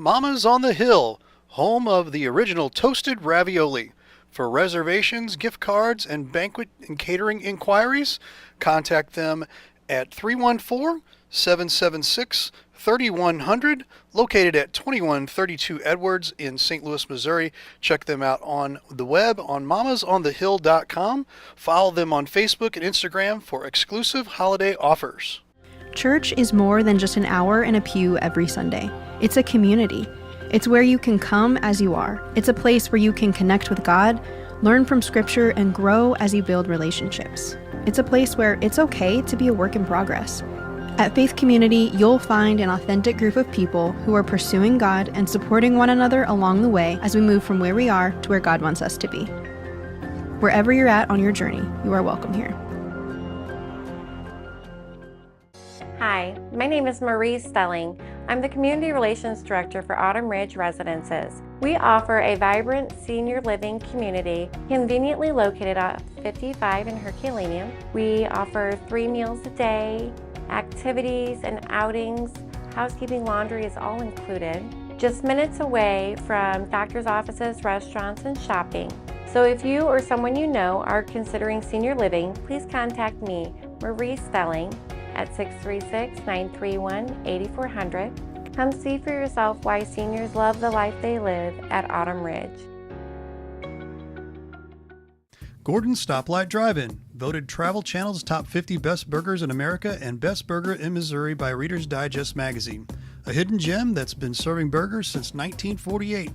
Mama's on the Hill, home of the original toasted ravioli. For reservations, gift cards, and banquet and catering inquiries, contact them at 314 776 3100, located at 2132 Edwards in St. Louis, Missouri. Check them out on the web on mamasonthehill.com. Follow them on Facebook and Instagram for exclusive holiday offers. Church is more than just an hour in a pew every Sunday. It's a community. It's where you can come as you are. It's a place where you can connect with God, learn from Scripture, and grow as you build relationships. It's a place where it's okay to be a work in progress. At Faith Community, you'll find an authentic group of people who are pursuing God and supporting one another along the way as we move from where we are to where God wants us to be. Wherever you're at on your journey, you are welcome here. Hi, my name is Marie Stelling. I'm the Community Relations Director for Autumn Ridge Residences. We offer a vibrant senior living community conveniently located at 55 in Herculaneum. We offer 3 meals a day, activities and outings. Housekeeping, laundry is all included. Just minutes away from doctor's offices, restaurants, and shopping. So if you or someone you know are considering senior living, please contact me, Marie Stelling, at 636-931-8400. Come see for yourself why seniors love the life they live at Autumn Ridge. Gordon's Stoplight Drive-In, voted Travel Channel's top 50 best burgers in America and best burger in Missouri by Reader's Digest magazine. A hidden gem that's been serving burgers since 1948.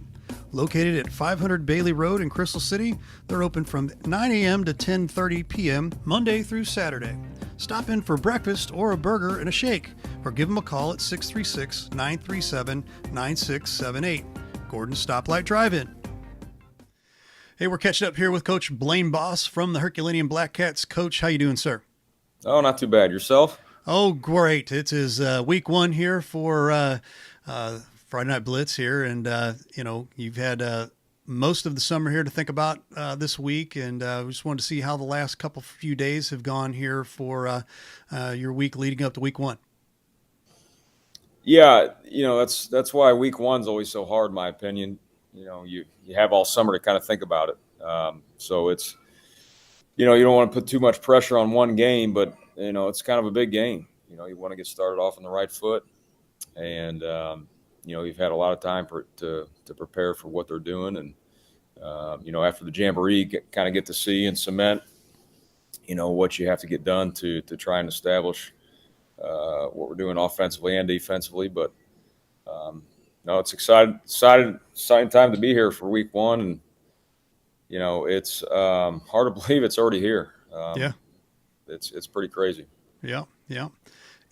Located at 500 Bailey Road in Crystal City, they're open from 9 a.m. to 10:30 p.m. Monday through Saturday. Stop in for breakfast or a burger and a shake, or give them a call at 636-937-9678. Gordon's Stoplight Drive-In. Hey, we're catching up here with Coach Blaine Boss from the Herculaneum Black Cats. Coach, how you doing, sir? Oh, not too bad. Yourself? Oh, great. It is week 1 here for Friday Night Blitz here, and you've had most of the summer here to think about this week, and we just wanted to see how the last few days have gone here for your week leading up to week 1. Yeah, that's why week 1's always so hard, in my opinion. You have all summer to kind of think about it. So it's, you don't want to put too much pressure on one game, but it's kind of a big game. You want to get started off on the right foot, and you've had a lot of time to prepare for what they're doing, and after the jamboree, kind of get to see and cement, what you have to get done to try and establish what we're doing offensively and defensively. But no, it's exciting time to be here for week 1, and it's hard to believe it's already here. Yeah, it's pretty crazy. Yeah.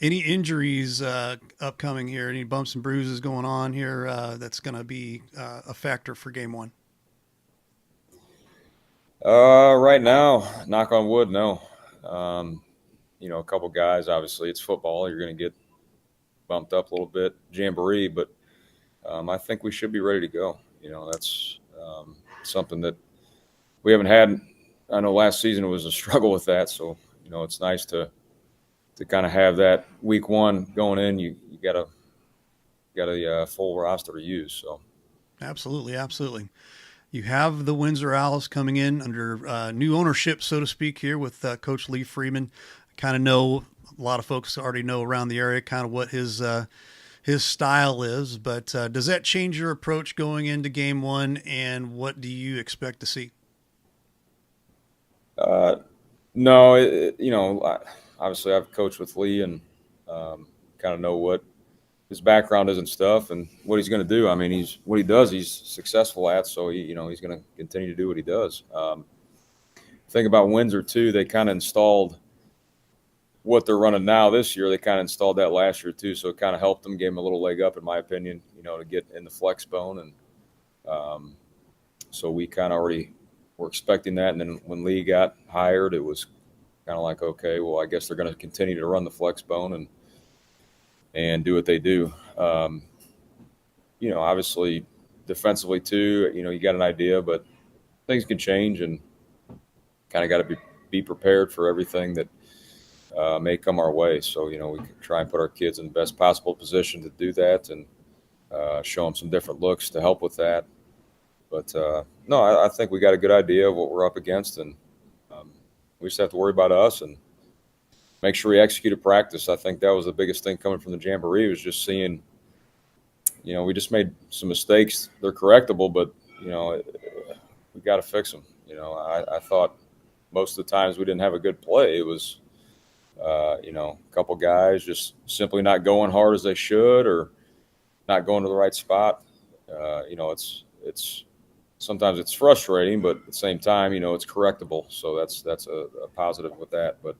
Any injuries upcoming here? Any bumps and bruises going on here that's going to be a factor for game 1? Right now, knock on wood, no. A couple guys, obviously it's football. You're going to get bumped up a little bit, jamboree, but I think we should be ready to go. That's something that we haven't had. I know last season it was a struggle with that. So, it's nice to kind of have that week 1 going in. You got a full roster to use. So Absolutely. You have the Windsor Owls coming in under new ownership, so to speak, here with Coach Lee Freeman. Kind of know, a lot of folks already know around the area kind of what his style is, but does that change your approach going into game 1, and what do you expect to see? No, obviously I've coached with Lee and kind of know what his background is and stuff and what he's going to do. I mean, he's successful at, so he's going to continue to do what he does. Thing about Windsor too, they kind of installed what they're running now this year. They kind of installed that last year too, so it kind of helped them, gave them a little leg up, in my opinion, to get in the flex bone. And so we kind of already were expecting that. And then when Lee got hired, it was kind of like, okay, well, I guess they're going to continue to run the flex bone and do what they do. Obviously defensively too, you got an idea, but things can change, and kind of got to be prepared for everything that may come our way. So, we can try and put our kids in the best possible position to do that. And show them some different looks to help with that. But no, I think we got a good idea of what we're up against, and we just have to worry about us and make sure we execute a practice. I think that was the biggest thing coming from the Jamboree, was just seeing, we just made some mistakes. They're correctable, but, we got to fix them. I thought most of the times we didn't have a good play. It was, a couple guys just simply not going hard as they should, or not going to the right spot. It's sometimes it's frustrating, but at the same time, it's correctable. So that's a positive with that. But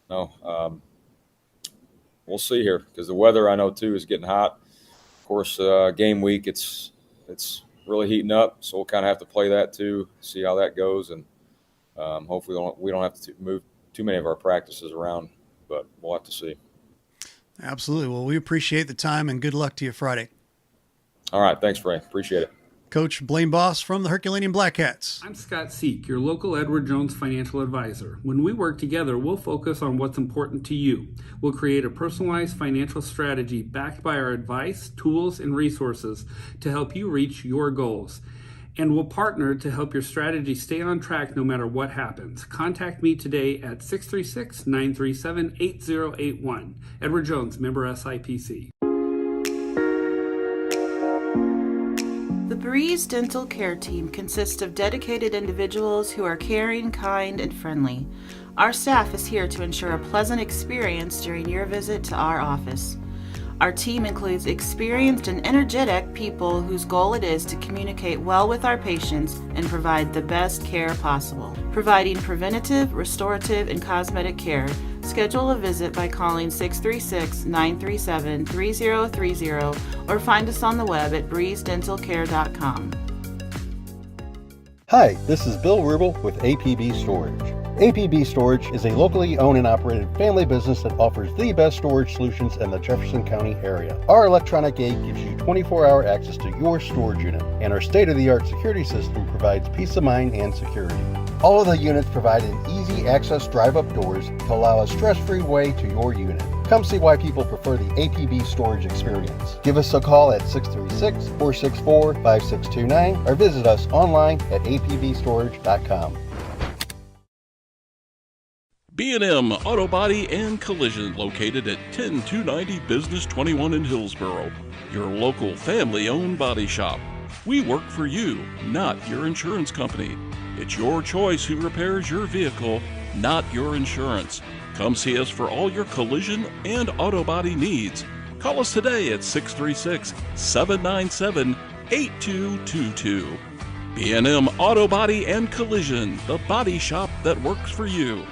no, we'll see here, because the weather, I know too, is getting hot. Of course, game week, it's really heating up, so we'll kind of have to play that too, see how that goes, and hopefully we don't have to move too many of our practices around, but we'll have to see. Absolutely. Well, we appreciate the time, and good luck to you Friday. All right. Thanks, Ray. Appreciate it. Coach Blaine Boss from the Herculaneum Black Cats. I'm Scott Seek, your local Edward Jones financial advisor. When we work together, we'll focus on what's important to you. We'll create a personalized financial strategy backed by our advice, tools, and resources to help you reach your goals. And we'll partner to help your strategy stay on track no matter what happens. Contact me today at 636-937-8081. Edward Jones, member SIPC. The BLITZ Dental Care Team consists of dedicated individuals who are caring, kind, and friendly. Our staff is here to ensure a pleasant experience during your visit to our office. Our team includes experienced and energetic people whose goal it is to communicate well with our patients and provide the best care possible. Providing preventative, restorative, and cosmetic care, schedule a visit by calling 636-937-3030 or find us on the web at breezedentalcare.com. Hi, this is Bill Rubel with APB Storage. APB Storage is a locally owned and operated family business that offers the best storage solutions in the Jefferson County area. Our electronic gate gives you 24-hour access to your storage unit, and our state-of-the-art security system provides peace of mind and security. All of the units provide an easy access drive-up doors to allow a stress-free way to your unit. Come see why people prefer the APB storage experience. Give us a call at 636-464-5629 or visit us online at apbstorage.com. B&M Auto Body and Collision, located at 10290 Business 21 in Hillsboro. Your local family-owned body shop. We work for you, not your insurance company. It's your choice who repairs your vehicle, not your insurance. Come see us for all your collision and auto body needs. Call us today at 636-797-8222. B&M Auto Body and Collision, the body shop that works for you.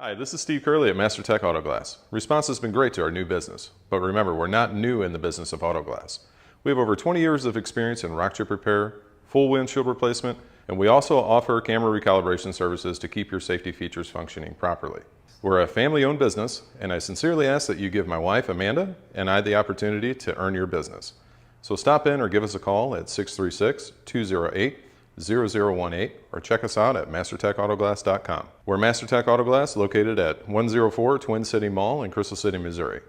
Hi, this is Steve Curley at MasterTech Auto Glass. Response has been great to our new business, but remember, we're not new in the business of auto glass. We have over 20 years of experience in rock chip repair, full windshield replacement, and we also offer camera recalibration services to keep your safety features functioning properly. We're a family-owned business, and I sincerely ask that you give my wife, Amanda, and I the opportunity to earn your business. So stop in or give us a call at 636-208-0018 or check us out at mastertechautoglass.com. We're MasterTech Auto Glass, located at 104 Twin City Mall in Crystal City, Missouri.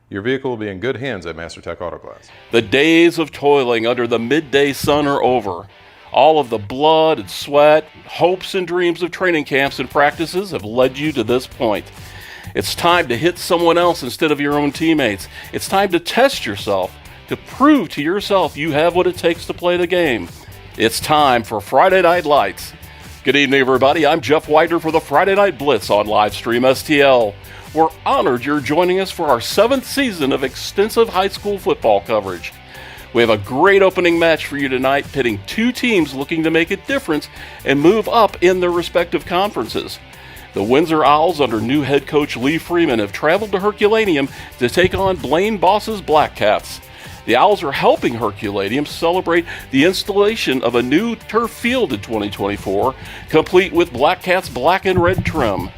Your vehicle will be in good hands at MasterTech Auto Glass. The days of toiling under the midday sun are over. All of the blood and sweat, hopes and dreams of training camps and practices have led you to this point. It's time to hit someone else instead of your own teammates. It's time to test yourself, to prove to yourself you have what it takes to play the game. It's time for Friday Night Lights. Good evening, everybody. I'm Jeff Whiter for the Friday Night Blitz on Livestream STL. We're honored you're joining us for our 7th season of extensive high school football coverage. We have a great opening match for you tonight, pitting two teams looking to make a difference and move up in their respective conferences. The Windsor Owls, under new head coach Lee Freeman, have traveled to Herculaneum to take on Blaine Boss's Black Cats. The Owls are helping Herculaneum celebrate the installation of a new turf field in 2024, complete with Black Cats' black and red trim.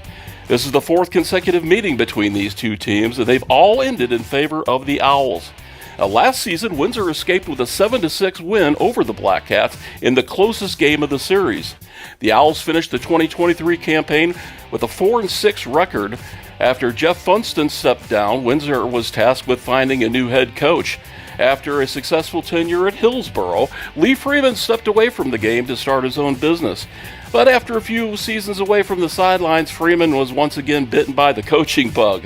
This is the 4th consecutive meeting between these two teams, and they've all ended in favor of the Owls. Last season, Windsor escaped with a 7-6 win over the Black Cats in the closest game of the series. The Owls finished the 2023 campaign with a 4-6 record. After Jeff Funston stepped down, Windsor was tasked with finding a new head coach. After a successful tenure at Hillsboro, Lee Freeman stepped away from the game to start his own business. But after a few seasons away from the sidelines, Freeman was once again bitten by the coaching bug.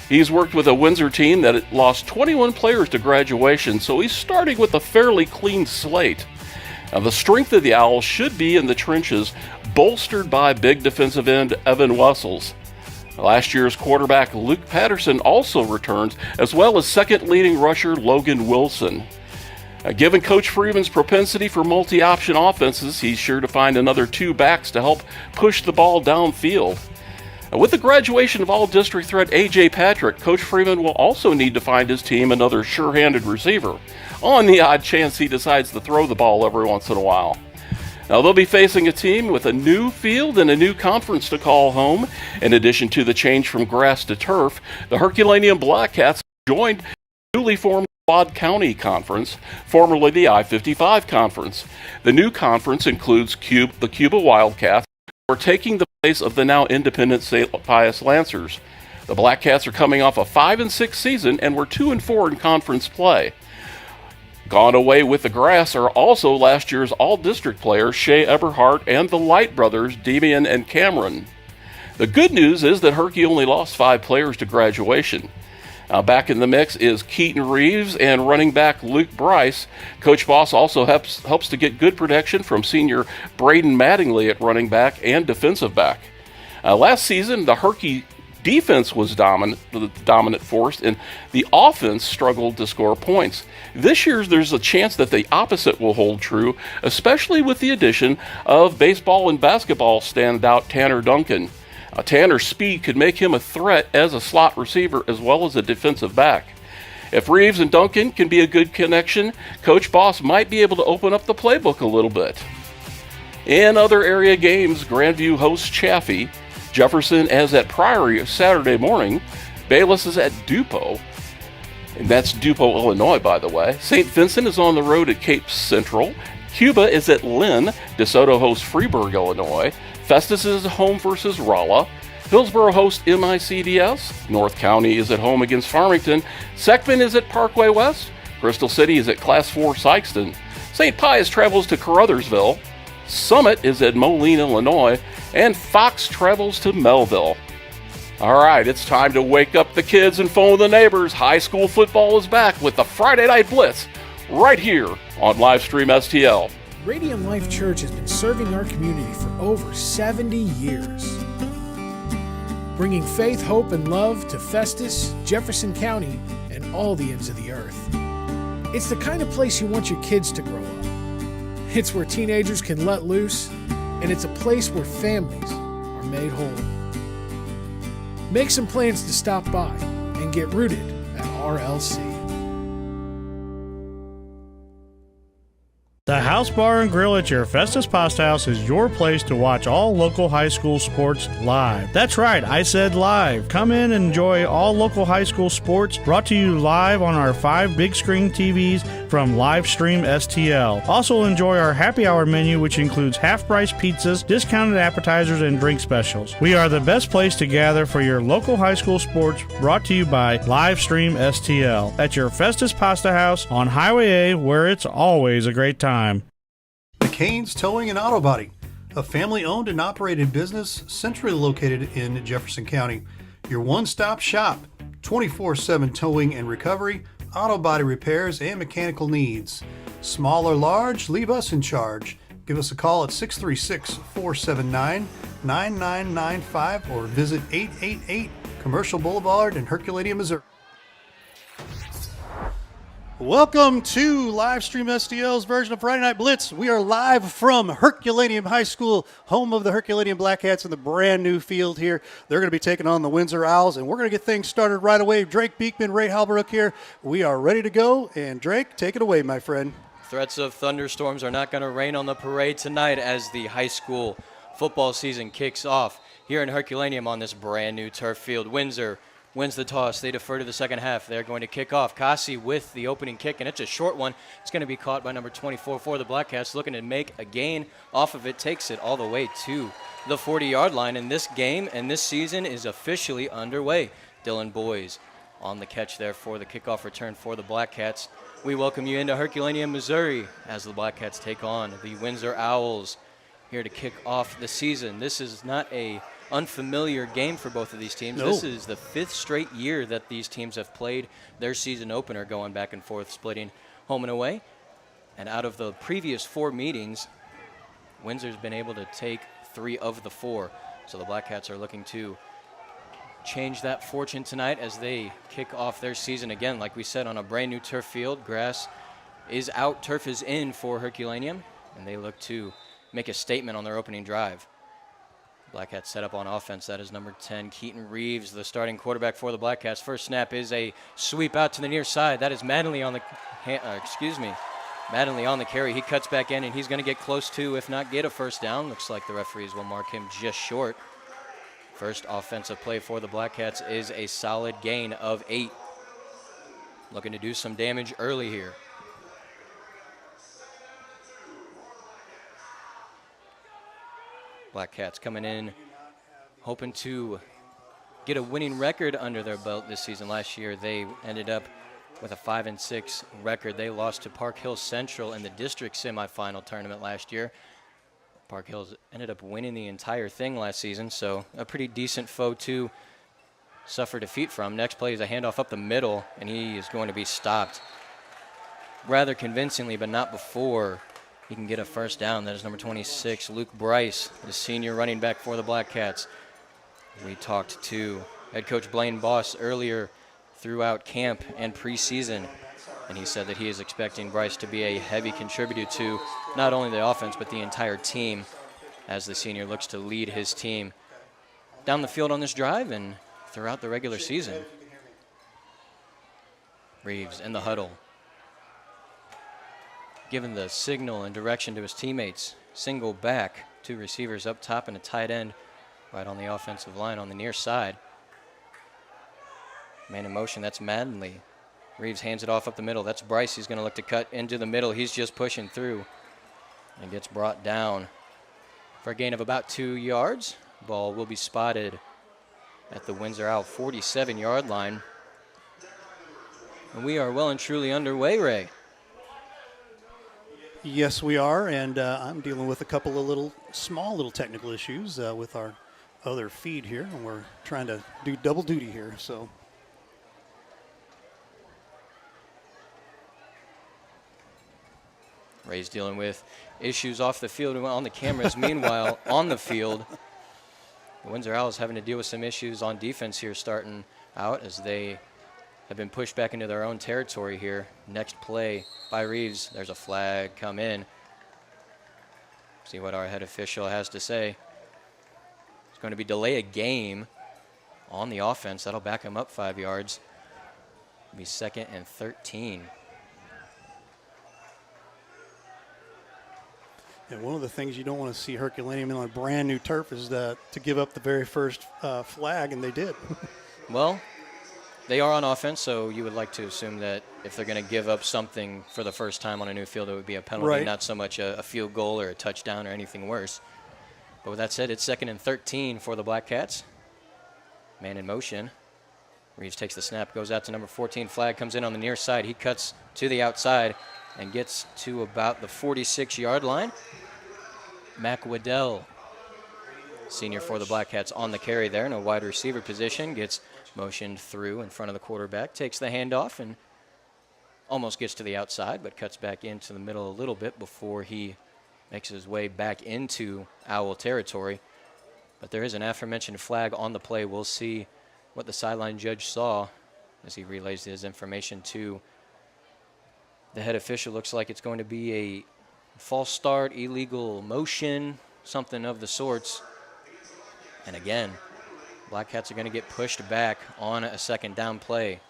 He's worked with a Windsor team that lost 21 players to graduation, so he's starting with a fairly clean slate. Now, the strength of the Owls should be in the trenches, bolstered by big defensive end Evan Wessels. Last year's quarterback Luke Patterson also returns, as well as second leading rusher Logan Wilson. Given Coach Freeman's propensity for multi-option offenses, he's sure to find another 2 backs to help push the ball downfield. With the graduation of all-district threat A.J. Patrick, Coach Freeman will also need to find his team another sure-handed receiver, on the odd chance he decides to throw the ball every once in a while. Now, they'll be facing a team with a new field and a new conference to call home. In addition to the change from grass to turf, the Herculaneum Blackcats joined the newly formed Quad County Conference, formerly the I-55 Conference. The new conference includes the Cuba Wildcats, who are taking the place of the now independent St. Pius Lancers. The Blackcats are coming off a 5-6 season and were 2-4 in conference play. Gone away with the grass are also last year's all-district players Shea Eberhardt and the Light brothers Damian and Cameron. The good news is that Herky only lost 5 players to graduation. Now back in the mix is Keaton Reeves and running back Luke Bryce. Coach Boss also helps to get good protection from senior Braden Mattingly at running back and defensive back. Last season, the Herky defense was the dominant force, and the offense struggled to score points. This year, there's a chance that the opposite will hold true, especially with the addition of baseball and basketball standout Tanner Duncan. Tanner's speed could make him a threat as a slot receiver as well as a defensive back. If Reeves and Duncan can be a good connection, Coach Boss might be able to open up the playbook a little bit. In other area games, Grandview hosts Chaffee. Jefferson is at Priory Saturday morning. Bayless is at Dupo. And that's Dupo, Illinois, by the way. St. Vincent is on the road at Cape Central. Cuba is at Lynn. DeSoto hosts Freeburg, Illinois. Festus is home versus Rolla. Hillsboro hosts MICDS. North County is at home against Farmington. Seckman is at Parkway West. Crystal City is at Class 4 Sykeston. St. Pius travels to Caruthersville. Summit is at Moline, Illinois. And Fox travels to Melville. All right, it's time to wake up the kids and phone the neighbors. High school football is back with the Friday Night Blitz right here on Livestream STL. Radiant Life Church has been serving our community for over 70 years, bringing faith, hope, and love to Festus, Jefferson County, and all the ends of the earth. It's the kind of place you want your kids to grow up. It's where teenagers can let loose, and it's a place where families are made whole. Make some plans to stop by and get rooted at RLC. The House Bar and Grill at your Festus Pasta House is your place to watch all local high school sports live. That's right, I said live. Come in and enjoy all local high school sports brought to you live on our 5 big screen TVs from Livestream STL. Also enjoy our happy hour menu, which includes half-price pizzas, discounted appetizers, and drink specials. We are the best place to gather for your local high school sports, brought to you by Livestream STL at your Festus Pasta House on Highway A, where it's always a great time. McCain's Towing and Auto Body, a family-owned and operated business centrally located in Jefferson County. Your one-stop shop, 24/7 towing and recovery, auto body repairs, and mechanical needs. Small or large, leave us in charge. Give us a call at 636-479-9995 or visit 888 Commercial Boulevard in Herculaneum, Missouri. Welcome to Livestream STL's version of Friday Night Blitz. We are live from Herculaneum High School, home of the Herculaneum Blackcats in the brand new field here. They're going to be taking on the Windsor Owls, and we're going to get things started right away. Drake Beekman, Ray Halbrook here. We are ready to go, and Drake, take it away, my friend. Threats of thunderstorms are not going to rain on the parade tonight as the high school football season kicks off here in Herculaneum on this brand new turf field. Windsor wins the toss. They defer to the second half. They're going to kick off. Kasi with the opening kick, and it's a short one. It's going to be caught by number 24 for the Blackcats, looking to make a gain off of it. Takes it all the way to the 40-yard line, and this game and this season is officially underway. Dylan Boys on the catch there for the kickoff return for the Black Cats. We welcome you into Herculaneum, Missouri, as the Black Cats take on the Windsor Owls here to kick off the season. This is not a unfamiliar game for both of these teams. No. This is the 5th straight year that these teams have played their season opener, going back and forth, splitting home and away. And out of the previous 4 meetings, Windsor's been able to take 3 of the 4. So the Black Cats are looking to change that fortune tonight as they kick off their season again, like we said, on a brand new turf field. Grass is out, turf is in for Herculaneum, and they look to make a statement on their opening drive. Black Cats set up on offense. That is number 10, Keaton Reeves, the starting quarterback for the Black Cats. First snap is a sweep out to the near side. That is Mattingly on the Mattingly on the carry. He cuts back in, and he's going to get close to, if not get a first down. Looks like the referees will mark him just short. First offensive play for the Black Cats is a solid gain of 8. Looking to do some damage early here. Black Cats coming in, hoping to get a winning record under their belt this season. Last year, they ended up with a 5-6 record. They lost to Park Hills Central in the district semifinal tournament last year. Park Hills ended up winning the entire thing last season, so a pretty decent foe to suffer defeat from. Next play is a handoff up the middle, and he is going to be stopped rather convincingly, but not before he can get a first down. That is number 26, Luke Bryce, the senior running back for the Black Cats. We talked to head coach Blaine Boss earlier throughout camp and preseason, and he said that he is expecting Bryce to be a heavy contributor to not only the offense but the entire team as the senior looks to lead his team down the field on this drive and throughout the regular season. Reeves in the huddle, giving the signal and direction to his teammates. Single back, 2 receivers up top and a tight end right on the offensive line on the near side. Man in motion, that's Mattingly. Reeves hands it off up the middle. That's Bryce. He's going to look to cut into the middle. He's just pushing through and gets brought down for a gain of about 2 yards. Ball will be spotted at the Windsor Owl 47-yard line. And we are well and truly underway, Ray. Yes, we are, and I'm dealing with a couple of small little technical issues with our other feed here, and we're trying to do double duty here, so. Ray's dealing with issues off the field and on the cameras. Meanwhile, on the field, the Windsor Owls having to deal with some issues on defense here starting out as they have been pushed back into their own territory here. Next play by Reeves. There's a flag come in. See what our head official has to say. It's going to be delay a game on the offense. That'll back him up 5 yards. It'll be 2nd and 13. And one of the things you don't want to see Herculaneum in on brand new turf is to give up the very first flag, and they did. Well, they are on offense, so you would like to assume that if they're going to give up something for the first time on a new field, it would be a penalty, right. Not so much a field goal or a touchdown or anything worse. But with that said, it's 2nd and 13 for the Black Cats. Man in motion. Reeves takes the snap, goes out to number 14. Flag comes in on the near side. He cuts to the outside and gets to about the 46-yard line. Mac Waddell, senior for the Black Cats, on the carry there in a wide receiver position, gets motioned through in front of the quarterback, takes the handoff and almost gets to the outside, but cuts back into the middle a little bit before he makes his way back into Owl territory. But there is an aforementioned flag on the play. We'll see what the sideline judge saw as he relays his information to the head official. Looks like it's going to be a false start, illegal motion, something of the sorts. And again, Black Cats are going to get pushed back on a 2nd down play.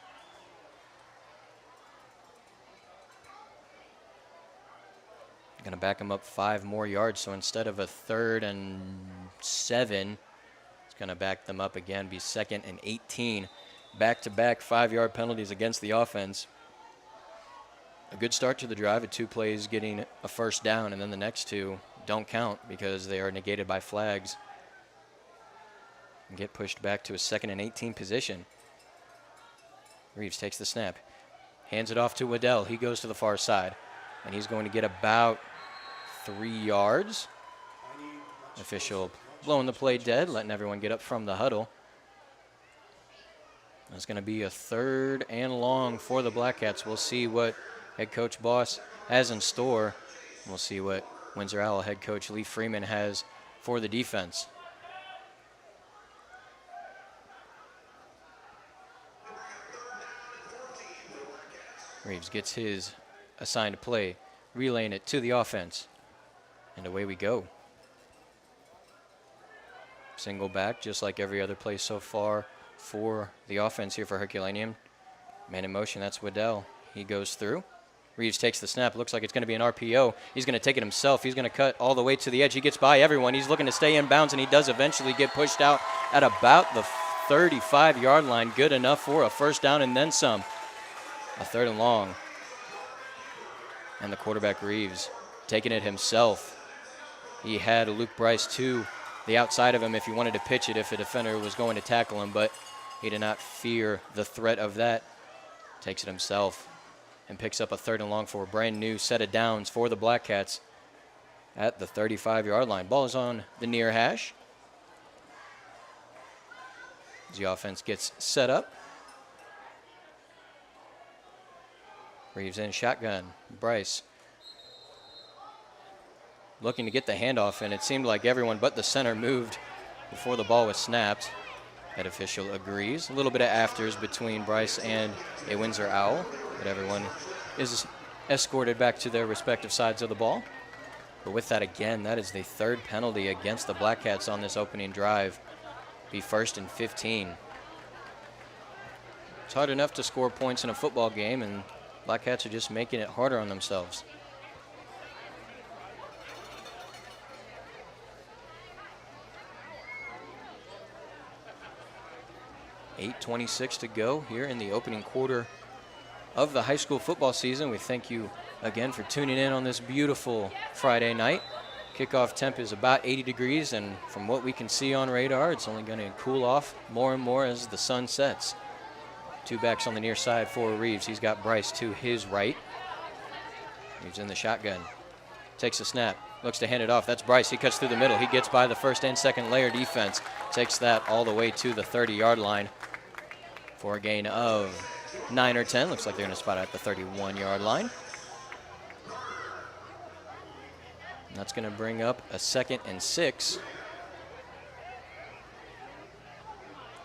Going to back them up 5 more yards, so instead of a 3rd and 7, it's going to back them up again, be 2nd and 18. Back-to-back 5-yard penalties against the offense. A good start to the drive at 2 plays getting a first down, and then the next 2 don't count because they are negated by flags and get pushed back to a 2nd and 18 position. Reeves takes the snap, hands it off to Waddell. He goes to the far side, and he's going to get about 3 yards. Official blowing the play dead, letting everyone get up from the huddle. It's going to be a 3rd and long for the Black Cats. We'll see what head coach Boss has in store. We'll see what Windsor Owl head coach Lee Freeman has for the defense. Reeves gets his assigned play, relaying it to the offense, and away we go. Single back, just like every other play so far for the offense here for Herculaneum. Man in motion, that's Waddell. He goes through. Reeves takes the snap. Looks like it's going to be an RPO. He's going to take it himself. He's going to cut all the way to the edge. He gets by everyone. He's looking to stay in bounds, and he does eventually get pushed out at about the 35-yard line. Good enough for a first down and then some. A 3rd and long. And the quarterback, Reeves, taking it himself. He had Luke Bryce to the outside of him if he wanted to pitch it if a defender was going to tackle him, but he did not fear the threat of that. Takes it himself and picks up a 3rd and long for a brand new set of downs for the Black Cats at the 35-yard line. Ball is on the near hash. As the offense gets set up. Reeves in shotgun. Bryce looking to get the handoff, and it seemed like everyone but the center moved before the ball was snapped. That official agrees. A little bit of afters between Bryce and a Windsor Owl, but everyone is escorted back to their respective sides of the ball. But with that, again, that is the 3rd penalty against the Black Cats on this opening drive. Be 1st and 15. It's hard enough to score points in a football game, and Black Cats are just making it harder on themselves. .8:26 to go here in the opening quarter of the high school football season. We thank you again for tuning in on this beautiful Friday night. Kickoff temp is about 80 degrees, and from what we can see on radar, it's only going to cool off more and more as the sun sets. 2 backs on the near side for Reeves. He's got Bryce to his right. He's in the shotgun. Takes the snap. Looks to hand it off. That's Bryce. He cuts through the middle. He gets by the 1st and 2nd layer defense. Takes that all the way to the 30-yard line for a gain of 9 or 10. Looks like they're going to spot at the 31-yard line. And that's going to bring up a 2nd and 6.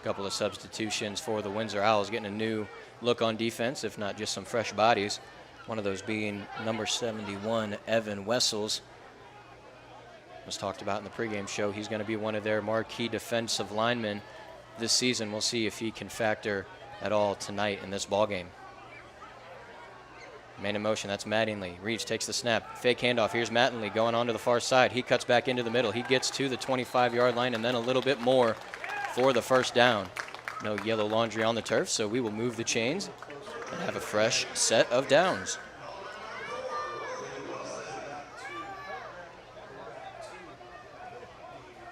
A couple of substitutions for the Windsor Owls, getting a new look on defense, if not just some fresh bodies. One of those being number 71, Evan Wessels. Was talked about in the pregame show. He's going to be one of their marquee defensive linemen this season. We'll see if he can factor at all tonight in this ballgame. Man in motion, that's Mattingly. Reeves takes the snap. Fake handoff. Here's Mattingly going on to the far side. He cuts back into the middle. He gets to the 25-yard line and then a little bit more for the first down. No yellow laundry on the turf, so we will move the chains and have a fresh set of downs.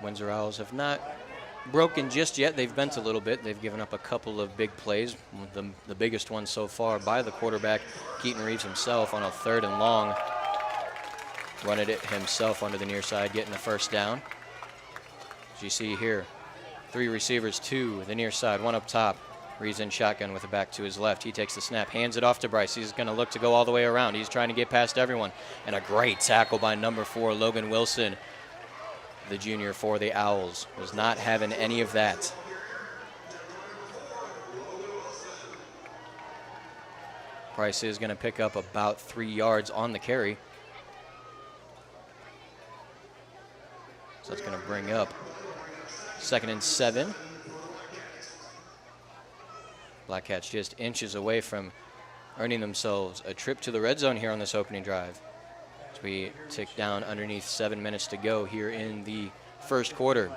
Windsor Owls have not broken just yet. They've bent a little bit. They've given up a couple of big plays, the biggest one so far by the quarterback, Keaton Reeves himself, on a 3rd and long. Running it himself under the near side, getting the first down. As you see here, 3 receivers to the near side, 1 up top. Reeves in shotgun with a back to his left. He takes the snap, hands it off to Bryce. He's going to look to go all the way around. He's trying to get past everyone. And a great tackle by number 4, Logan Wilson. The junior for the Owls was not having any of that. Price is going to pick up about 3 yards on the carry. So that's going to bring up 2nd and 7. Black Cats just inches away from earning themselves a trip to the red zone here on this opening drive. As we tick down underneath 7 minutes to go here in the first quarter.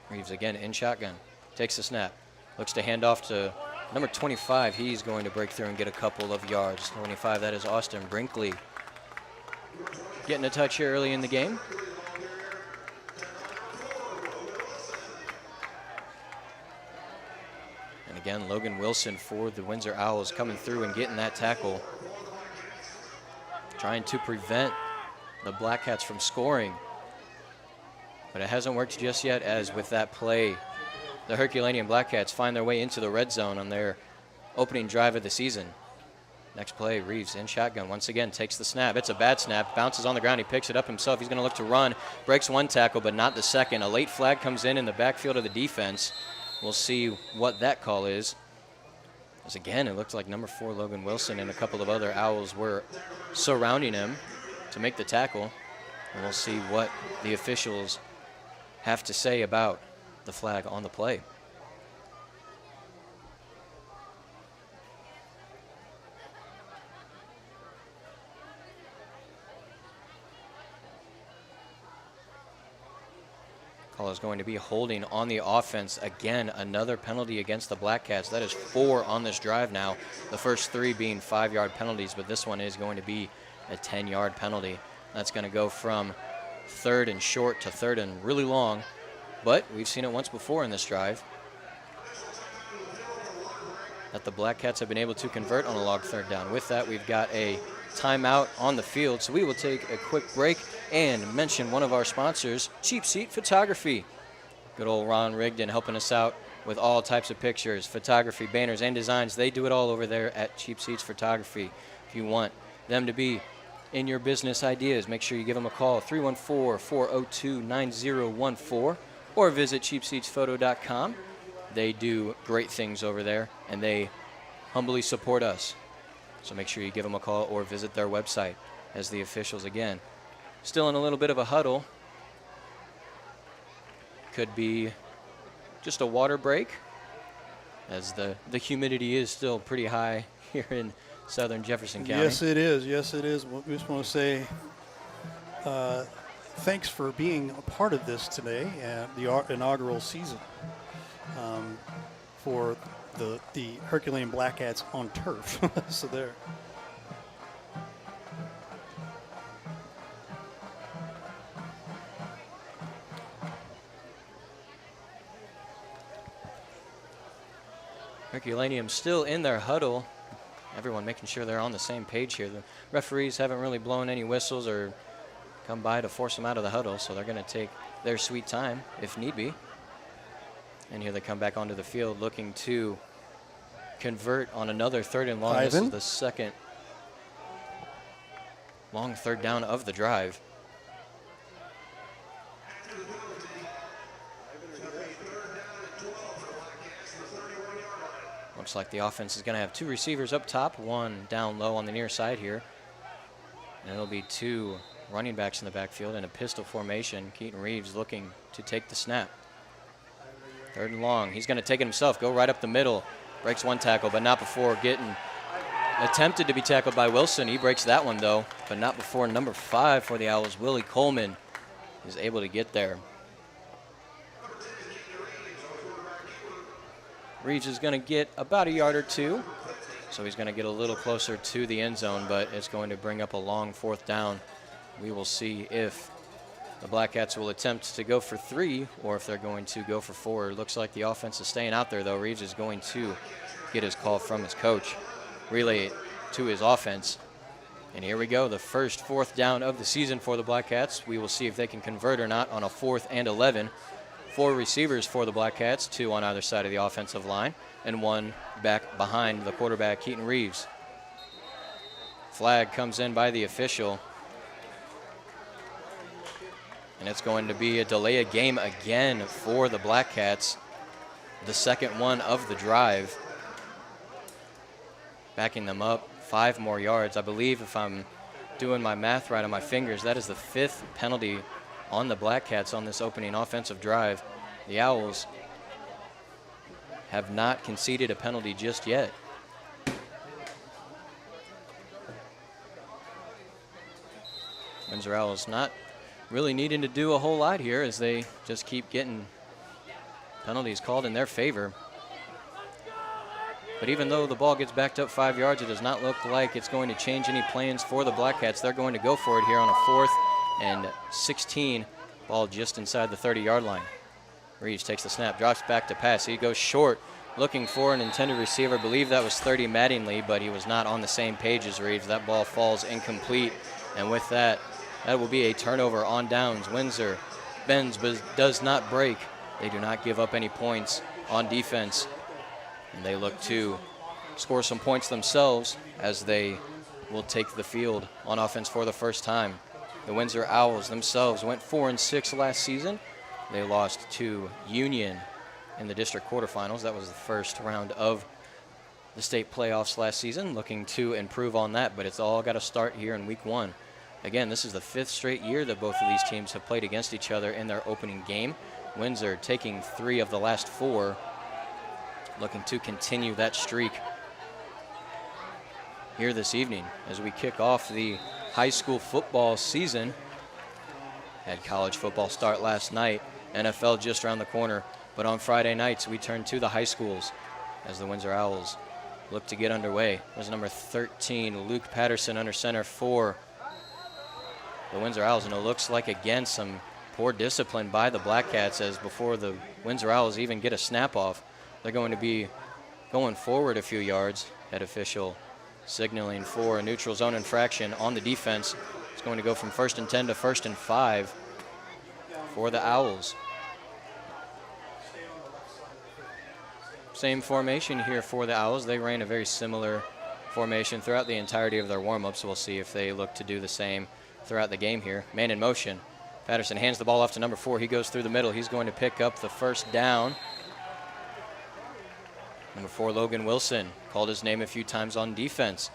Reeves again in shotgun. Takes the snap. Looks to hand off to number 25. He's going to break through and get a couple of yards. 25, that is Austin Brinkley. Getting a touch here early in the game. And Again, Logan Wilson for the Windsor Owls coming through and getting that tackle, trying to prevent the Black Cats from scoring. But it hasn't worked just yet, as with that play, the Herculaneum Black Cats find their way into the red zone on their opening drive of the season. Next play, Reeves in shotgun once again, takes the snap. It's a bad snap, bounces on the ground, he picks it up himself. He's going to look to run, breaks one tackle, but not the second. A late flag comes in the backfield of the defense. We'll see what that call is. As again, it looked like number 4 Logan Wilson and a couple of other Owls were surrounding him to make the tackle. And we'll see what the officials have to say about the flag on the play. Call is going to be holding on the offense. Again, another penalty against the Black Cats. That is 4 on this drive now. The first 3 being 5-yard penalties, but this one is going to be a 10-yard penalty. That's going to go from 3rd and short to 3rd and really long, but we've seen it once before in this drive that the Black Cats have been able to convert on a log 3rd down. With that, we've got a timeout on the field, so we will take a quick break and mention one of our sponsors, Cheap Seat Photography. Good old Ron Rigdon helping us out with all types of pictures, photography, banners, and designs. They do it all over there at Cheap Seats Photography. If you want them to be in your business ideas, make sure you give them a call, 314-402-9014, or visit cheapseatsphoto.com. They do great things over there, and they humbly support us. So make sure you give them a call or visit their website. As the officials, again, still in a little bit of a huddle. Could be just a water break, as the humidity is still pretty high here in southern Jefferson County. Yes, it is. Yes, it is. We just want to say thanks for being a part of this today, the inaugural season for the Herculean Black Cats on turf. So there. Herculaneum still in their huddle. Everyone making sure they're on the same page here. The referees haven't really blown any whistles or come by to force them out of the huddle, so they're going to take their sweet time if need be. And here they come back onto the field looking to convert on another 3rd and long. Ivan. This is the second long 3rd down of the drive. Looks like the offense is going to have 2 receivers up top, 1 down low on the near side here. And it'll be 2 running backs in the backfield in a pistol formation. Keaton Reeves looking to take the snap. 3rd and long. He's going to take it himself, go right up the middle. Breaks one tackle, but not before getting attempted to be tackled by Wilson. He breaks that one, though, but not before number 5 for the Owls, Willie Coleman, is able to get there. Reeves is going to get about a yard or 2, so he's going to get a little closer to the end zone, but it's going to bring up a long 4th down. We will see if the Black Cats will attempt to go for 3 or if they're going to go for 4. It looks like the offense is staying out there, though. Reeves is going to get his call from his coach, relay it to his offense. And here we go, the first 4th down of the season for the Black Cats. We will see if they can convert or not on a 4th and 11. 4 receivers for the Black Cats, 2 on either side of the offensive line, and 1 back behind the quarterback, Keaton Reeves. Flag comes in by the official. And it's going to be a delay of game again for the Black Cats. The second one of the drive. Backing them up 5 more yards. I believe, if I'm doing my math right on my fingers, that is the 5th penalty on the Black Cats on this opening offensive drive. The Owls have not conceded a penalty just yet. Windsor Owls not really needing to do a whole lot here as they just keep getting penalties called in their favor. But even though the ball gets backed up 5 yards, it does not look like it's going to change any plans for the Black Cats. They're going to go for it here on a 4th and 16. Ball just inside the 30-yard line. Reeves takes the snap, drops back to pass. He goes short, looking for an intended receiver. I believe that was 30 Mattingly, but he was not on the same page as Reeves. That ball falls incomplete, and with that, that will be a turnover on downs. Windsor bends but does not break. They do not give up any points on defense, and they look to score some points themselves as they will take the field on offense for the first time. The Windsor Owls themselves went 4-6 last season. They lost to Union in the district quarterfinals. That was the first round of the state playoffs last season, looking to improve on that, but it's all got to start here in week 1. Again, this is the 5th straight year that both of these teams have played against each other in their opening game. Windsor taking 3 of the last 4, looking to continue that streak here this evening as we kick off the high school football season. Had college football start last night, NFL just around the corner, but on Friday nights we turn to the high schools as the Windsor Owls look to get underway. There's number 13, Luke Patterson, under center for the Windsor Owls, and it looks like again some poor discipline by the Black Cats, as before the Windsor Owls even get a snap off, they're going to be going forward a few yards. Head official signaling for a neutral zone infraction on the defense. It's going to go from 1st and 10 to 1st and 5 for the Owls. Same formation here for the Owls. They ran a very similar formation throughout the entirety of their warm-ups. We'll see if they look to do the same throughout the game here. Man in motion. Patterson hands the ball off to number 4. He goes through the middle. He's going to pick up the first down. Number 4, Logan Wilson, called his name a few times on defense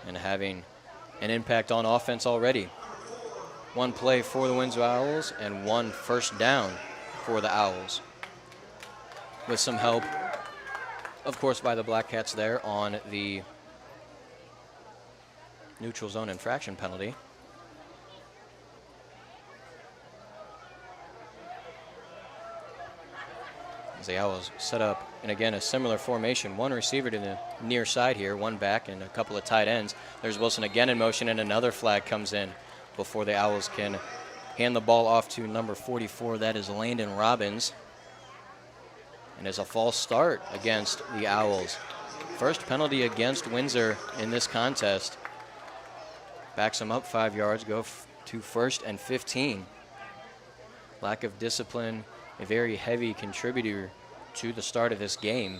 and having an impact on offense already. 1 play for the Windsor Owls and 1 first down for the Owls, with some help, of course, by the Black Cats there on the neutral zone infraction penalty. As the Owls set up, and again, a similar formation. 1 receiver to the near side here, 1 back, and a couple of tight ends. There's Wilson again in motion, and another flag comes in before the Owls can hand the ball off to number 44. That is Landon Robbins. And it's a false start against the Owls. First penalty against Windsor in this contest. Backs them up 5 yards, go to 1st and 15. Lack of discipline, a very heavy contributor to the start of this game.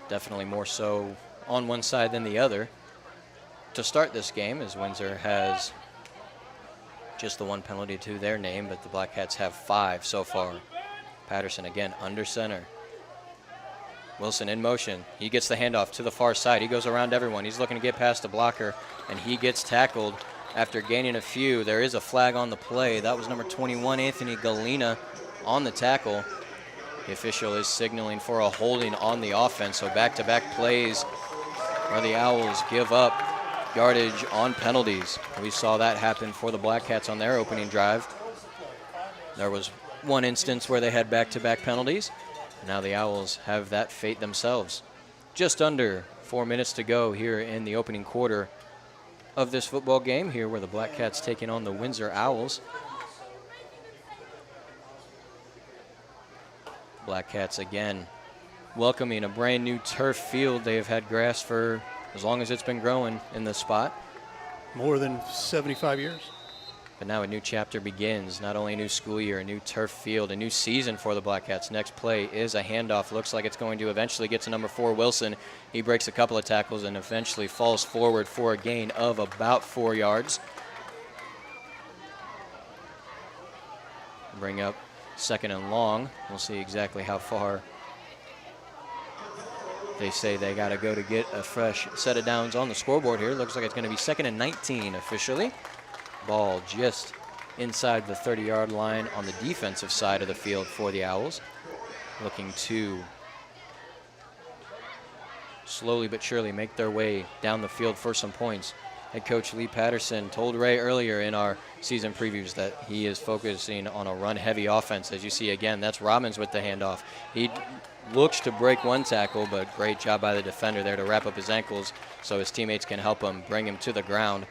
Definitely more so on one side than the other to start this game, as Windsor has just the 1 penalty to their name, but the Black Cats have 5 so far. Patterson again under center. Wilson in motion. He gets the handoff to the far side. He goes around everyone. He's looking to get past the blocker, and he gets tackled after gaining a few. There is a flag on the play. That was number 21, Anthony Galena, on the tackle. The official is signaling for a holding on the offense, so back-to-back plays where the Owls give up yardage on penalties. We saw that happen for the Black Cats on their opening drive. There was 1 instance where they had back-to-back penalties. Now the Owls have that fate themselves. Just under 4 minutes to go here in the opening quarter of this football game here, where the Black Cats taking on the Windsor Owls. Black Cats again welcoming a brand new turf field. They have had grass for as long as it's been growing in this spot. More than 75 years. But now a new chapter begins. Not only a new school year, a new turf field, a new season for the Black Cats. Next play is a handoff. Looks like it's going to eventually get to number 4, Wilson. He breaks a couple of tackles and eventually falls forward for a gain of about 4 yards. Bring up 2nd and long. We'll see exactly how far they say they got to go to get a fresh set of downs on the scoreboard here. Looks like it's going to be 2nd and 19 officially. Ball just inside the 30-yard line on the defensive side of the field for the Owls. Looking to slowly but surely make their way down the field for some points. Head coach Lee Patterson told Ray earlier in our season previews that he is focusing on a run-heavy offense. As you see again, that's Robbins with the handoff. He looks to break 1 tackle, but great job by the defender there to wrap up his ankles so his teammates can help him bring him to the ground.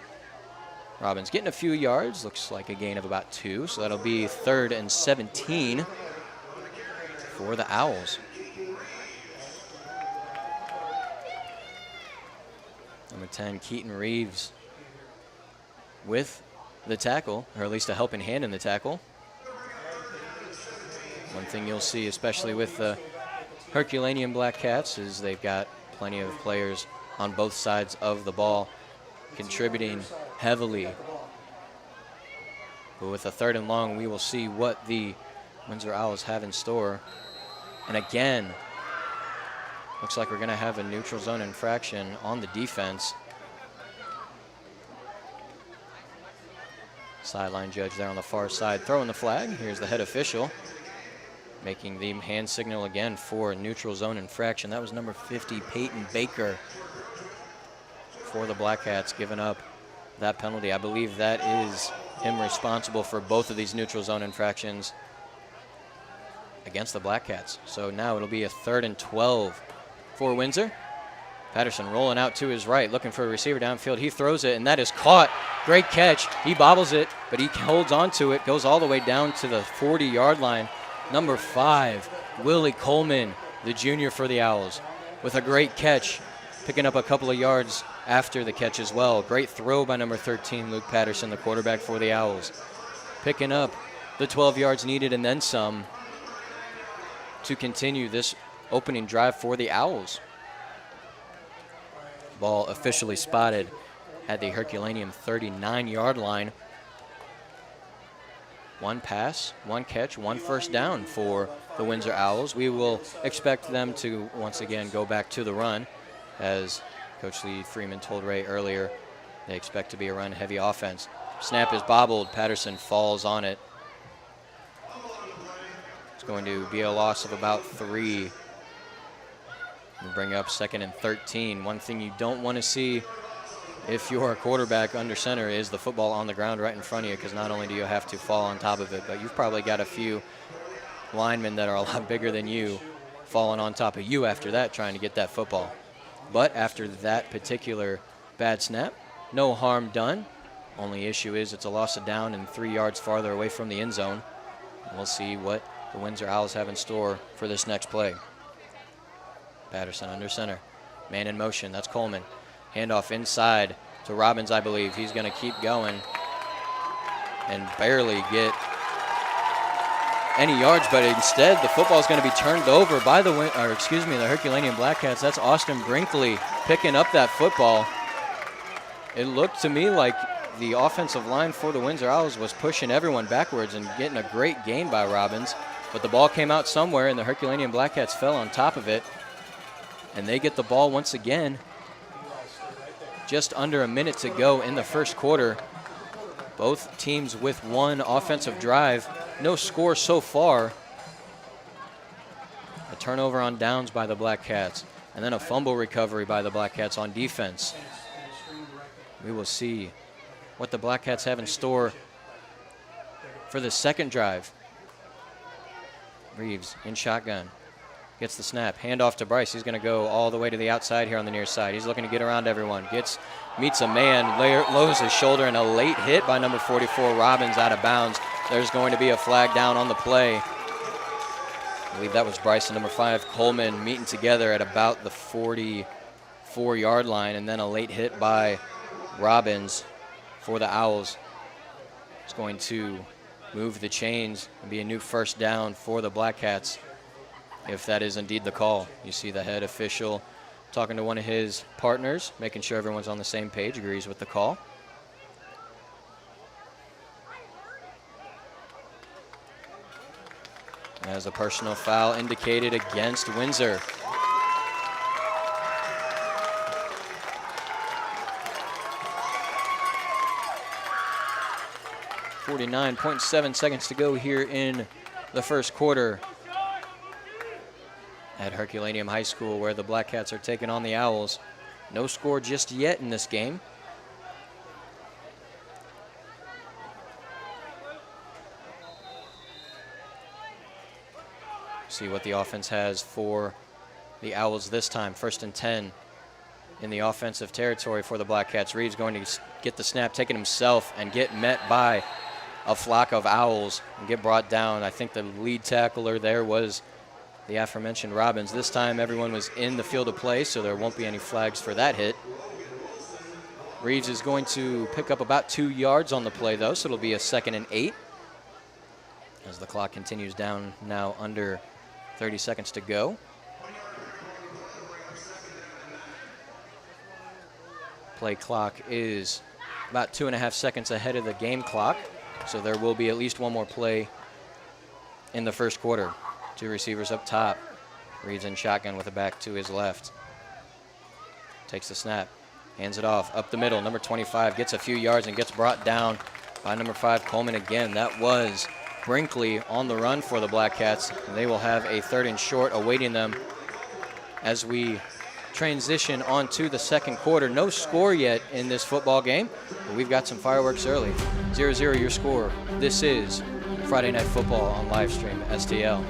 Robbins getting a few yards, looks like a gain of about 2, so that'll be 3rd and 17 for the Owls. Number 10, Keaton Reeves with the tackle, or at least a helping hand in the tackle. One thing you'll see, especially with the Herculaneum Black Cats, is they've got plenty of players on both sides of the ball contributing heavily. But with a 3rd and long, we will see what the Windsor Owls have in store. And again, looks like we're going to have a neutral zone infraction on the defense. Sideline judge there on the far side throwing the flag. Here's the head official making the hand signal again for a neutral zone infraction. That was number 50, Peyton Baker, for the Black Cats, giving up that penalty. I believe that is him responsible for both of these neutral zone infractions against the Black Cats. So now it'll be a 3rd and 12 for Windsor. Patterson rolling out to his right, looking for a receiver downfield. He throws it, and that is caught. Great catch. He bobbles it, but he holds on to it, goes all the way down to the 40-yard line. Number 5, Willie Coleman, the junior for the Owls, with a great catch, picking up a couple of yards after the catch as well. Great throw by number 13, Luke Patterson, the quarterback for the Owls, picking up the 12 yards needed and then some to continue this opening drive for the Owls. Ball officially spotted at the Herculaneum 39-yard line. 1 pass, 1 catch, 1 first down for the Windsor Owls. We will expect them to once again go back to the run, as Coach Lee Freeman told Ray earlier. They expect to be a run-heavy offense. Snap is bobbled. Patterson falls on it. It's going to be a loss of about 3. We'll bring up 2nd and 13. One thing you don't want to see if you're a quarterback under center is the football on the ground right in front of you, because not only do you have to fall on top of it, but you've probably got a few linemen that are a lot bigger than you falling on top of you after that, trying to get that football. But after that particular bad snap, no harm done. Only issue is it's a loss of down and 3 yards farther away from the end zone. We'll see what the Windsor Owls have in store for this next play. Patterson under center. Man in motion. That's Coleman. Handoff inside to Robbins, I believe. He's going to keep going and barely get any yards, but instead the football is going to be turned over by the Herculaneum Black Cats. That's Austin Brinkley picking up that football. It looked to me like the offensive line for the Windsor Owls was pushing everyone backwards and getting a great gain by Robbins, but the ball came out somewhere and the Herculaneum Black Cats fell on top of it, and they get the ball once again. Just under a minute to go in the first quarter. Both teams with 1 offensive drive. No score so far. A turnover on downs by the Black Cats, and then a fumble recovery by the Black Cats on defense. We will see what the Black Cats have in store for the second drive. Reeves in shotgun. Gets the snap. Handoff to Bryce. He's going to go all the way to the outside here on the near side. He's looking to get around everyone. Meets a man, lowers his shoulder, and a late hit by number 44, Robbins, out of bounds. There's going to be a flag down on the play. I believe that was Bryce and number 5, Coleman, meeting together at about the 44-yard line, and then a late hit by Robbins for the Owls. It's going to move the chains and be a new first down for the Black Cats, if that is indeed the call. You see the head official talking to one of his partners, making sure everyone's on the same page, agrees with the call. As a personal foul indicated against Windsor. .7 seconds to go here in the first quarter at Herculaneum High School, where the Black Cats are taking on the Owls. No score just yet in this game. See what the offense has for the Owls this time. 1st and 10 in the offensive territory for the Black Cats. Reeves going to get the snap, take it himself, and get met by a flock of Owls and get brought down. I think the lead tackler there was the aforementioned Robbins. This time everyone was in the field of play, so there won't be any flags for that hit. Reeves is going to pick up about 2 yards on the play, though, so it'll be a 2nd and 8. As the clock continues down, now under 30 seconds to go. Play clock is about 2.5 seconds ahead of the game clock, so there will be at least one more play in the first quarter. 2 receivers up top. Reeves in shotgun with a back to his left. Takes the snap, hands it off up the middle. Number 25 gets a few yards and gets brought down by number 5 Coleman again. That was Brinkley on the run for the Black Cats. And they will have a 3rd and short awaiting them as we transition on to the second quarter. No score yet in this football game, but we've got some fireworks early. 0-0 your score. This is Friday Night Football on Livestream STL.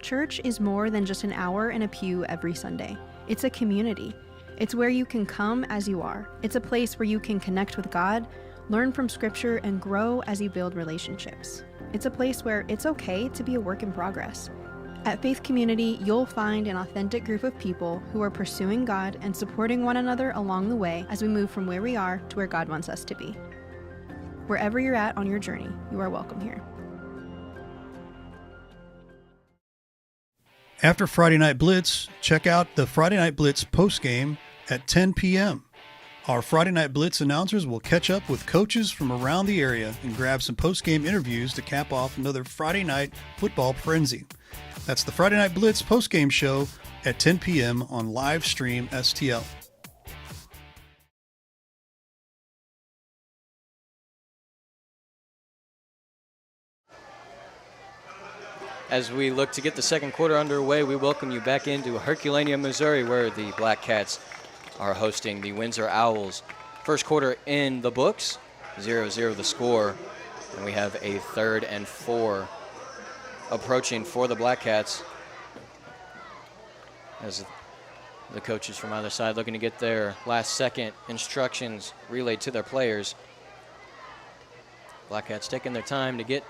Church is more than just an hour in a pew every Sunday. It's a community. It's where you can come as you are. It's a place where you can connect with God, learn from Scripture, and grow as you build relationships. It's a place where it's okay to be a work in progress. At Faith Community, you'll find an authentic group of people who are pursuing God and supporting one another along the way as we move from where we are to where God wants us to be. Wherever you're at on your journey, you are welcome here. After Friday Night Blitz, check out the Friday Night Blitz postgame at 10 p.m. Our Friday Night Blitz announcers will catch up with coaches from around the area and grab some postgame interviews to cap off another Friday night football frenzy. That's the Friday Night Blitz postgame show at 10 p.m. on Livestream STL. As we look to get the second quarter underway, we welcome you back into Herculaneum, Missouri, where the Black Cats are hosting the Windsor Owls. First quarter in the books, 0-0 the score, and we have a 3rd and 4 approaching for the Black Cats as the coaches from either side looking to get their last second instructions relayed to their players. Black Cats taking their time to get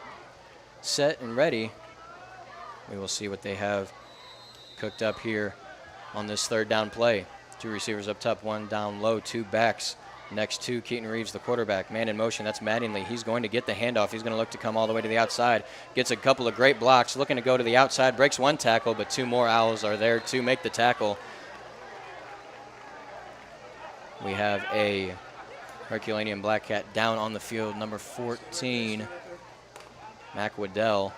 set and ready. We will see what they have cooked up here on this 3rd down play. 2 receivers up top, 1 down low, 2 backs. Next to Keaton Reeves, the quarterback. Man in motion, that's Mattingly. He's going to get the handoff. He's going to look to come all the way to the outside. Gets a couple of great blocks, looking to go to the outside. Breaks 1 tackle, but 2 more Owls are there to make the tackle. We have a Herculaneum Black Cat down on the field. Number 14, Mac Waddell.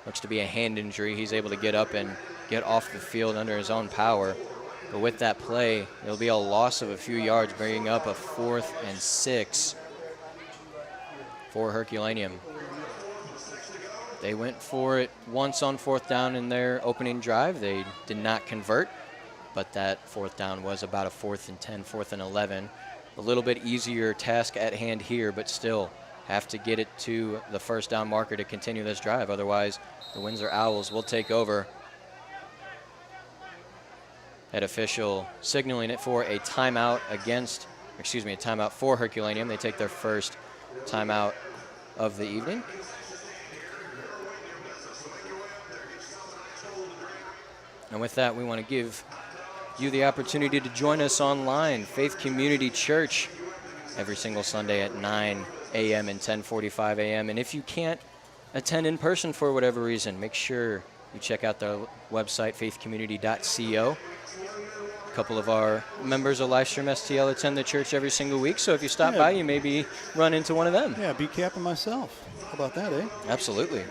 Looks to be a hand injury. He's able to get up and get off the field under his own power. But with that play, it'll be a loss of a few yards, bringing up a 4th and 6 for Herculaneum. They went for it once on 4th down in their opening drive. They did not convert, but that 4th down was about a 4th and 10, 4th and 11. A little bit easier task at hand here, but still have to get it to the 1st down marker to continue this drive. Otherwise, the Windsor Owls will take over. Head official signaling it for a timeout a timeout for Herculaneum. They take their first timeout of the evening. And with that, we want to give you the opportunity to join us online, Faith Community Church, every single Sunday at 9 a.m. and 10:45 a.m. And if you can't attend in person for whatever reason, make sure you check out their website, faithcommunity.co. A couple of our members of Livestream STL attend the church every single week, so if you stop by, you maybe run into one of them. Yeah, be capping myself. How about that, eh? Absolutely.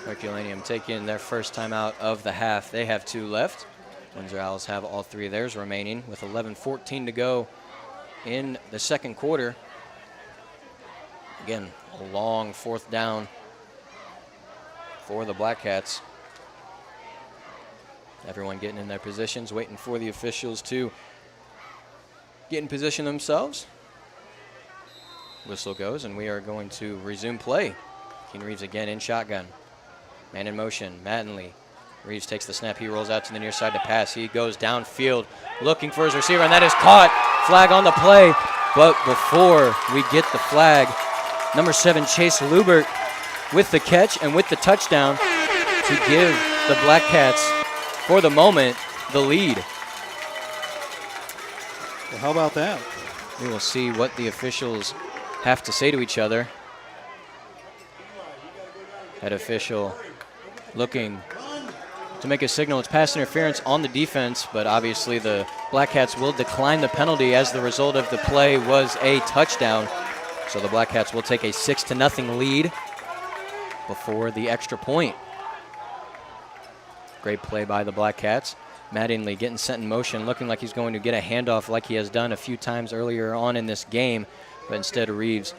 Herculaneum taking their first time out of the half. They have 2 left. Windsor Owls have all 3 of theirs remaining with 11:14 to go in the second quarter. Again, a long 4th down for the Black Cats. Everyone getting in their positions, waiting for the officials to get in position themselves. Whistle goes, and we are going to resume play. Keaton Reeves again in shotgun. Man in motion, Mattingly. Reeves takes the snap. He rolls out to the near side to pass. He goes downfield looking for his receiver, and that is caught Flag on the play, but before we get the flag, number 7, Chase Lubert with the catch and with the touchdown to give the Black Cats, for the moment, the lead. Well, how about that? We will see what the officials have to say to each other. Head official looking to make a signal. It's pass interference on the defense, but obviously the Black Cats will decline the penalty as the result of the play was a touchdown. So the Black Cats will take a 6-0 lead before the extra point. Great play by the Black Cats. Mattingly getting set in motion, looking like he's going to get a handoff like he has done a few times earlier on in this game, but instead Reeves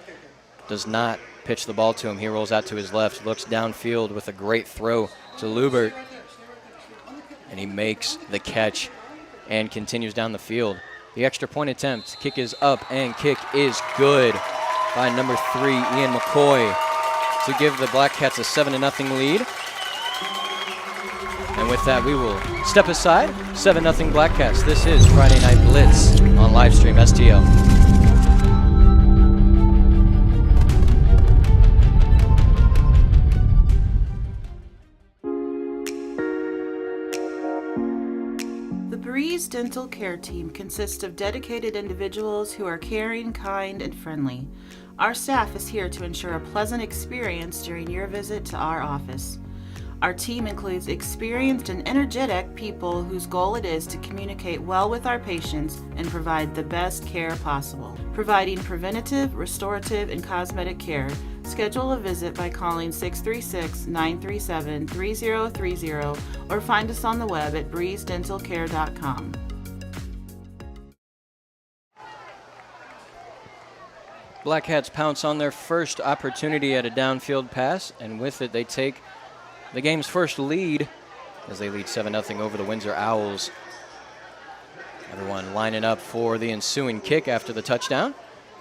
does not pitch the ball to him. He rolls out to his left, looks downfield with a great throw to Lubert, and he makes the catch and continues down the field. The extra point attempt, kick is up and kick is good by number 3, Ian McCoy, to give the Black Cats a 7-0 lead. And with that, we will step aside. 7-0 Black Cats. This is Friday Night Blitz on Livestream STL. The BLITZ Dental Care Team consists of dedicated individuals who are caring, kind, and friendly. Our staff is here to ensure a pleasant experience during your visit to our office. Our team includes experienced and energetic people whose goal it is to communicate well with our patients and provide the best care possible. Providing preventative, restorative, and cosmetic care. Schedule a visit by calling 636-937-3030 or find us on the web at breezedentalcare.com. Black Cats pounce on their first opportunity at a downfield pass, and with it they take the game's first lead as they lead 7-0 over the Windsor Owls. Everyone lining up for the ensuing kick after the touchdown,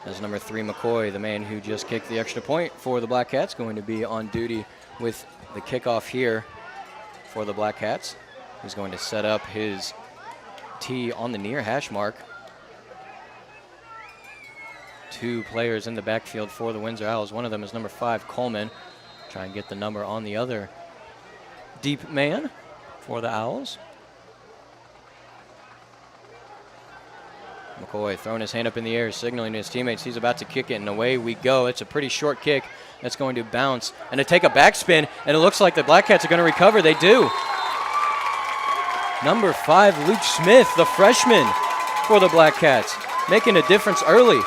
as number 3 McCoy, the man who just kicked the extra point for the Black Cats, going to be on duty with the kickoff here for the Black Cats. He's going to set up his tee on the near hash mark. 2 players in the backfield for the Windsor Owls. One of them is number 5 Coleman. Try and get the number on the other deep man for the Owls. McCoy throwing his hand up in the air, signaling to his teammates he's about to kick it, and away we go. It's a pretty short kick that's going to bounce and to take a backspin, and it looks like the Black Cats are going to recover. They do. Number 5, Luke Smith, the freshman for the Black Cats, making a difference early,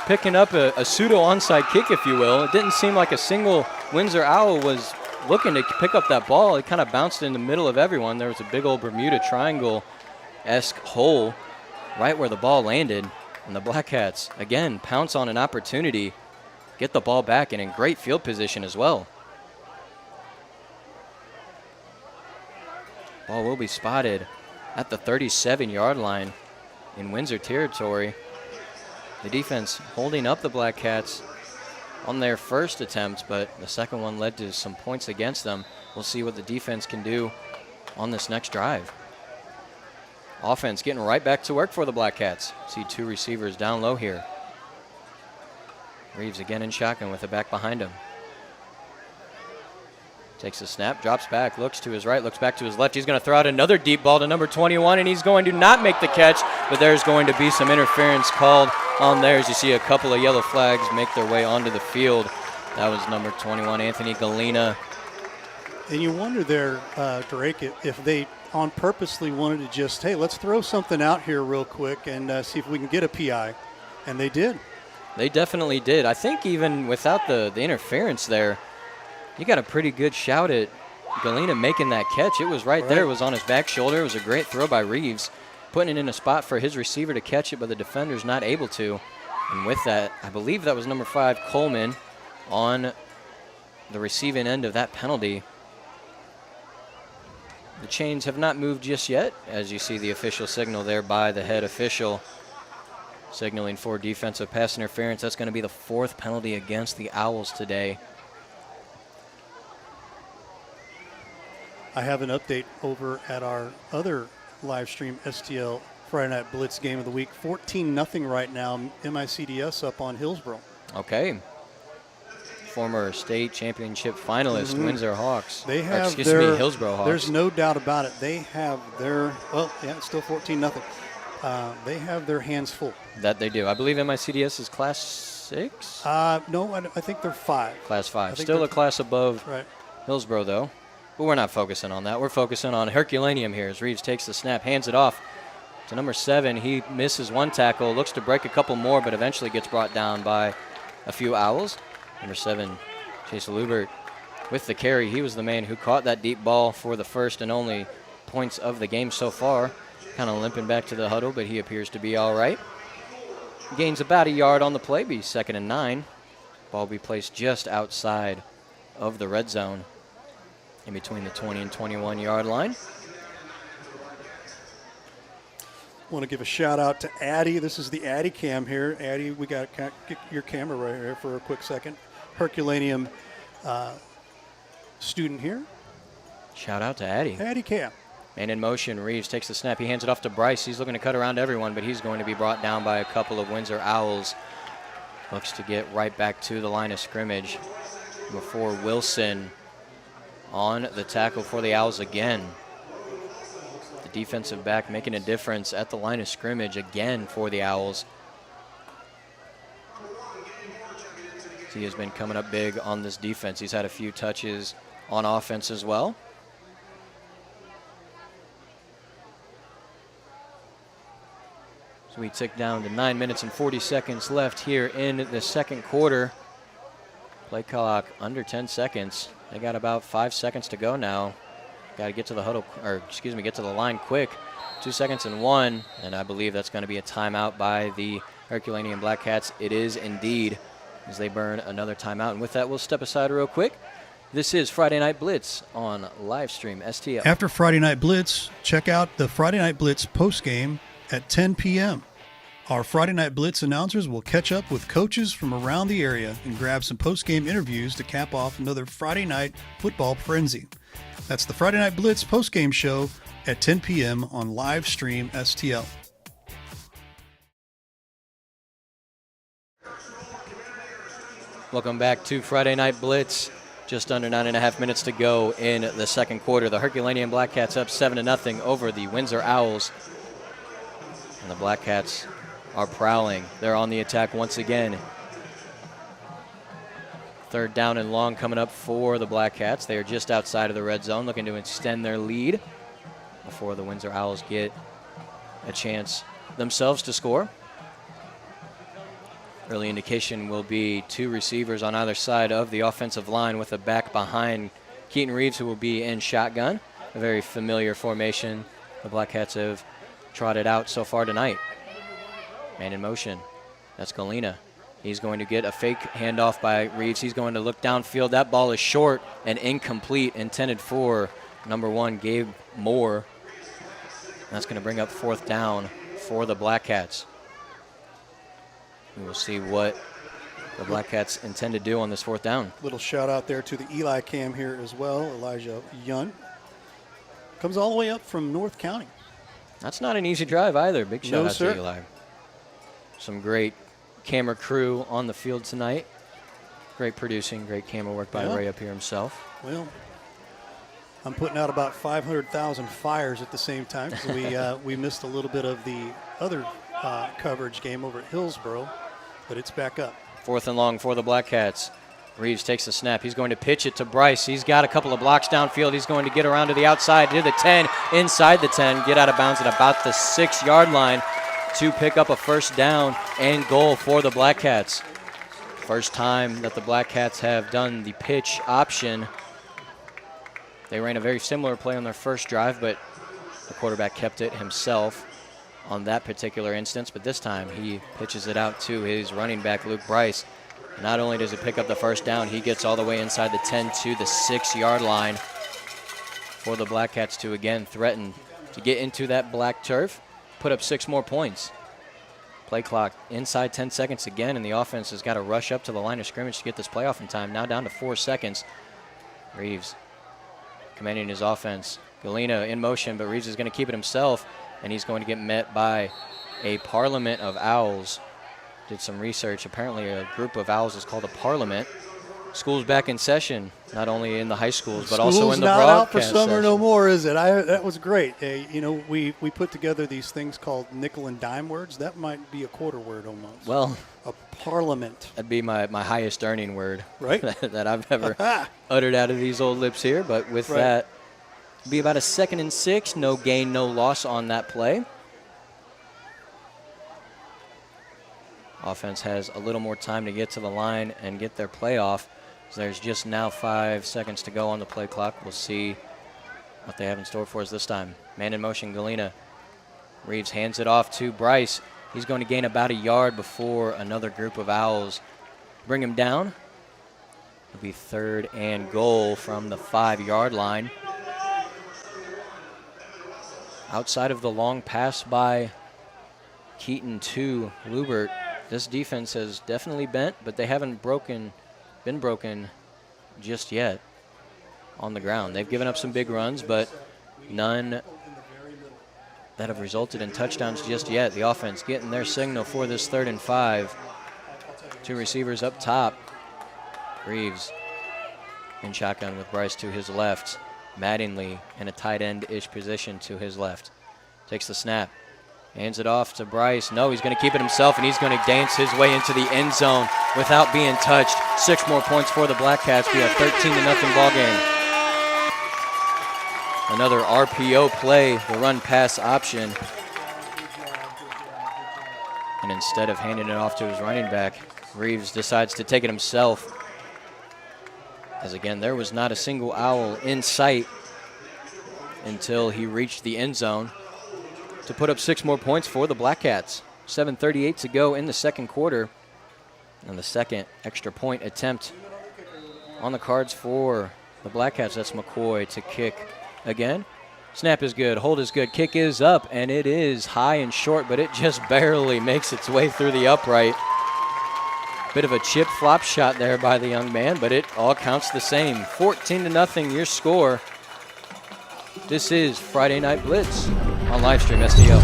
picking up a pseudo onside kick, if you will. It didn't seem like a single Windsor Owl was looking to pick up that ball. It kind of bounced in the middle of everyone. There was a big old Bermuda Triangle-esque hole right where the ball landed, and the Black Cats, again, pounce on an opportunity, get the ball back, and in great field position as well. Ball will be spotted at the 37-yard line in Windsor territory. The defense holding up the Black Cats on their first attempt, but the second one led to some points against them. We'll see what the defense can do on this next drive. Offense getting right back to work for the Black Cats. See 2 receivers down low here. Reeves again in shotgun with it back behind him. Takes a snap, drops back, looks to his right, looks back to his left. He's going to throw out another deep ball to number 21, and he's going to not make the catch, but there's going to be some interference called on there as you see a couple of yellow flags make their way onto the field. That was number 21, Anthony Galena. And you wonder there, Drake, if they on purposely wanted to just, hey, let's throw something out here real quick and see if we can get a PI. And they did. They definitely did. I think even without the interference there, you got a pretty good shout at Galena making that catch. It was right there. It was on his back shoulder. It was a great throw by Reeves, putting it in a spot for his receiver to catch it, but the defender's not able to. And with that, I believe that was number 5, Coleman, on the receiving end of that penalty. The chains have not moved just yet, as you see the official signal there by the head official, signaling for defensive pass interference. That's going to be the 4th penalty against the Owls today. I have an update over at our other live stream STL Friday Night Blitz game of the week. 14-0 right now. MICDS up on Hillsborough. Okay. Former state championship finalist, Windsor Hawks. They have Hillsborough Hawks. There's no doubt about it. They have their, it's still 14-0. They have their hands full. That they do. I believe MICDS is Class 6? No, I think they're 5. Class 5. Still a class above Hillsborough, though. But we're not focusing on that. We're focusing on Herculaneum here as Reeves takes the snap, hands it off to number 7. He misses one tackle, looks to break a couple more, but eventually gets brought down by a few Owls. Number 7, Chase Lubert with the carry. He was the man who caught that deep ball for the first and only points of the game so far. Kind of limping back to the huddle, but he appears to be all right. Gains about a yard on the play, be 2nd and 9. Ball will be placed just outside of the red zone in between the 20 and 21 yard line. Want to give a shout out to Addie. This is the Addie cam here. Addie, we got get your camera right here for a quick second. Herculaneum student here. Shout out to Addie. Addie cam. Man in motion, Reeves takes the snap. He hands it off to Bryce. He's looking to cut around everyone, but he's going to be brought down by a couple of Windsor Owls. Looks to get right back to the line of scrimmage before Wilson on the tackle for the Owls again. The defensive back making a difference at the line of scrimmage again for the Owls. He has been coming up big on this defense. He's had a few touches on offense as well. So we tick down to 9 minutes and 40 seconds left here in the second quarter. Play clock under 10 seconds. They got about 5 seconds to go now. Got to get to the huddle, get to the line quick. 2 seconds and 1, and I believe that's going to be a timeout by the Herculaneum Black Cats. It is indeed, as they burn another timeout. And with that, we'll step aside real quick. This is Friday Night Blitz on Livestream STL. After Friday Night Blitz, check out the Friday Night Blitz postgame at 10 p.m. Our Friday Night Blitz announcers will catch up with coaches from around the area and grab some postgame interviews to cap off another Friday night football frenzy. That's the Friday Night Blitz postgame show at 10 p.m. on Livestream STL. Welcome back to Friday Night Blitz. Just under 9.5 minutes to go in the second quarter. The Herculaneum Black Cats up 7-0 over the Windsor Owls. And the Black Cats are prowling. They're on the attack once again. 3rd down and long coming up for the Black Cats. They are just outside of the red zone, looking to extend their lead before the Windsor Owls get a chance themselves to score. Early indication will be 2 receivers on either side of the offensive line with a back behind Keaton Reeves, who will be in shotgun. A very familiar formation the Black Cats have trotted out so far tonight. Man in motion. That's Galena. He's going to get a fake handoff by Reeves. He's going to look downfield. That ball is short and incomplete, intended for number 1, Gabe Moore. That's going to bring up 4th down for the Black Cats. We will see what the Black Cats intend to do on this 4th down. Little shout out there to the Eli cam here as well. Elijah Yun comes all the way up from North County. That's not an easy drive either. Big shout out sir. to Eli. Some great camera crew on the field tonight. Great producing, great camera work by Ray up here himself. Well, I'm putting out about 500,000 fires at the same time because we missed a little bit of the other coverage game over at Hillsborough, but it's back up. 4th and long for the Black Cats. Reeves takes the snap. He's going to pitch it to Bryce. He's got a couple of blocks downfield. He's going to get around to the outside, to the 10, inside the 10, get out of bounds at about the 6-yard line to pick up a 1st down and goal for the Black Cats. First time that the Black Cats have done the pitch option. They ran a very similar play on their first drive, but the quarterback kept it himself on that particular instance. But this time he pitches it out to his running back, Luke Bryce. Not only does he pick up the 1st down, he gets all the way inside the 10 to the 6-yard line for the Black Cats to again threaten to get into that black turf, put up 6 more points. Play clock inside 10 seconds again, and the offense has got to rush up to the line of scrimmage to get this playoff in time. Now down to 4 seconds. Reeves commanding his offense. Galena in motion, but Reeves is going to keep it himself. and he's going to get met by a parliament of owls. Did some research. Apparently a group of owls is called a parliament. School's back in session, not only in the high schools, but also in the School's not out for broadcast summer session. no more, is it? That was great. We put together these things called nickel and dime words. That might be a quarter word almost. Well, a parliament. That'd be my highest earning word, right? that I've ever uttered out of these old lips here. But with that, it'd be about a 2nd and 6. No gain, no loss on that play. Offense has a little more time to get to the line and get their play off. So there's just now 5 seconds to go on the play clock. We'll see what they have in store for us this time. Man in motion, Galena. Reeves hands it off to Bryce. He's going to gain about a yard before another group of owls bring him down. It'll be 3rd and goal from the 5-yard line. Outside of the long pass by Keaton to Lubert, this defense has definitely bent, but they haven't been broken just yet on the ground. They've given up some big runs, but none that have resulted in touchdowns just yet. The offense getting their signal for this 3rd and 5. 2 receivers up top. Reeves in shotgun with Bryce to his left. Mattingly in a tight end-ish position to his left. Takes the snap. Hands it off to Bryce. No, he's going to keep it himself, and he's going to dance his way into the end zone without being touched. 6 more points for the Black Cats. We have 13-0 ball game. Another RPO play, the run-pass option. And instead of handing it off to his running back, Reeves decides to take it himself. As again, there was not a single owl in sight until he reached the end zone to put up 6 more points for the Black Cats. 7:38 to go in the second quarter. And the second extra point attempt on the cards for the Black Cats. That's McCoy to kick again. Snap is good, hold is good, kick is up, and it is high and short, but it just barely makes its way through the upright. Bit of a chip flop shot there by the young man, but it all counts the same. 14-0 your score. This is Friday Night Blitz on Livestream STL.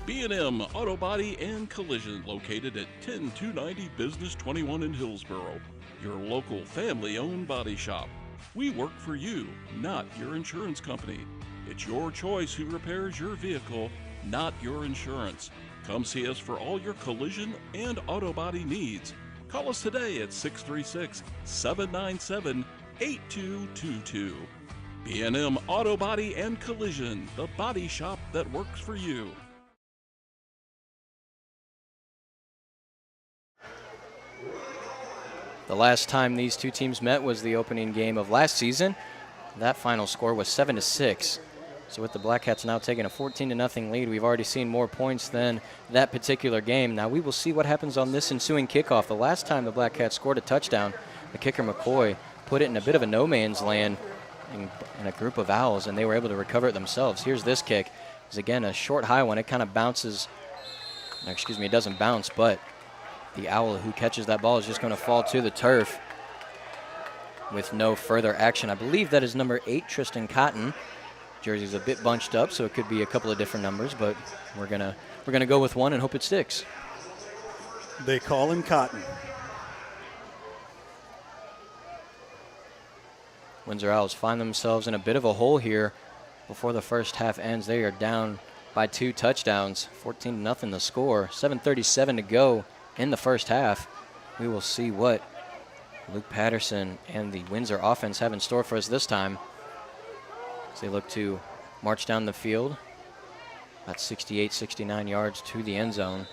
B&M Auto Body and Collision, located at 10290 Business 21 in Hillsboro. Your local family-owned body shop. We work for you, not your insurance company. It's your choice who repairs your vehicle, not your insurance. Come see us for all your collision and auto body needs. Call us today at 636-797-8222. B&M Auto Body and Collision, the body shop that works for you. The last time these two teams met was the opening game of last season. That final score was 7-6. So with the Black Cats now taking a 14-0 lead, we've already seen more points than that particular game. Now we will see what happens on this ensuing kickoff. The last time the Black Cats scored a touchdown, the kicker McCoy put it in a bit of a no man's land in a group of owls, and they were able to recover it themselves. Here's this kick. It's again a short high one. It kind of bounces. Excuse me, it doesn't bounce, but the owl who catches that ball is just going to fall to the turf with no further action. I believe that is number 8, Tristan Cotton. Jersey's a bit bunched up, so it could be a couple of different numbers, but we're gonna go with one and hope it sticks. They call him Cotton. Windsor Owls find themselves in a bit of a hole here before the first half ends. They are down by 2 touchdowns, 14-0 the score. 7:37 to go in the first half. We will see what Luke Patterson and the Windsor offense have in store for us this time, as they look to march down the field about 68, 69 yards to the end zone.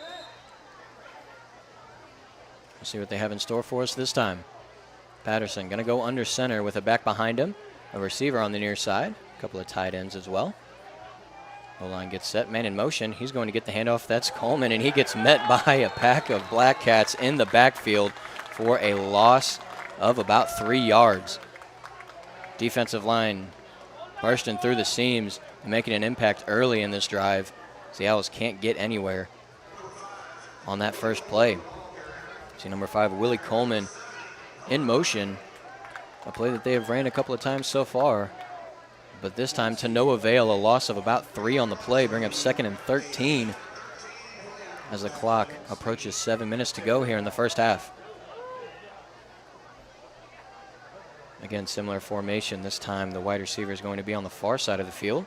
We'll see what they have in store for us this time. Patterson going to go under center with a back behind him, a receiver on the near side, a couple of tight ends as well. O-line gets set, man in motion. He's going to get the handoff. That's Coleman, and he gets met by a pack of Black Cats in the backfield for a loss of about 3 yards. Defensive line bursting through the seams and making an impact early in this drive. The Owls can't get anywhere on that first play. See number 5, Willie Coleman, in motion. A play that they have ran a couple of times so far, but this time to no avail. A loss of about 3 on the play, bring up 2nd and 13 as the clock approaches 7 minutes to go here in the first half. Again, similar formation. This time the wide receiver is going to be on the far side of the field.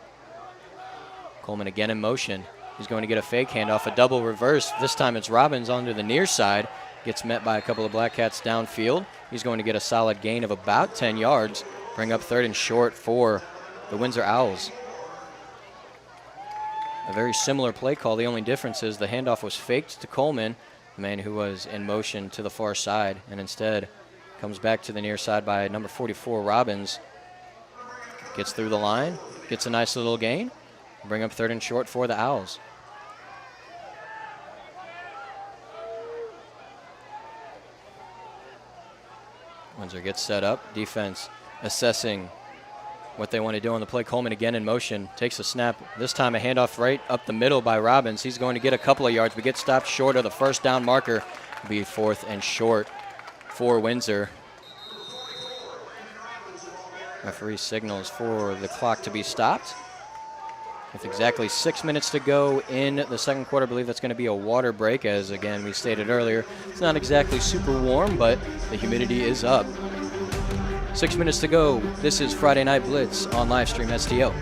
Coleman again in motion. He's going to get a fake handoff, a double reverse. This time it's Robbins onto the near side. Gets met by a couple of Black Cats downfield. He's going to get a solid gain of about 10 yards. Bring up 3rd and short for the Windsor Owls. A very similar play call. The only difference is the handoff was faked to Coleman, the man who was in motion to the far side, and instead comes back to the near side by number 44, Robbins. Gets through the line, gets a nice little gain. Bring up 3rd and short for the Owls. Windsor gets set up. Defense assessing what they want to do on the play. Coleman again in motion. Takes a snap. This time a handoff right up the middle by Robbins. He's going to get a couple of yards, but gets stopped short of the first down marker. It'll be 4th and short for Windsor. Referee signals for the clock to be stopped. With exactly 6 minutes to go in the second quarter, I believe that's going to be a water break, as again we stated earlier. It's not exactly super warm, but the humidity is up. 6 minutes to go. This is Friday Night Blitz on Livestream STL.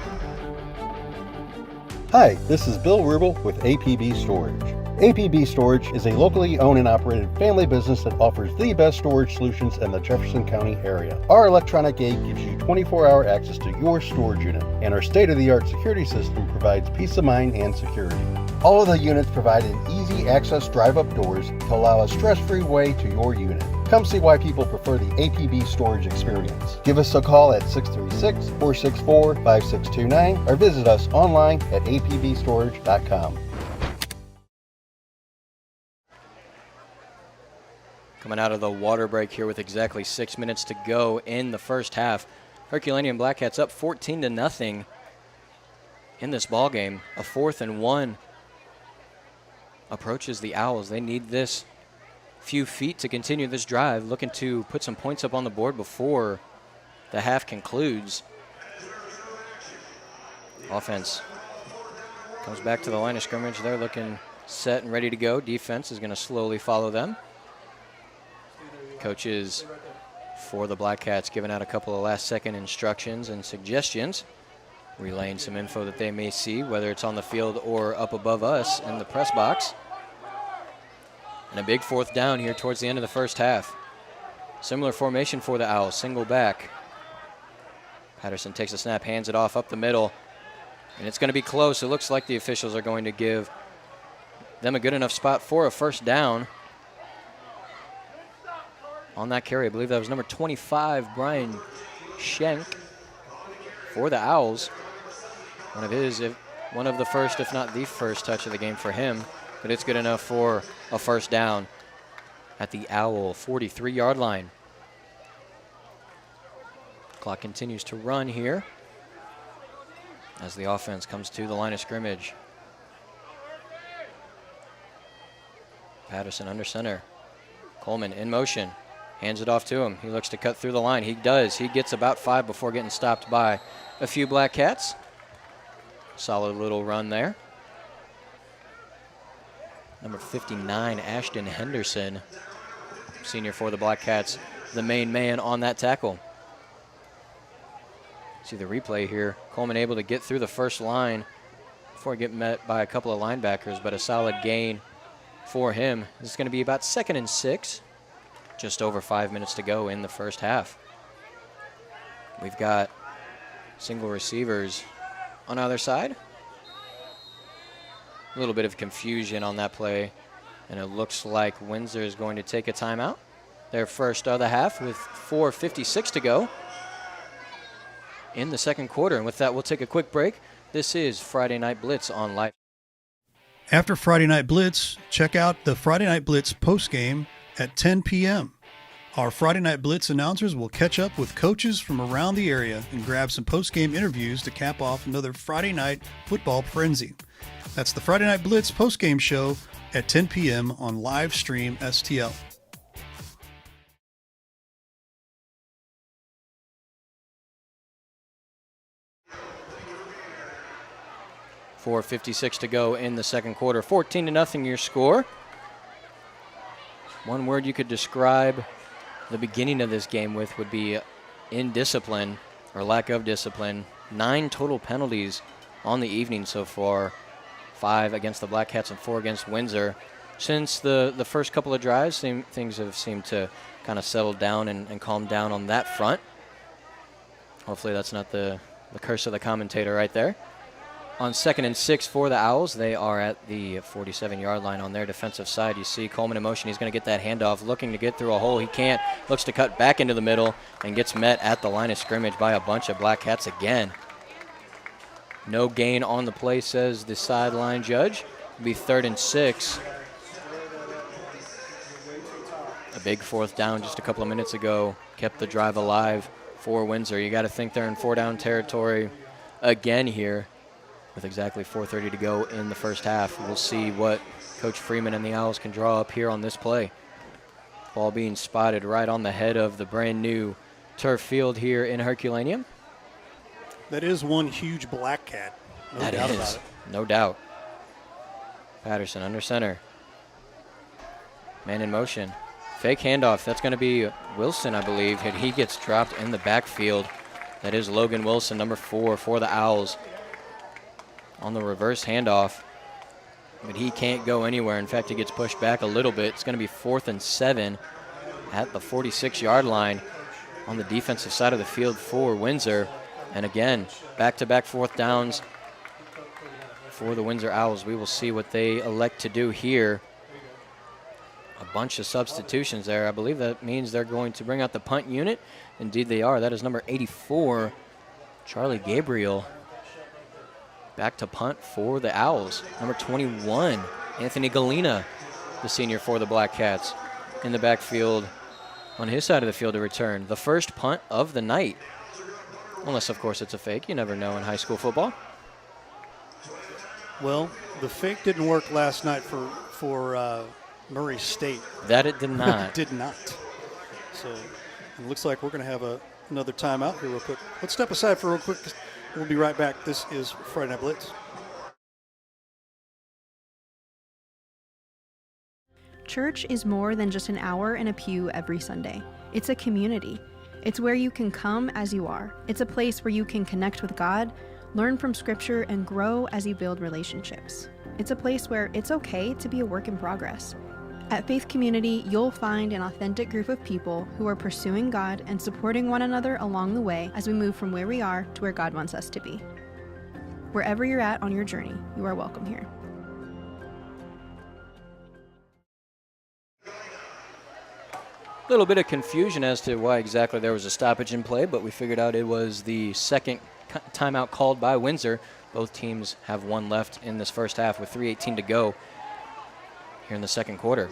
Hi, this is Bill Rubel with APB Storage. APB Storage is a locally owned and operated family business that offers the best storage solutions in the Jefferson County area. Our electronic gate gives you 24-hour access to your storage unit, and our state-of-the-art security system provides peace of mind and security. All of the units provide an easy access drive-up doors to allow a stress-free way to your unit. Come see why people prefer the APB storage experience. Give us a call at 636-464-5629 or visit us online at apbstorage.com. Coming out of the water break here with exactly 6 minutes to go in the first half. Herculaneum Black Cats up 14-0 in this ball game. A 4th and 1 approaches the Owls. They need this few feet to continue this drive, looking to put some points up on the board before the half concludes. Offense comes back to the line of scrimmage. They're looking set and ready to go. Defense is going to slowly follow them. Coaches for the Black Cats giving out a couple of last-second instructions and suggestions, relaying some info that they may see, whether it's on the field or up above us in the press box. And a big 4th down here towards the end of the first half. Similar formation for the Owls, single back. Patterson takes a snap, hands it off up the middle, and it's going to be close. It looks like the officials are going to give them a good enough spot for a first down. On that carry, I believe that was number 25, Brian Schenk, for the Owls. One of the first, if not the first touch of the game for him, but it's good enough for a first down at the Owl 43-yard line. Clock continues to run here as the offense comes to the line of scrimmage. Patterson under center. Coleman in motion. Hands it off to him. He looks to cut through the line. He does. He gets about 5 before getting stopped by a few Black Cats. Solid little run there. Number 59, Ashton Henderson, senior for the Black Cats, the main man on that tackle. See the replay here. Coleman able to get through the first line before getting met by a couple of linebackers, but a solid gain for him. This is going to be about 2nd and 6. Just over 5 minutes to go in the first half. We've got single receivers on either side. A little bit of confusion on that play, and it looks like Windsor is going to take a timeout. Their first of the half with 4:56 to go in the second quarter. And with that, we'll take a quick break. This is Friday Night Blitz on Live. After Friday Night Blitz, check out the Friday Night Blitz postgame at 10 p.m. Our Friday Night Blitz announcers will catch up with coaches from around the area and grab some postgame interviews to cap off another Friday night football frenzy. That's the Friday Night Blitz postgame show at 10 p.m. on Livestream STL. 4:56 to go in the second quarter. 14-0 your score. One word you could describe the beginning of this game with would be indiscipline or lack of discipline. 9 total penalties on the evening so far. 5 against the Black Cats and 4 against Windsor. Since the first couple of drives, things have seemed to kind of settle down and calm down on that front. Hopefully that's not the curse of the commentator right there. On 2nd and 6 for the Owls, they are at the 47-yard line on their defensive side. You see Coleman in motion. He's going to get that handoff, looking to get through a hole. He can't. Looks to cut back into the middle and gets met at the line of scrimmage by a bunch of Black Cats again. No gain on the play, says the sideline judge. It'll be 3rd and 6. A big 4th down just a couple of minutes ago kept the drive alive for Windsor. You got to think they're in 4-down territory again here with exactly 4:30 to go in the first half. We'll see what Coach Freeman and the Owls can draw up here on this play. Ball being spotted right on the head of the brand new turf field here in Herculaneum. That is one huge Black Cat. No That doubt is, about it. no doubt. Patterson under center. Man in motion. Fake handoff. That's going to be Wilson, I believe. And he gets dropped in the backfield. That is Logan Wilson, number 4 for the Owls. On the reverse handoff. But he can't go anywhere. In fact, he gets pushed back a little bit. It's going to be 4th and 7 at the 46-yard line on the defensive side of the field for Windsor. And again, back-to-back 4th downs for the Windsor Owls. We will see what they elect to do here. A bunch of substitutions there. I believe that means they're going to bring out the punt unit. Indeed they are. That is number 84, Charlie Gabriel. Back to punt for the Owls. Number 21, Anthony Galena, the senior for the Black Cats, in the backfield on his side of the field to return. The first punt of the night. Unless, of course, it's a fake. You never know in high school football. Well, the fake didn't work last night for Murray State. That it did not. It did not. So it looks like we're going to have another timeout here real quick. Let's step aside for real quick. We'll be right back. This is Friday Night Blitz. Church is more than just an hour in a pew every Sunday. It's a community. It's where you can come as you are. It's a place where you can connect with God, learn from Scripture, and grow as you build relationships. It's a place where it's okay to be a work in progress. At Faith Community, you'll find an authentic group of people who are pursuing God and supporting one another along the way as we move from where we are to where God wants us to be. Wherever you're at on your journey, you are welcome here. A little bit of confusion as to why exactly there was a stoppage in play, but we figured out it was the second timeout called by Windsor. Both teams have one left in this first half with 3:18 to go here in the second quarter.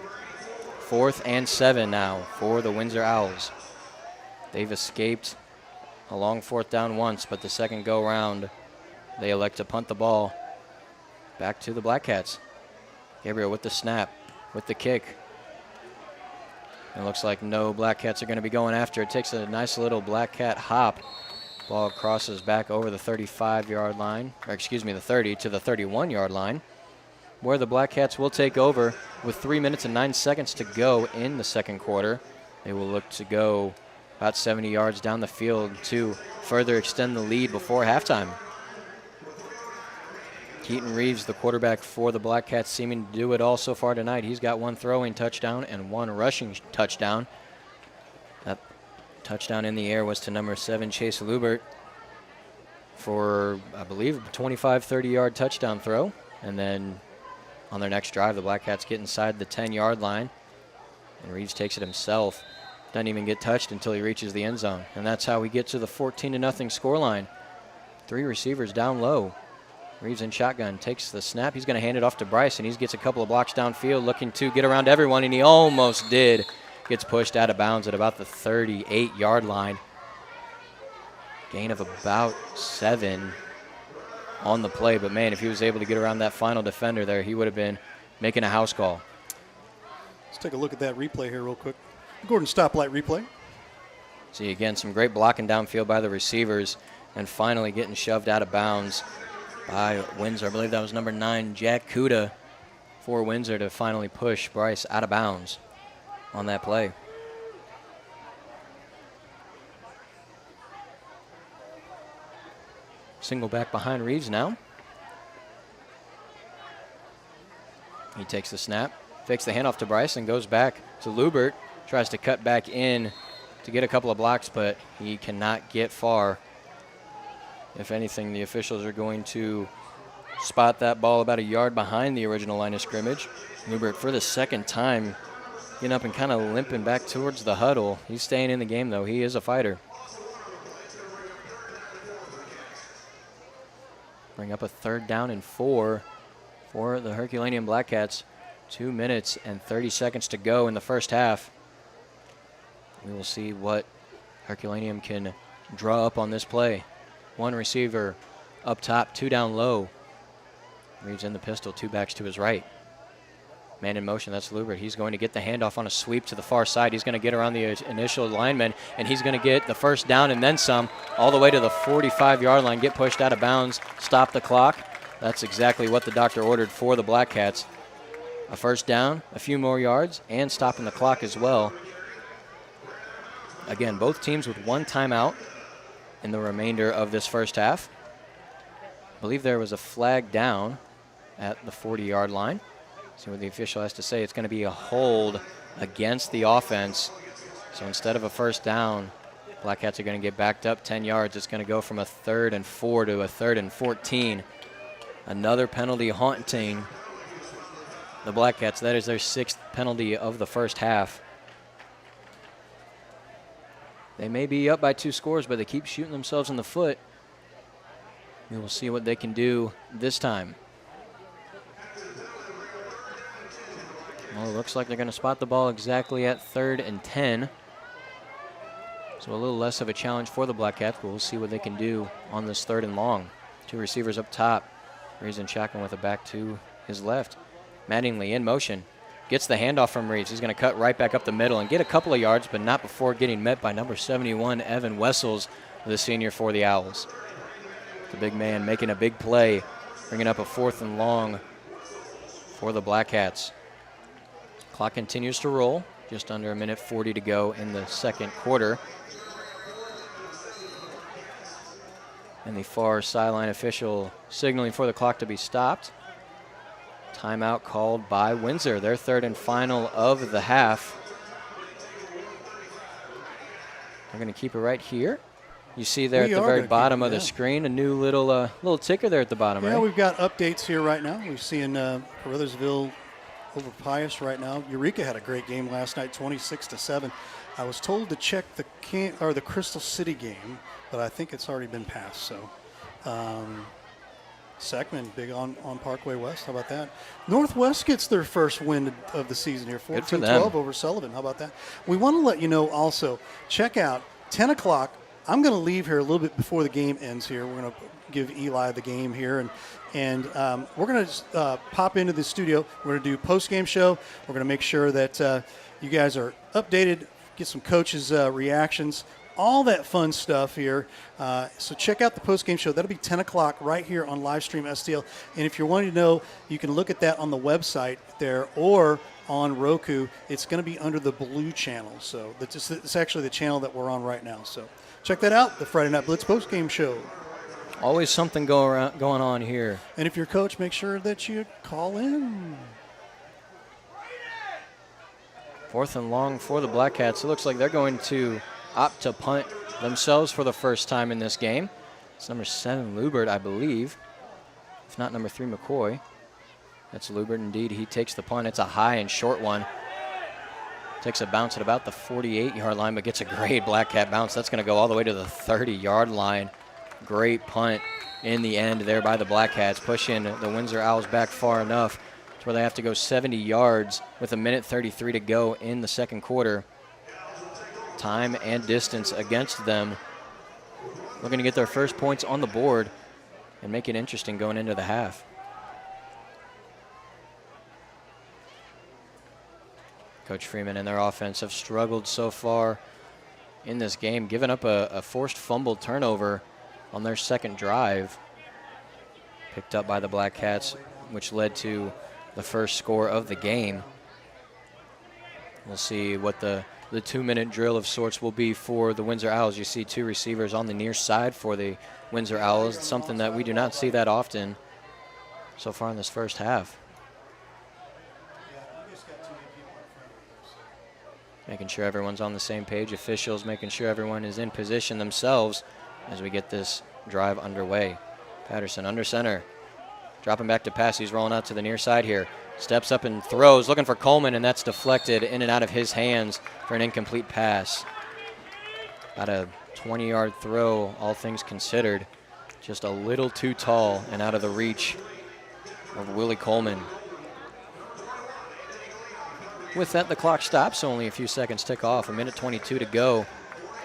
4th and 7 now for the Windsor Owls. They've escaped a long 4th down once, but the second go round, they elect to punt the ball back to the Black Cats. Gabriel with the snap, with the kick. It looks like no Black Cats are going to be going after it. Takes a nice little Black Cat hop. Ball crosses back over the 35-yard line, or excuse me, the 30 to the 31-yard line, where the Black Cats will take over with 3 minutes and 9 seconds to go in the second quarter. They will look to go about 70 yards down the field to further extend the lead before halftime. Keaton Reeves, the quarterback for the Black Cats, seeming to do it all so far tonight. He's got 1 throwing touchdown and 1 rushing touchdown. That touchdown in the air was to number 7, Chase Lubert, for, I believe, a 25, 30-yard touchdown throw. And then on their next drive, the Black Cats get inside the 10-yard line, and Reeves takes it himself. Doesn't even get touched until he reaches the end zone. And that's how we get to the 14-0 scoreline. 3 receivers down low. Reeves in shotgun, takes the snap. He's going to hand it off to Bryce, and he gets a couple of blocks downfield, looking to get around everyone, and he almost did. Gets pushed out of bounds at about the 38-yard line. Gain of about 7 on the play, but man, if he was able to get around that final defender there, he would have been making a house call. Let's take a look at that replay here real quick. Gordon stoplight replay. See, again, some great blocking downfield by the receivers, and finally getting shoved out of bounds by Windsor. I believe that was number 9, Jack Kuda, for Windsor to finally push Bryce out of bounds on that play. Single back behind Reeves now. He takes the snap, fakes the handoff to Bryce, and goes back to Lubert. Tries to cut back in to get a couple of blocks, but he cannot get far. If anything, the officials are going to spot that ball about a yard behind the original line of scrimmage. Lubert, for the second time, getting up and kind of limping back towards the huddle. He's staying in the game, though. He is a fighter. Bring up a 3rd down and 4 for the Herculaneum Black Cats. 2 minutes and 30 seconds to go in the first half. We will see what Herculaneum can draw up on this play. 1 receiver up top, 2 down low. Reeves in the pistol, 2 backs to his right. Man in motion, that's Lubert. He's going to get the handoff on a sweep to the far side. He's going to get around the initial lineman, and he's going to get the first down and then some, all the way to the 45-yard line, get pushed out of bounds, stop the clock. That's exactly what the doctor ordered for the Black Cats. A first down, a few more yards, and stopping the clock as well. Again, both teams with 1 timeout in the remainder of this first half. I believe there was a flag down at the 40-yard line. See what the official has to say. It's going to be a hold against the offense. So instead of a first down, Black Cats are going to get backed up 10 yards. It's going to go from a 3rd and 4 to a 3rd and 14. Another penalty haunting the Black Cats. That is their 6th penalty of the first half. They may be up by 2 scores, but they keep shooting themselves in the foot. We will see what they can do this time. Well, it looks like they're going to spot the ball exactly at 3rd and 10. So a little less of a challenge for the Black Cats, but we'll see what they can do on this 3rd and long. 2 receivers up top. Reeves and shotgun with a back to his left. Mattingly in motion. Gets the handoff from Reeves. He's going to cut right back up the middle and get a couple of yards, but not before getting met by number 71, Evan Wessels, the senior for the Owls. The big man making a big play, bringing up a 4th and long for the Black Cats. Clock continues to roll. Just under 1:40 to go in the second quarter. And the far sideline official signaling for the clock to be stopped. Timeout called by Windsor, their 3rd and final of the half. They're going to keep it right here. You see there at the very bottom of the screen, a new little ticker there at the bottom, right? Yeah, we've got updates here right now. We're seeing Caruthersville over Pius right now. Eureka had a great game last night, 26-7. I was told to check the Crystal City game, but I think it's already been passed. So, Seckman big on Parkway West. How about that? Northwest gets their first win of the season here, 14-12 over Sullivan. How about that? We want to let you know also. Check out 10 o'clock. I'm going to leave here a little bit before the game ends here. We're going to give Eli the game here, and we're going to pop into the studio. We're going to do post-game show. We're going to make sure that you guys are updated, get some coaches' reactions, all that fun stuff here. So check out the post-game show. That'll be 10 o'clock right here on Livestream STL. And if you're wanting to know, you can look at that on the website there or on Roku. It's going to be under the blue channel. So it's actually the channel that we're on right now. So check that out, the Friday Night Blitz post-game show. Always something going on here. And if you're coach, make sure that you call in. 4th and long for the Black Cats. It looks like they're going to opt to punt themselves for the first time in this game. It's number 7, Lubert, I believe. If not, number 3, McCoy. That's Lubert indeed. He takes the punt. It's a high and short one. Takes a bounce at about the 48-yard line, but gets a great Black Cat bounce. That's going to go all the way to the 30-yard line. Great punt in the end there by the Black Cats, pushing the Windsor Owls back far enough to where they have to go 70 yards with 1:33 to go in the second quarter. Time and distance against them. Looking to get their first points on the board and make it interesting going into the half. Coach Freeman and their offense have struggled so far in this game, giving up a forced fumble turnover on their second drive. picked up by the Black Cats, which led to the first score of the game. We'll see what the 2-minute drill of sorts will be for the Windsor Owls. You see 2 receivers on the near side for the Windsor Owls. It's something that we do not see that often so far in this first half. Making sure everyone's on the same page. Officials making sure everyone is in position themselves as we get this drive underway. Patterson under center. Dropping back to pass. He's rolling out to the near side here. Steps up and throws, looking for Coleman, and that's deflected in and out of his hands for an incomplete pass. About a 20-yard throw, all things considered. Just a little too tall and out of the reach of Willie Coleman. With that, the clock stops. Only a few seconds tick off. 1:22 to go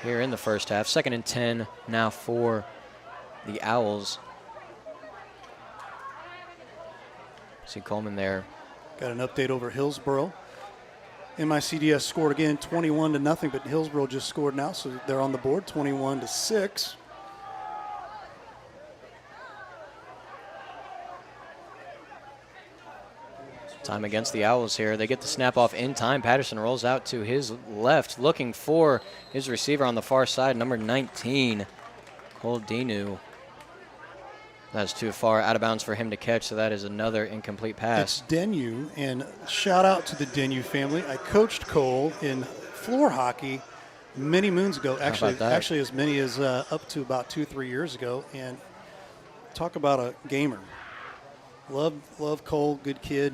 here in the first half. 2nd and 10 now for the Owls. See Coleman there. Got an update over Hillsboro. MICDS scored again 21-0, but Hillsboro just scored now, so they're on the board 21-6. Time against the Owls here. They get the snap off in time. Patterson rolls out to his left, looking for his receiver on the far side, number 19, Cole Dinu. That's too far out of bounds for him to catch, so that is another incomplete pass. It's Denu, and shout out to the Denu family. I coached Cole in floor hockey many moons ago. Actually, as many as up to about 2-3 years ago. And talk about a gamer. Love Cole, good kid.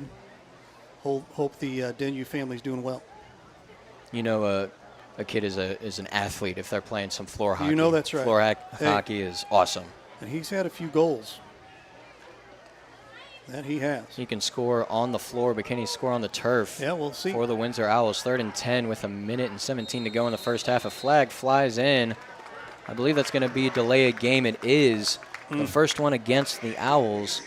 Hope the Denu family's doing well. You know, a kid is an athlete if they're playing some floor hockey. You know that's right. Floor hockey is awesome. And he's had a few goals. That he has. He can score on the floor, but can he score on the turf? Yeah, we'll see. For the Windsor Owls, 3rd and 10 with 1:17 to go in the first half. A flag flies in. I believe that's going to be delay a game. It is. The first one against the Owls.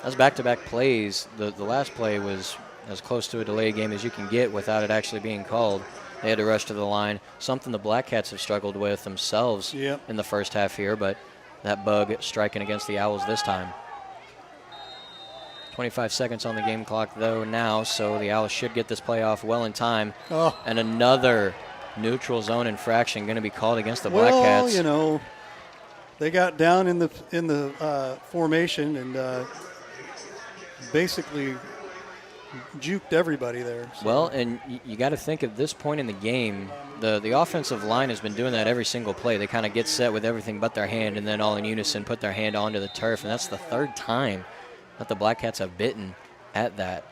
That's back-to-back plays. The last play was as close to a delay game as you can get without it actually being called. They had to rush to the line, something the Black Cats have struggled with themselves in the first half here, but that bug striking against the Owls this time. 25 seconds on the game clock, though, now, so the Owls should get this play off well in time. And another neutral zone infraction going to be called against the Black Cats. Well, you know, they got down in the formation and basically juked everybody there. So. Well, and you got to think at this point in the game, the offensive line has been doing that every single play. They kind of get set with everything but their hand, and then all in unison put their hand onto the turf, and that's the 3rd time that the Black Cats have bitten at that.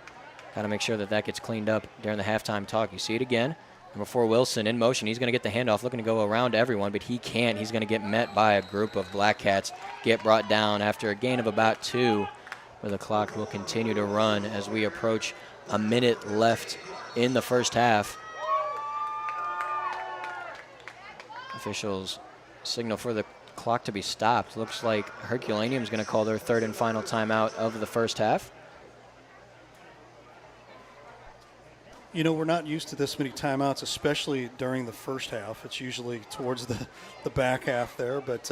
Got to make sure that gets cleaned up during the halftime talk. You see it again. Number 4, Wilson in motion. He's going to get the handoff, looking to go around everyone, but he can't. He's going to get met by a group of Black Cats, get brought down after a gain of about 2, where the clock will continue to run as we approach a minute left in the first half. Officials signal for the clock to be stopped. Looks like Herculaneum's going to call their 3rd and final timeout of the first half. You know, we're not used to this many timeouts, especially during the first half. It's usually towards the back half there, but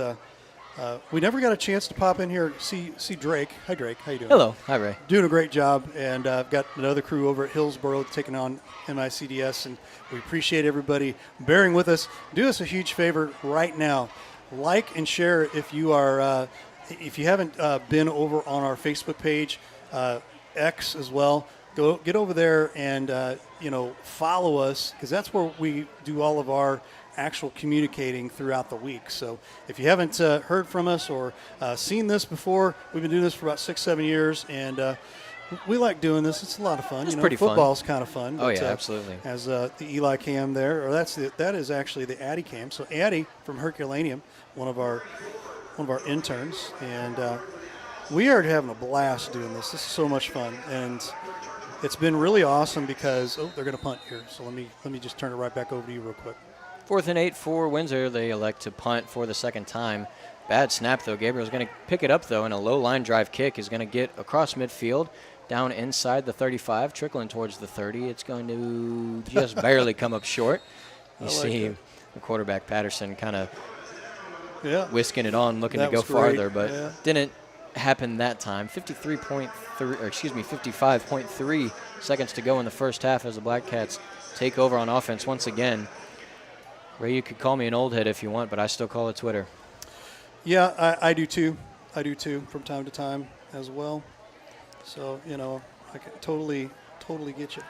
we never got a chance to pop in here see Drake. Hi, Drake. How you doing? Hello. Hi, Ray. Doing a great job, and I've got another crew over at Hillsboro taking on MICDS, and we appreciate everybody bearing with us. Do us a huge favor right now. Like and share if you are if you haven't been over on our Facebook page, X as well. Get over there and follow us, because that's where we do all of our actual communicating throughout the week. So if you haven't heard from us or seen this before, we've been doing this for about 6-7 years, and we like doing this. It's a lot of fun. It's pretty football's fun. kind of fun. Oh, yeah, absolutely. Has the Eli cam there, or that is actually the Addie cam. So Addie from Herculaneum, one of our interns, and we are having a blast doing this. This is so much fun, and it's been really awesome because they're going to punt here. So let me just turn it right back over to you real quick. 4th and 8 for Windsor. They elect to punt for the 2nd time. Bad snap, though. Gabriel's going to pick it up, though, and a low line drive kick is going to get across midfield, down inside the 35, trickling towards the 30. It's going to just barely come up short. You see the quarterback, Patterson, kind of whisking it on, looking to go farther, but didn't happened that time. 55.3 seconds to go in the first half as the Black Cats take over on offense once again. Ray, you could call me an old head if you want, but I still call it Twitter. Yeah, I do too. I do too from time to time as well. So, I can totally get you.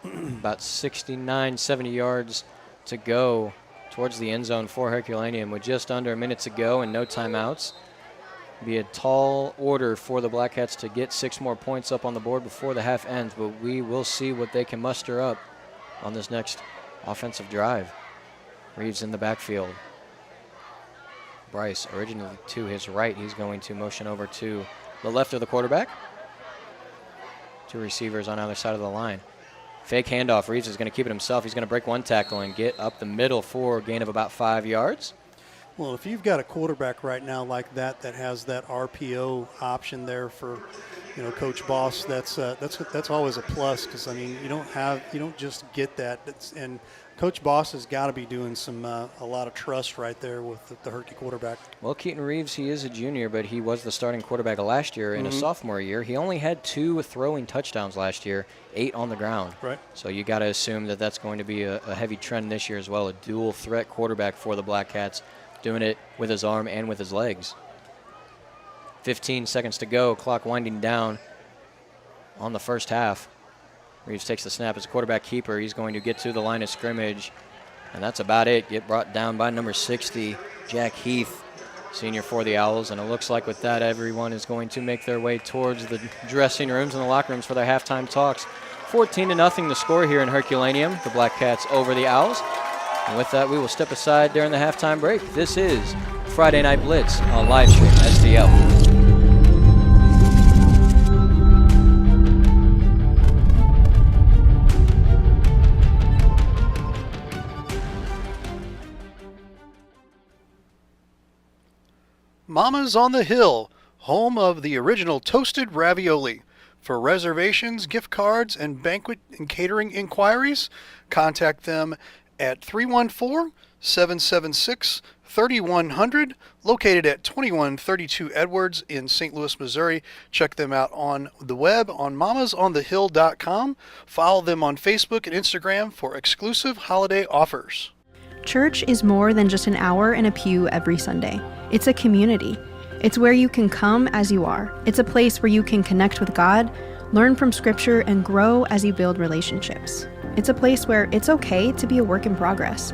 About 69, 70 yards to go towards the end zone for Herculaneum with just under a minute to go and no timeouts. Be a tall order for the Black Cats to get 6 more points up on the board before the half ends, but we will see what they can muster up on this next offensive drive. Reeves in the backfield. Bryce originally to his right. He's going to motion over to the left of the quarterback. 2 receivers on either side of the line. Fake handoff. Reeves is going to keep it himself. He's going to break 1 tackle and get up the middle for a gain of about 5 yards. Well, if you've got a quarterback right now like that has that RPO option there for, Coach Boss, that's always a plus because you don't just get that. And Coach Boss has got to be doing a lot of trust right there with the Herky quarterback. Well, Keaton Reeves, he is a junior, but he was the starting quarterback last year in a sophomore year. He only had 2 throwing touchdowns last year, 8 on the ground. Right. So you got to assume that that's going to be a heavy trend this year as well. A dual threat quarterback for the Black Cats, doing it with his arm and with his legs. 15 seconds to go, clock winding down on the first half. Reeves takes the snap as a quarterback keeper. He's going to get to the line of scrimmage, and that's about it. Get brought down by number 60, Jack Heath, senior for the Owls. And it looks like with that, everyone is going to make their way towards the dressing rooms and the locker rooms for their halftime talks. 14-0 the score here in Herculaneum. The Black Cats over the Owls. And with that, we will step aside during the halftime break. This is Friday Night Blitz on Livestream STL. Mama's on the Hill, home of the original toasted ravioli. For reservations, gift cards, and banquet and catering inquiries, contact them at 314-776-3100, located at 2132 Edwards in St. Louis, Missouri. Check them out on the web on mamasonthehill.com. Follow them on Facebook and Instagram for exclusive holiday offers. Church is more than just an hour in a pew every Sunday. It's a community. It's where you can come as you are. It's a place where you can connect with God, learn from Scripture, and grow as you build relationships. It's a place where it's okay to be a work in progress.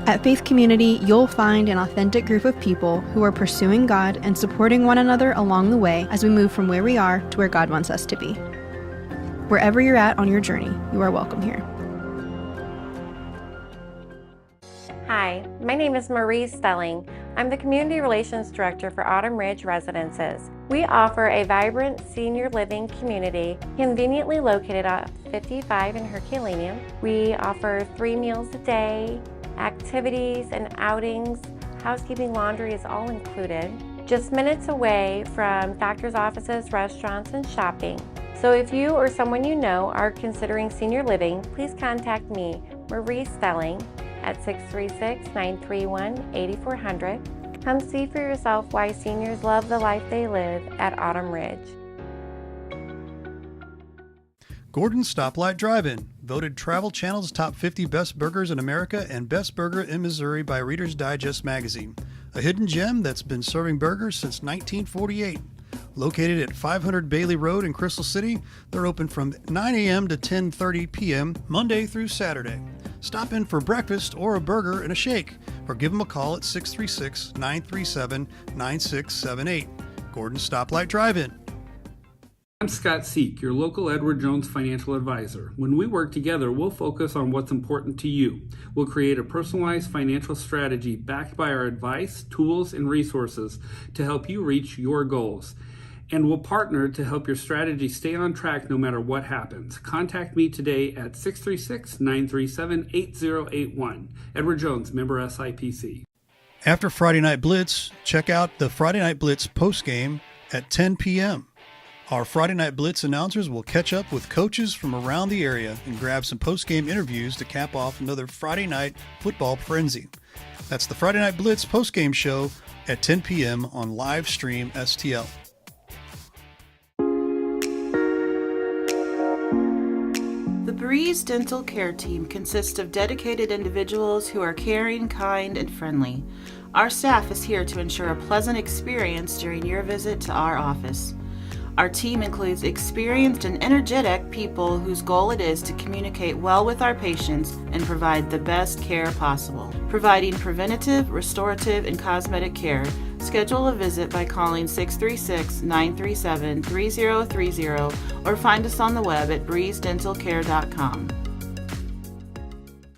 At Faith Community, you'll find an authentic group of people who are pursuing God and supporting one another along the way as we move from where we are to where God wants us to be. Wherever you're at on your journey, you are welcome here. Hi, my name is Marie Stelling. I'm the Community Relations Director for Autumn Ridge Residences. We offer a vibrant senior living community conveniently located at 55 in Herculaneum. We offer 3 meals a day, activities and outings. Housekeeping, laundry is all included. Just minutes away from doctor's offices, restaurants, and shopping. So if you or someone you know are considering senior living, please contact me, Marie Stelling, at 636-931-8400. Come see for yourself why seniors love the life they live at Autumn Ridge. Gordon's Stoplight Drive-In, voted Travel Channel's top 50 best burgers in America and best burger in Missouri by Reader's Digest magazine. A hidden gem that's been serving burgers since 1948. Located at 500 Bailey Road in Crystal City, they're open from 9 a.m. to 10:30 p.m. Monday through Saturday. Stop in for breakfast or a burger and a shake, or give them a call at 636-937-9678. Gordon's Stoplight Drive-In. I'm Scott Seek, your local Edward Jones financial advisor. When we work together, we'll focus on what's important to you. We'll create a personalized financial strategy backed by our advice, tools, and resources to help you reach your goals. And we'll partner to help your strategy stay on track no matter what happens. Contact me today at 636-937-8081. Edward Jones, member SIPC. After Friday Night Blitz, check out the Friday Night Blitz postgame at 10 p.m. Our Friday Night Blitz announcers will catch up with coaches from around the area and grab some postgame interviews to cap off another Friday night football frenzy. That's the Friday Night Blitz postgame show at 10 p.m. on Livestream STL. The BLITZ Dental Care Team consists of dedicated individuals who are caring, kind, and friendly. Our staff is here to ensure a pleasant experience during your visit to our office. Our team includes experienced and energetic people whose goal it is to communicate well with our patients and provide the best care possible. Providing preventative, restorative, and cosmetic care, schedule a visit by calling 636-937-3030 or find us on the web at breezedentalcare.com.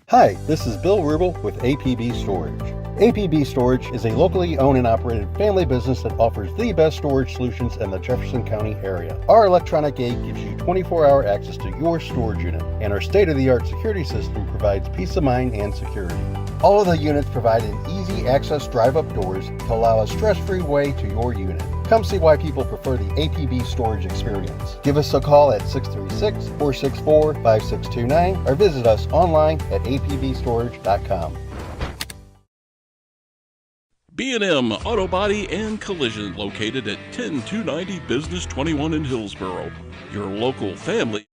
Hi, this is Bill Rubel with APB Storage. APB Storage is a locally owned and operated family business that offers the best storage solutions in the Jefferson County area. Our electronic gate gives you 24-hour access to your storage unit, and our state-of-the-art security system provides peace of mind and security. All of the units provide an easy access drive-up doors to allow a stress-free way to your unit. Come see why people prefer the APB storage experience. Give us a call at 636-464-5629 or visit us online at apbstorage.com. B&M Auto Body and Collision, located at 10290 Business 21 in Hillsboro. Your local family.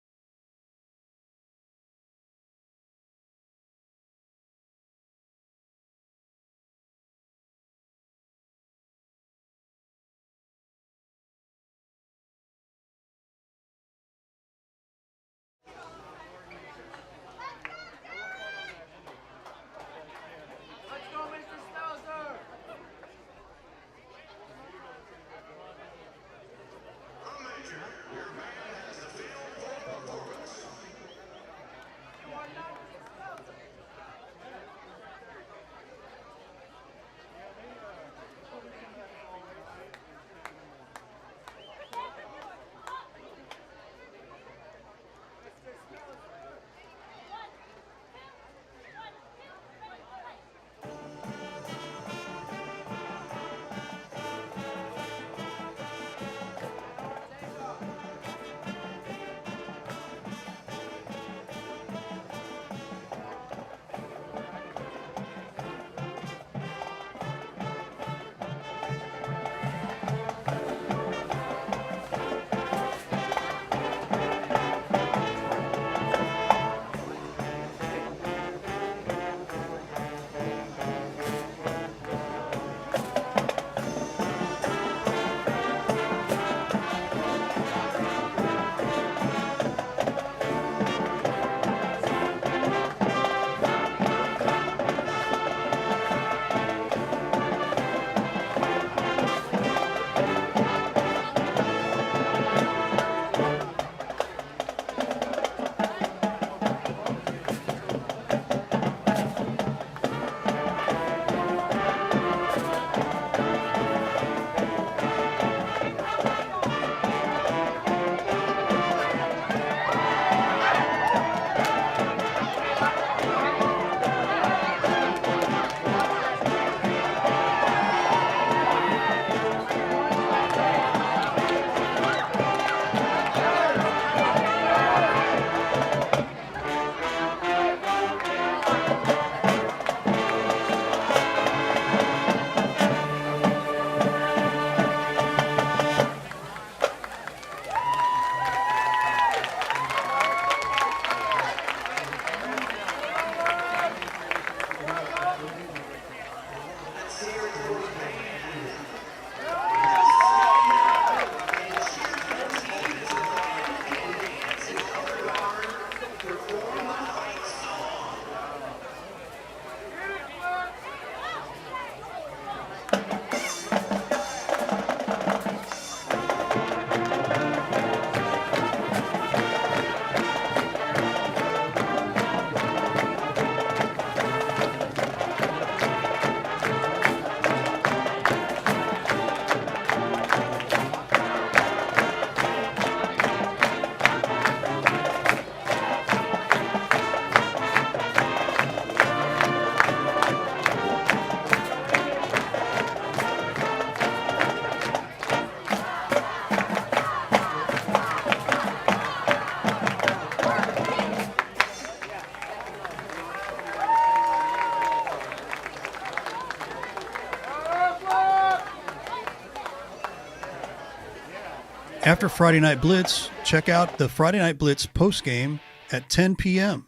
After Friday Night Blitz, check out the Friday Night Blitz postgame at 10 p.m.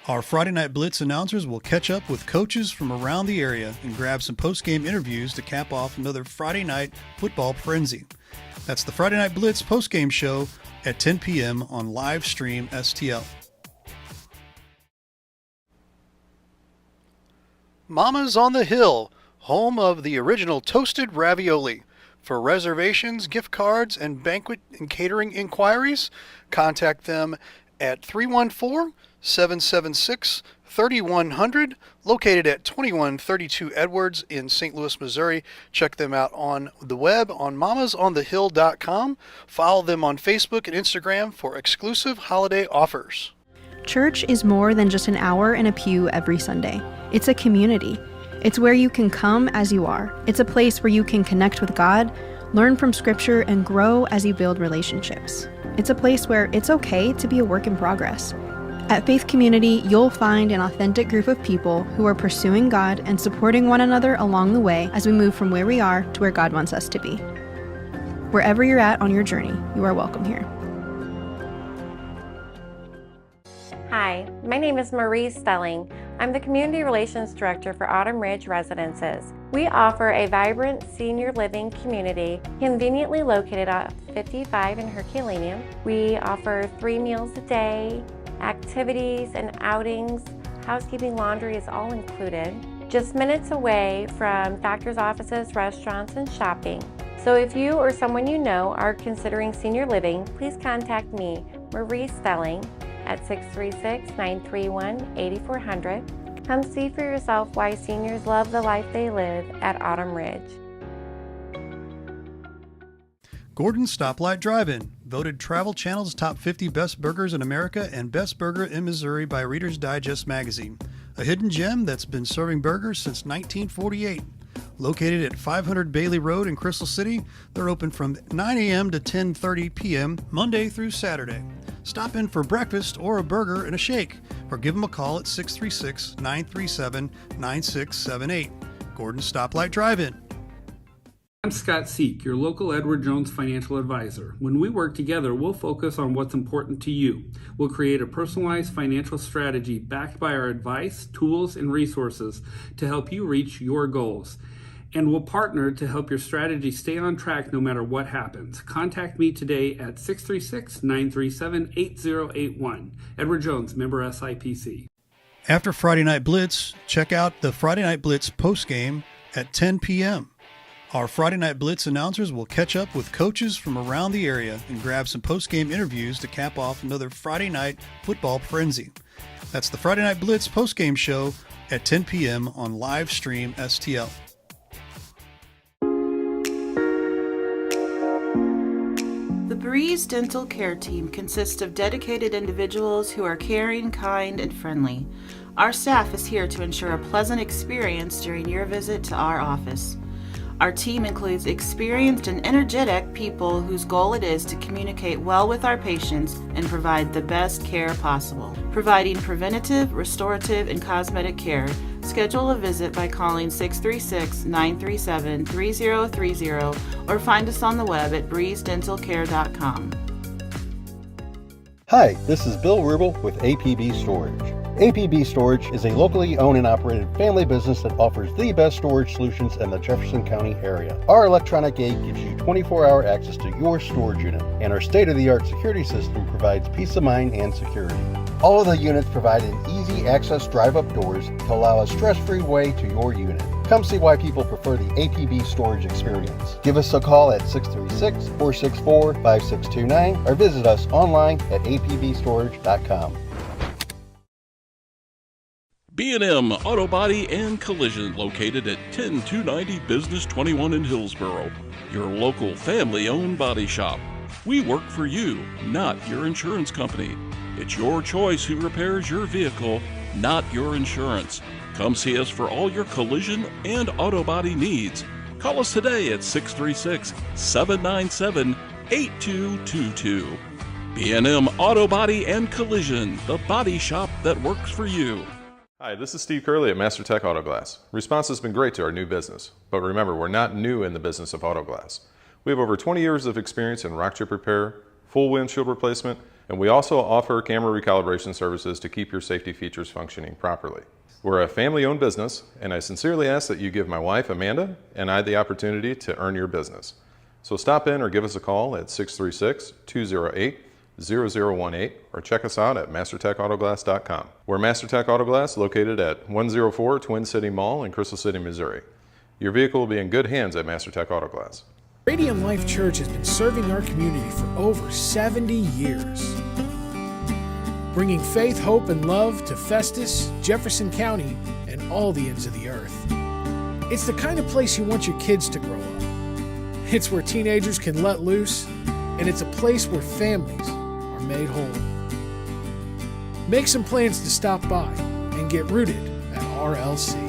Our Friday Night Blitz announcers will catch up with coaches from around the area and grab some postgame interviews to cap off another Friday night football frenzy. That's the Friday Night Blitz postgame show at 10 p.m. on live stream STL. Mama's on the Hill, home of the original toasted ravioli. For reservations, gift cards, and banquet and catering inquiries, contact them at 314-776-3100, located at 2132 Edwards in St. Louis, Missouri. Check them out on the web on mamasonthehill.com. Follow them on Facebook and Instagram for exclusive holiday offers. Church is more than just an hour in a pew every Sunday. It's a community. It's where you can come as you are. It's a place where you can connect with God, learn from Scripture, and grow as you build relationships. It's a place where it's okay to be a work in progress. At Faith Community, you'll find an authentic group of people who are pursuing God and supporting one another along the way as we move from where we are to where God wants us to be. Wherever you're at on your journey, you are welcome here. Hi, my name is Marie Stelling. I'm the Community Relations Director for Autumn Ridge Residences. We offer a vibrant senior living community conveniently located at 55 in Herculaneum. We offer 3 meals a day, activities and outings. Housekeeping, laundry is all included. Just minutes away from doctor's offices, restaurants, and shopping. So if you or someone you know are considering senior living, please contact me, Marie Stelling, at 636-931-8400. Come see for yourself why seniors love the life they live at Autumn Ridge. Gordon's Stoplight Drive-In, voted Travel Channel's top 50 best burgers in America and best burger in Missouri by Reader's Digest magazine. A hidden gem that's been serving burgers since 1948. Located at 500 Bailey Road in Crystal City, they're open from 9 a.m. to 10:30 p.m. Monday through Saturday. Stop in for breakfast or a burger and a shake, or give them a call at 636-937-9678. Gordon's Stoplight Drive-In. I'm Scott Seek, your local Edward Jones financial advisor. When we work together, we'll focus on what's important to you. We'll create a personalized financial strategy backed by our advice, tools, and resources to help you reach your goals. And we'll partner to help your strategy stay on track no matter what happens. Contact me today at 636-937-8081. Edward Jones, member SIPC. After Friday Night Blitz, check out the Friday Night Blitz postgame at 10 p.m. Our Friday Night Blitz announcers will catch up with coaches from around the area and grab some postgame interviews to cap off another Friday night football frenzy. That's the Friday Night Blitz postgame show at 10 p.m. on live stream STL. The BLITZ Dental Care Team consists of dedicated individuals who are caring, kind, and friendly. Our staff is here to ensure a pleasant experience during your visit to our office. Our team includes experienced and energetic people whose goal it is to communicate well with our patients and provide the best care possible. Providing preventative, restorative, and cosmetic care, schedule a visit by calling 636-937-3030 or find us on the web at breezedentalcare.com. Hi, this is Bill Rubel with APB Storage. APB Storage is a locally owned and operated family business that offers the best storage solutions in the Jefferson County area. Our electronic gate gives you 24-hour access to your storage unit, and our state-of-the-art security system provides peace of mind and security. All of the units provide an easy access drive-up doors to allow a stress-free way to your unit. Come see why people prefer the APB storage experience. Give us a call at 636-464-5629 or visit us online at apbstorage.com. B&M Auto Body and Collision, located at 10290 Business 21 in Hillsboro. Your local family-owned body shop. We work for you, not your insurance company. It's your choice who repairs your vehicle, not your insurance. Come see us for all your collision and auto body needs. Call us today at 636-797-8222. B&M Auto Body and Collision, the body shop that works for you. Hi, this is Steve Curley at Master Tech Auto Glass. Response has been great to our new business, but remember, we're not new in the business of auto glass. We have over 20 years of experience in rock chip repair, full windshield replacement, and we also offer camera recalibration services to keep your safety features functioning properly. We're a family-owned business, and I sincerely ask that you give my wife, Amanda, and I the opportunity to earn your business. So stop in or give us a call at 636-208-0018 or check us out at mastertechautoglass.com. We're MasterTech Auto Glass, located at 104 Twin City Mall in Crystal City, Missouri. Your vehicle will be in good hands at MasterTech Auto Glass. Radiant Life Church has been serving our community for over 70 years, bringing faith, hope, and love to Festus, Jefferson County, and all the ends of the earth. It's the kind of place you want your kids to grow up. It's where teenagers can let loose, and it's a place where families are made whole. Make some plans to stop by and get rooted at RLC.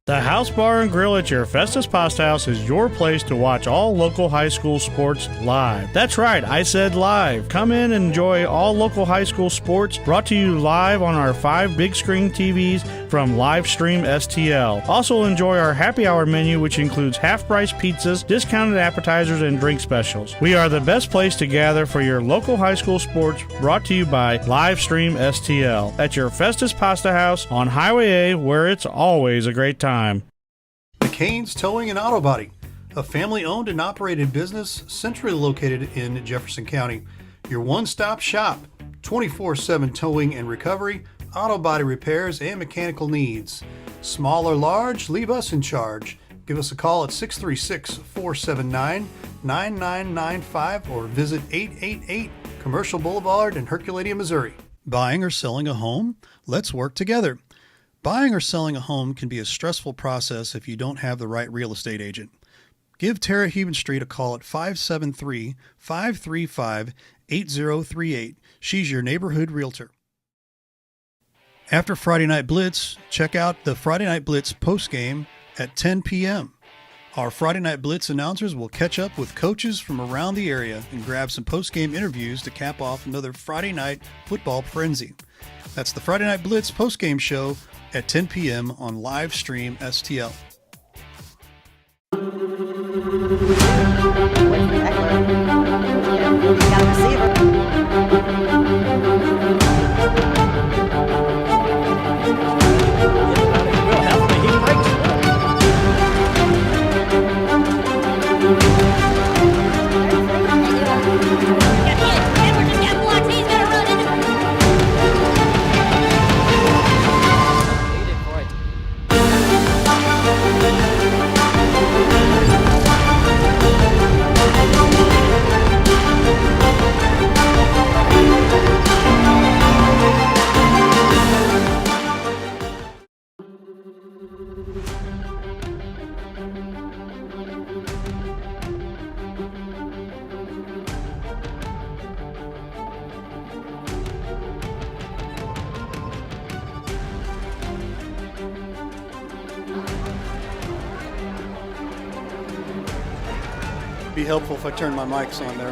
The House Bar and Grill at your Festus Pasta House is your place to watch all local high school sports live. That's right, I said live. Come in and enjoy all local high school sports brought to you live on our 5 big screen TVs from Livestream STL. Also enjoy our happy hour menu, which includes half-price pizzas, discounted appetizers, and drink specials. We are the best place to gather for your local high school sports, brought to you by Livestream STL at your Festus Pasta House on Highway A, where it's always a great time. McCain's Towing and Auto Body, a family-owned and operated business centrally located in Jefferson County. Your one-stop shop, 24/7 towing and recovery, auto body repairs, and mechanical needs. Small or large, leave us in charge. Give us a call at 636-479-9995 or visit 888 Commercial Boulevard in Herculaneum, Missouri. Buying or selling a home? Let's work together. Buying or selling a home can be a stressful process if you don't have the right real estate agent. Give Tara Heben Street a call at 573-535-8038. She's your neighborhood realtor. After Friday Night Blitz, check out the Friday Night Blitz postgame at 10 p.m. Our Friday Night Blitz announcers will catch up with coaches from around the area and grab some postgame interviews to cap off another Friday night football frenzy. That's the Friday Night Blitz postgame show at 10 p.m. on Livestream STL. Be helpful if I turn my mics on there.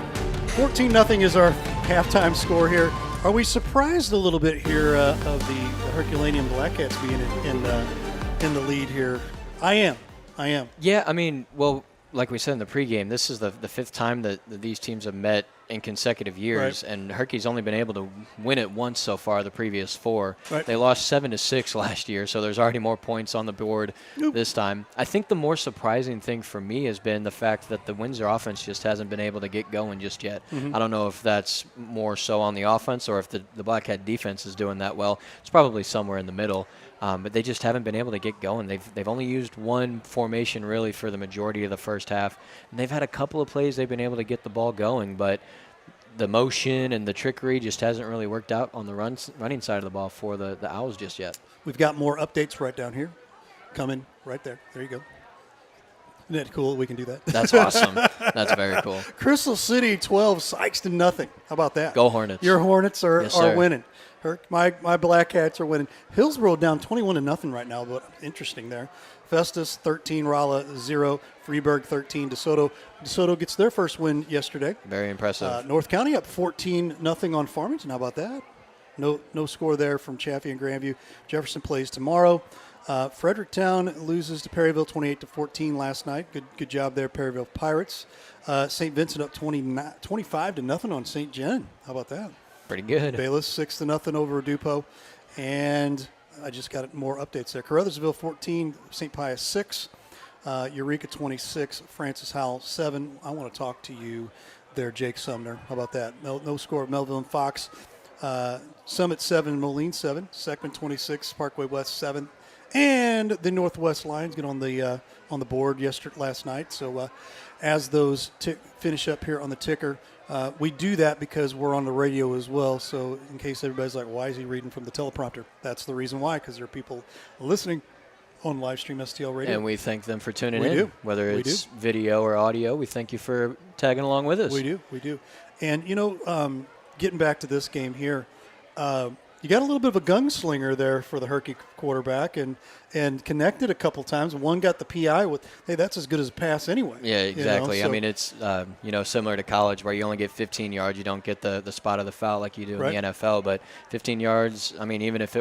14-0 is our halftime score here. Are we surprised a little bit here of the Herculaneum Blackcats being in the lead here? I am. Yeah, I mean, well, like we said in the pregame, this is the fifth time that these teams have met in consecutive years, right. And Herky's only been able to win it once so far, the previous 4. Right. They lost 7-6 last year, so there's already more points on the board this time. I think the more surprising thing for me has been the fact that the Windsor offense just hasn't been able to get going just yet. Mm-hmm. I don't know if that's more so on the offense or if the Blackcat defense is doing that well. It's probably somewhere in the middle. But they just haven't been able to get going. They've only used one formation really for the majority of the first half, and they've had a couple of plays they've been able to get the ball going, but the motion and the trickery just hasn't really worked out on the running side of the ball for the Owls just yet. We've got more updates right down here coming right there. There you go. Isn't that cool? We can do that. That's awesome. That's very cool. Crystal City 12, Sykeston nothing. How about that? Go Hornets. Your Hornets are winning. My Blackcats are winning. Hillsboro down 21-0 right now, but interesting there. Festus 13, Rolla 0, Freeburg 13, DeSoto. DeSoto gets their first win yesterday. Very impressive. North County up 14-0 on Farmington. How about that? no score there from Chaffee and Grandview. Jefferson plays tomorrow. Fredericktown loses to Perryville 28-14 last night. Good job there, Perryville Pirates. St. Vincent up 25-0 on St. John. How about that? Pretty good. Bayless 6-0 over Dupo. And I just got more updates there. Caruthersville 14, St. Pius 6. Eureka 26, Francis Howell 7. I want to talk to you there, Jake Sumner. How about that? No score. Melville and Fox. Summit 7, Moline 7. Seckman 26, Parkway West 7. And the Northwest Lions get on the board last night. So as those finish up here on the ticker, we do that because we're on the radio as well. So in case everybody's like, why is he reading from the teleprompter? That's the reason why, because there are people listening on Livestream STL Radio. And we thank them for tuning We in. do. Whether We it's do. video or audio, we thank you for tagging along with us. We do. And, getting back to this game here, you got a little bit of a gunslinger there for the Herky quarterback and connected a couple times. One got the PI with, hey, that's as good as a pass anyway. Yeah, exactly. So, I mean, it's similar to college where you only get 15 yards. You don't get the spot of the foul like you do Right. in the NFL. But 15 yards, I mean, even if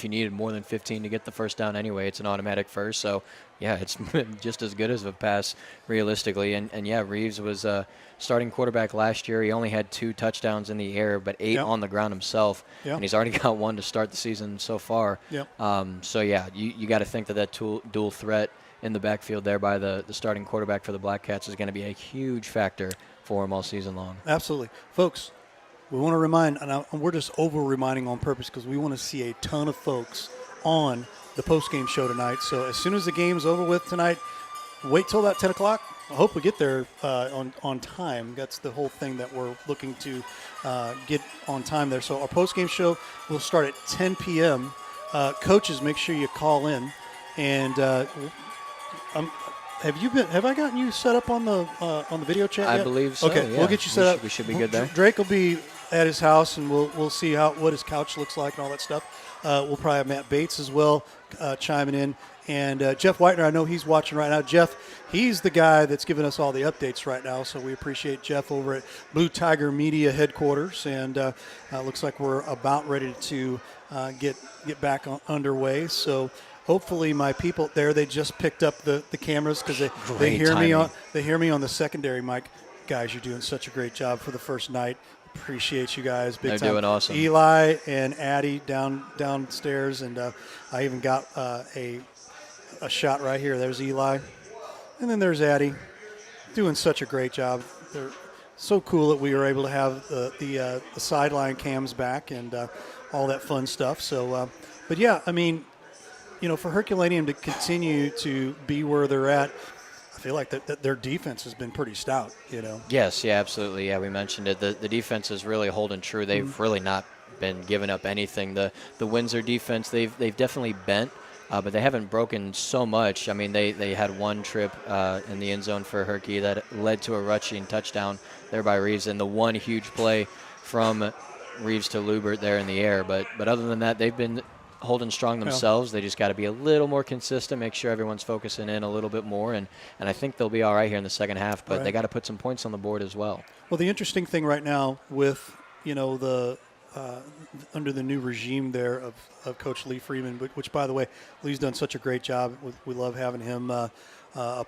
you needed more than 15 to get the first down anyway, it's an automatic first. So, yeah, it's just as good as a pass realistically. And yeah, Reeves was starting quarterback last year. He only had 2 touchdowns in the air, but 8 Yep. on the ground himself. Yep. And he's already got 1 to start the season so far. Yep. So, yeah, you got to think that dual threat in the backfield there by the starting quarterback for the Black Cats is going to be a huge factor for him all season long. Absolutely. Folks, we want to remind, and we're just over-reminding on purpose because we want to see a ton of folks on the post-game show tonight. So as soon as the game's over with tonight, wait till that 10 o'clock. I hope we get there on time. That's the whole thing that we're looking to get on time there. So our post-game show will start at 10 p.m. Coaches, make sure you call in. And have I gotten you set up on the video chat yet? I believe so. Okay, yeah. we'll get you set up. We should be good there. Drake will be at his house, and we'll see what his couch looks like and all that stuff. We'll probably have Matt Bates as well chiming in. And Jeff Whitener, I know he's watching right now. Jeff, he's the guy that's giving us all the updates right now, so we appreciate Jeff over at Blue Tiger Media headquarters. And looks like we're about ready to get back underway. So hopefully my people there, they just picked up the cameras because they hear me on the secondary mic. Guys, you're doing such a great job for the first night. Appreciate you guys big time. They're doing awesome. Eli and Addie downstairs, and I even got a shot right here. There's Eli, and then there's Addie, doing such a great job. They're so cool that we were able to have the sideline cams back and all that fun stuff. So, but yeah, I mean, for Herculaneum to continue to be where they're at, I feel like that their defense has been pretty stout, Yes, yeah, absolutely. Yeah, we mentioned it. The defense is really holding true. They've really not been giving up anything. The Windsor defense, they've definitely bent, but they haven't broken so much. I mean, they had one trip in the end zone for Herky that led to a rushing touchdown there by Reeves, and the one huge play from Reeves to Lubert there in the air. But other than that, they've been holding strong themselves. They just got to be a little more consistent, make sure everyone's focusing in a little bit more, and I think they'll be all right here in the second half, but they got to put some points on the board as well. Well, the interesting thing right now with, the under the new regime there of Coach Lee Freeman, which, by the way, Lee's done such a great job. We love having him a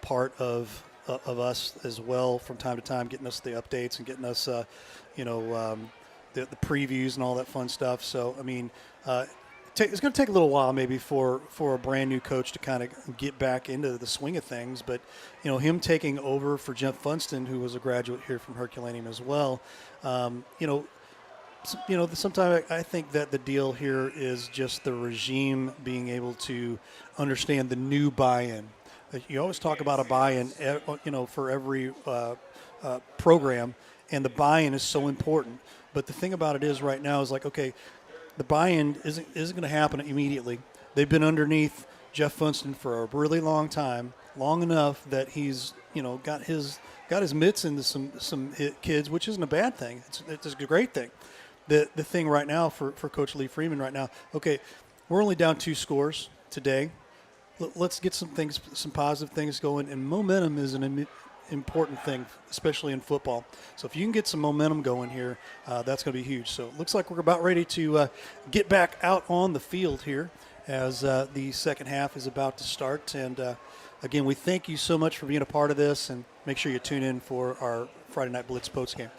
part of us as well from time to time, getting us the updates and getting us, the previews and all that fun stuff. So, I mean, it's going to take a little while maybe for a brand new coach to kind of get back into the swing of things. But, him taking over for Jeff Funston, who was a graduate here from Herculaneum as well, sometimes I think that the deal here is just the regime being able to understand the new buy-in. You always talk about a buy-in, for every program, and the buy-in is so important. But the thing about it is right now is like, okay, the buy-in isn't going to happen immediately. They've been underneath Jeff Funston for a really long time, long enough that he's got his mitts into some kids, which isn't a bad thing. It's a great thing. The thing right now for Coach Lee Freeman right now, okay, we're only down 2 scores today. Let's get some positive things going, and momentum is an important thing, especially in football. So if you can get some momentum going here, that's going to be huge. So it looks like we're about ready to get back out on the field here as the second half is about to start. And again, we thank you so much for being a part of this, and make sure you tune in for our Friday Night Blitz postgame.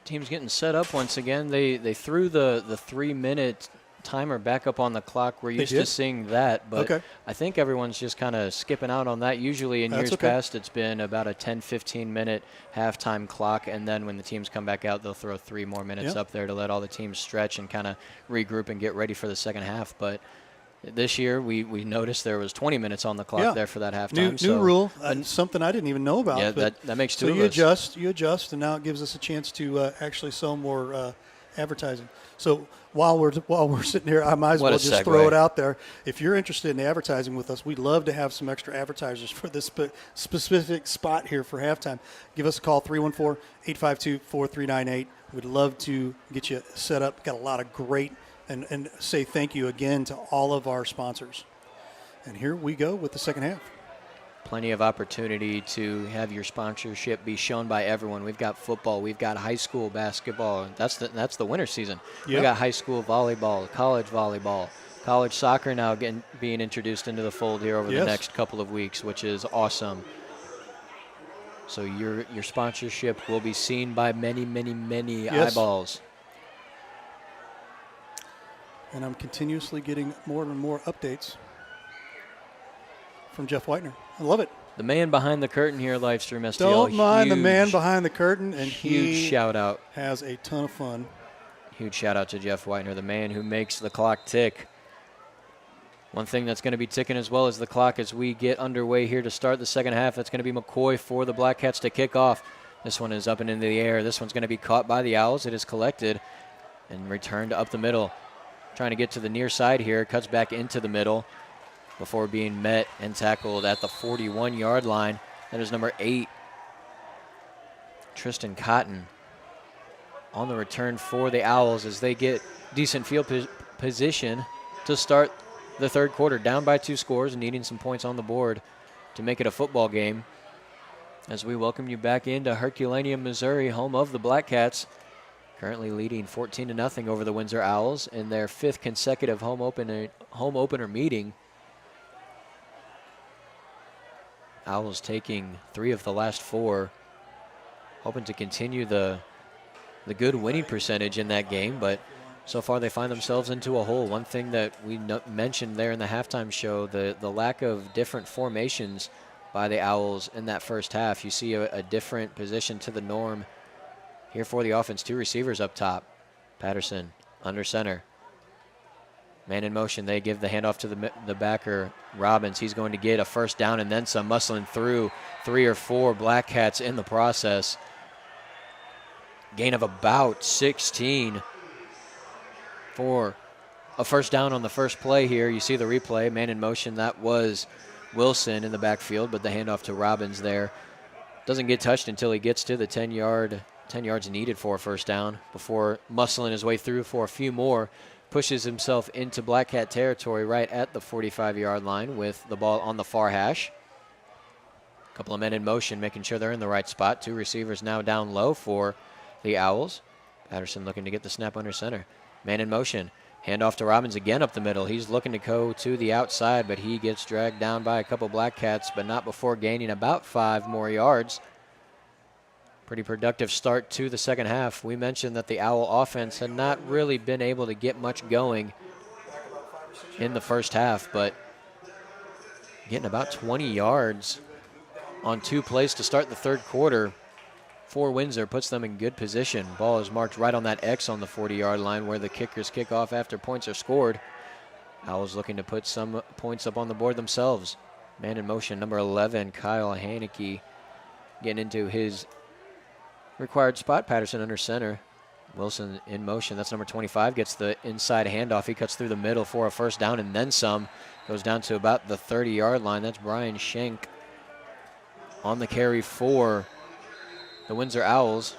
Team's getting set up once again. They threw the 3-minute timer back up on the clock. We're used to seeing that, but I think everyone's just kind of skipping out on that. Usually in years past, it's been about a 10-15 minute halftime clock, and then when the teams come back out, they'll throw 3 more minutes up there to let all the teams stretch and kind of regroup and get ready for the second half. But this year, we noticed there was 20 minutes on the clock there for that halftime. New rule, something I didn't even know about. Yeah, but that makes two of us. You adjust, and now it gives us a chance to actually sell more advertising. So while we're sitting here, I might as well just throw it out there. If you're interested in advertising with us, we'd love to have some extra advertisers for this specific spot here for halftime. Give us a call, 314-852-4398. We'd love to get you set up. Got a lot of great and say thank you again to all of our sponsors. And here we go with the second half. Plenty of opportunity to have your sponsorship be shown by everyone. We've got football, we've got high school basketball. That's the winter season. Yep. We got high school volleyball, college soccer now being introduced into the fold here over the next couple of weeks, which is awesome. So your sponsorship will be seen by many eyeballs. And I'm continuously getting more and more updates from Jeff Whitener. I love it. The man behind the curtain here, Livestream STL. Don't mind the man behind the curtain. And huge shout out. Has a ton of fun. Huge shout out to Jeff Whitener, the man who makes the clock tick. One thing that's going to be ticking as well as the clock as we get underway here to start the second half. That's going to be McCoy for the Black Cats to kick off. This one is up and into the air. This one's going to be caught by the Owls. It is collected and returned up the middle. Trying to get to the near side here. Cuts back into the middle before being met and tackled at the 41-yard line. That is number 8, Tristan Cotton, on the return for the Owls as they get decent field position to start the third quarter. Down by 2 scores and needing some points on the board to make it a football game. As we welcome you back into Herculaneum, Missouri, home of the Black Cats. Currently leading 14-0 over the Windsor Owls in their 5th consecutive home opener meeting. Owls taking 3 of the last 4, hoping to continue the good winning percentage in that game, but so far they find themselves into a hole. One thing that we mentioned there in the halftime show, the lack of different formations by the Owls in that first half. You see a different position to the norm here for the offense. 2 receivers up top. Patterson under center. Man in motion. They give the handoff to the backer, Robbins. He's going to get a first down and then some, muscling through 3 or 4 Black Cats in the process. Gain of about 16 for a first down on the first play here. You see the replay. Man in motion. That was Wilson in the backfield, but the handoff to Robbins there doesn't get touched until he gets to the 10 yards needed for a first down before muscling his way through for a few more. Pushes himself into Black Cat territory right at the 45-yard line with the ball on the far hash. A couple of men in motion, making sure they're in the right spot. 2 receivers now down low for the Owls. Patterson looking to get the snap under center. Man in motion. Handoff to Robbins again up the middle. He's looking to go to the outside, but he gets dragged down by a couple Black Cats, but not before gaining about 5 more yards. Pretty productive start to the second half. We mentioned that the Owl offense had not really been able to get much going in the first half, but getting about 20 yards on 2 plays to start the third quarter for Windsor puts them in good position. Ball is marked right on that X on the 40-yard line where the kickers kick off after points are scored. Owls looking to put some points up on the board themselves. Man in motion, number 11, Kyle Haneke, getting into his required spot. Patterson under center. Wilson in motion. That's number 25. Gets the inside handoff. He cuts through the middle for a first down and then some. Goes down to about the 30-yard line. That's Brian Schenk on the carry for the Windsor Owls.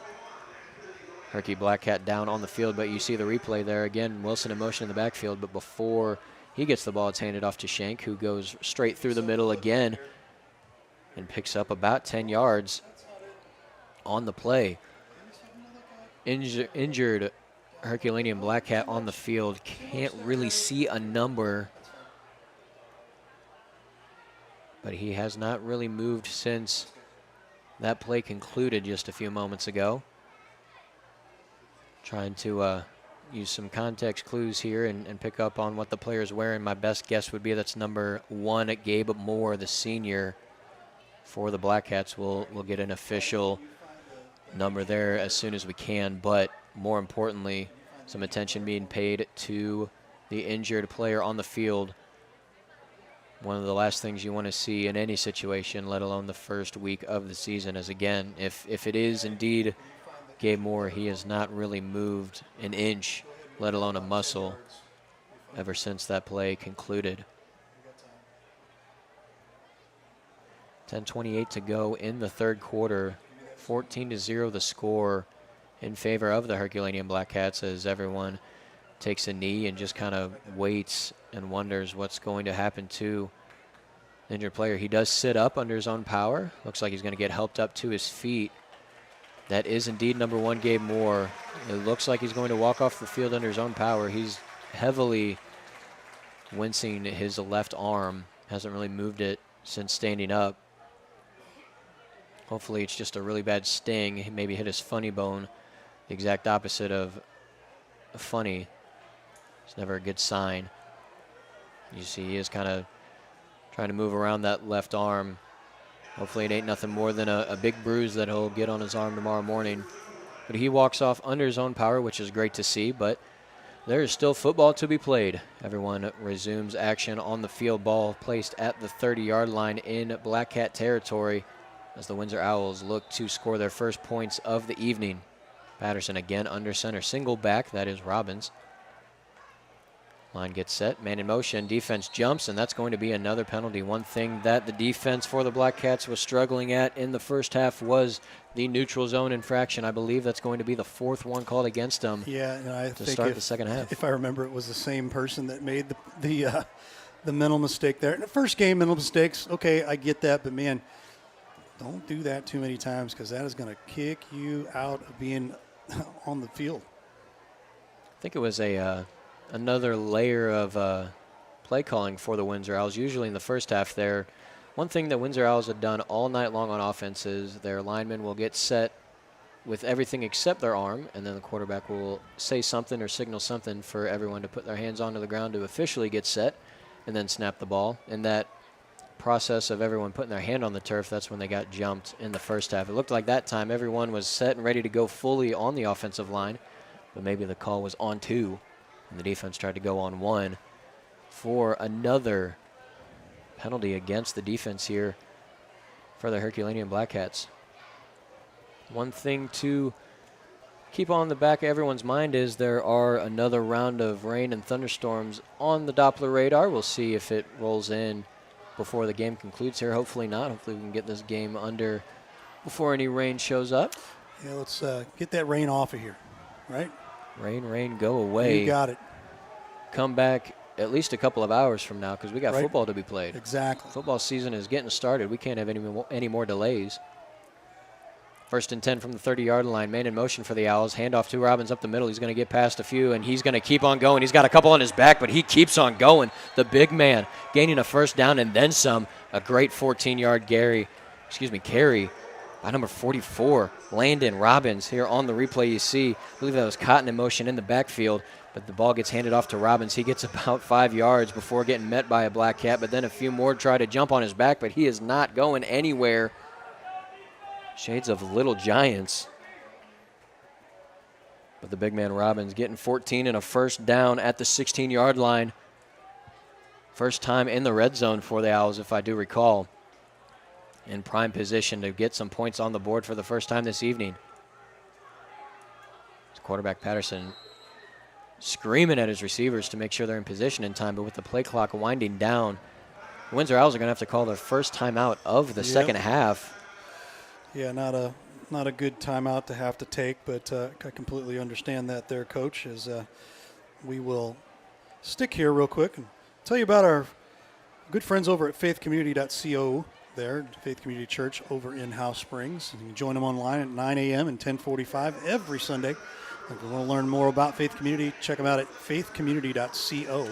Herky Black Cat down on the field, but you see the replay there. Again, Wilson in motion in the backfield, but before he gets the ball. It's handed off to Shank, who goes straight through the middle again and picks up about 10 yards on the play. Injured Herculaneum Black Cat on the field. Can't really see a number, but he has not really moved since that play concluded just a few moments ago. Trying to use some context clues here and pick up on what the player's wearing. My best guess would be that's number 1, Gabe Moore, the senior for the Black Cats. We'll get an official number there as soon as we can, but more importantly, some attention being paid to the injured player on the field. One of the last things you want to see in any situation, let alone the first week of the season, is, again, if it is indeed Gabe Moore, he has not really moved an inch, let alone a muscle, ever since that play concluded. 10:28 to go in the third quarter. 14-0 the score in favor of the Herculaneum Black Cats, as everyone takes a knee and just kind of waits and wonders what's going to happen to the injured player. He does sit up under his own power. Looks like he's going to get helped up to his feet. That is indeed number 1, Gabe Moore. It looks like he's going to walk off the field under his own power. He's heavily wincing his left arm. Hasn't really moved it since standing up. Hopefully it's just a really bad sting. He maybe hit his funny bone, the exact opposite of funny. It's never a good sign. You see he is kind of trying to move around that left arm. Hopefully it ain't nothing more than a big bruise that he'll get on his arm tomorrow morning. But he walks off under his own power, which is great to see, but there is still football to be played. Everyone resumes action on the field. Ball placed at the 30-yard line in Black Cat territory as the Windsor Owls look to score their first points of the evening. Patterson again under center, single back, that is Robbins. Line gets set, man in motion, defense jumps, and that's going to be another penalty. One thing that the defense for the Black Cats was struggling at in the first half was the neutral zone infraction. I believe that's going to be the 4th one called against them. Yeah, and I to think start the second half. If I remember, it was the same person that made the mental mistake there. In the first game, mental mistakes, okay, I get that, but man, don't do that too many times, because that is going to kick you out of being on the field. I think it was another layer of play calling for the Windsor Owls. Usually in the first half there, one thing that Windsor Owls have done all night long on offense is their linemen will get set with everything except their arm, and then the quarterback will say something or signal something for everyone to put their hands onto the ground to officially get set and then snap the ball. And that process of everyone putting their hand on the turf, that's when they got jumped in the first half. It looked like that time everyone was set and ready to go fully on the offensive line, but maybe the call was on 2, and the defense tried to go on 1 for another penalty against the defense here for the Herculaneum Black Cats. One thing to keep on the back of everyone's mind is there are another round of rain and thunderstorms on the Doppler radar. We'll see if it rolls in before the game concludes here. Hopefully not. Hopefully we can get this game under before any rain shows up. Yeah, let's get that rain off of here, right? Rain, go away. You got it. Come back at least a couple of hours from now, because we got football to be played. Exactly. Football season is getting started. We can't have any more delays. 1st and 10 from the 30-yard line. Man in motion for the Owls. Handoff to Robbins up the middle. He's going to get past a few, and he's going to keep on going. He's got a couple on his back, but he keeps on going. The big man gaining a first down and then some. A great 14-yard carry by number 44, Landon Robbins. Here on the replay you see, I believe that was Cotton in motion in the backfield, but the ball gets handed off to Robbins. He gets about 5 yards before getting met by a Black Cat, but then a few more try to jump on his back, but he is not going anywhere. Shades of Little Giants. But the big man Robbins getting 14 and a first down at the 16-yard line. First time in the red zone for the Owls, if I do recall. In prime position to get some points on the board for the first time this evening. Quarterback Patterson screaming at his receivers to make sure they're in position in time, but with the play clock winding down, the Windsor Owls are going to have to call their first timeout of the second half. Yeah, not a good timeout to have to take, but I completely understand that there, Coach, as we will stick here real quick and tell you about our good friends over at faithcommunity.co there, Faith Community Church over in House Springs. You can join them online at 9 a.m. and 10:45 every Sunday. If you want to learn more about Faith Community, check them out at faithcommunity.co.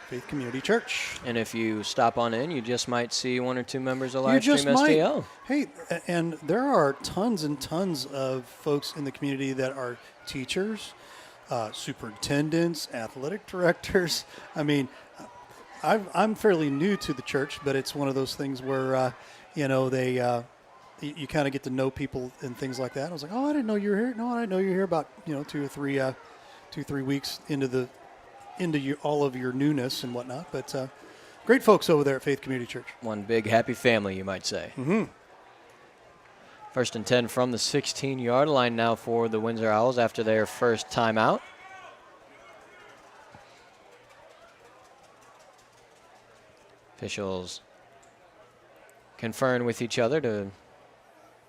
Faith Community Church. And if you stop on in, you just might see one or two members of You Livestream just STL. might. Hey, and there are tons and tons of folks in the community that are teachers, superintendents, athletic directors. I mean, I'm fairly new to the church, but it's one of those things where, they you kind of get to know people and things like that. I was like, oh, I didn't know you were here. No, I didn't know you were here about 2 or 3 weeks into all of your newness and whatnot. But great folks over there at Faith Community Church. One big happy family, you might say. Mm-hmm. 1st and 10 from the 16-yard line now for the Windsor Owls after their first timeout. Officials conferring with each other to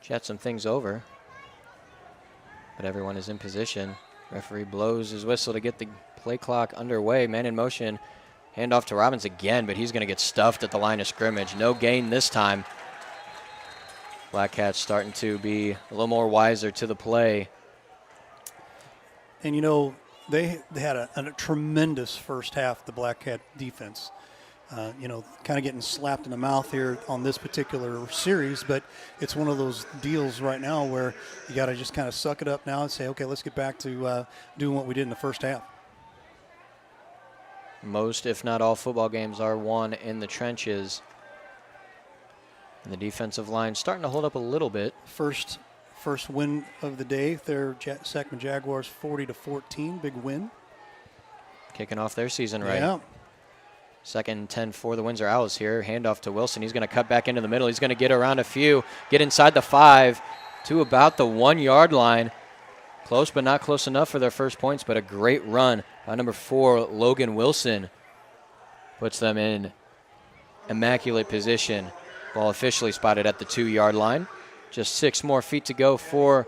chat some things over. But everyone is in position. Referee blows his whistle to get the play clock underway. Man in motion. Handoff to Robbins again, but he's going to get stuffed at the line of scrimmage. No gain this time. Black Cats starting to be a little more wiser to the play. And, they had a tremendous first half, the Black Cat defense. Kind of getting slapped in the mouth here on this particular series, but it's one of those deals right now where you got to just kind of suck it up now and say, okay, let's get back to doing what we did in the first half. Most, if not all, football games are won in the trenches. And the defensive line starting to hold up a little bit. First win of the day, their Sacman Jaguars 40-14, big win. Kicking off their season right. Yeah. 2nd and 10 for the Windsor Owls here. Handoff to Wilson. He's going to cut back into the middle. He's going to get around a few, get inside the 5 to about the 1-yard line. Close, but not close enough for their first points, but a great run by number 4, Logan Wilson. Puts them in immaculate position. Ball officially spotted at the 2-yard line. Just 6 more feet to go for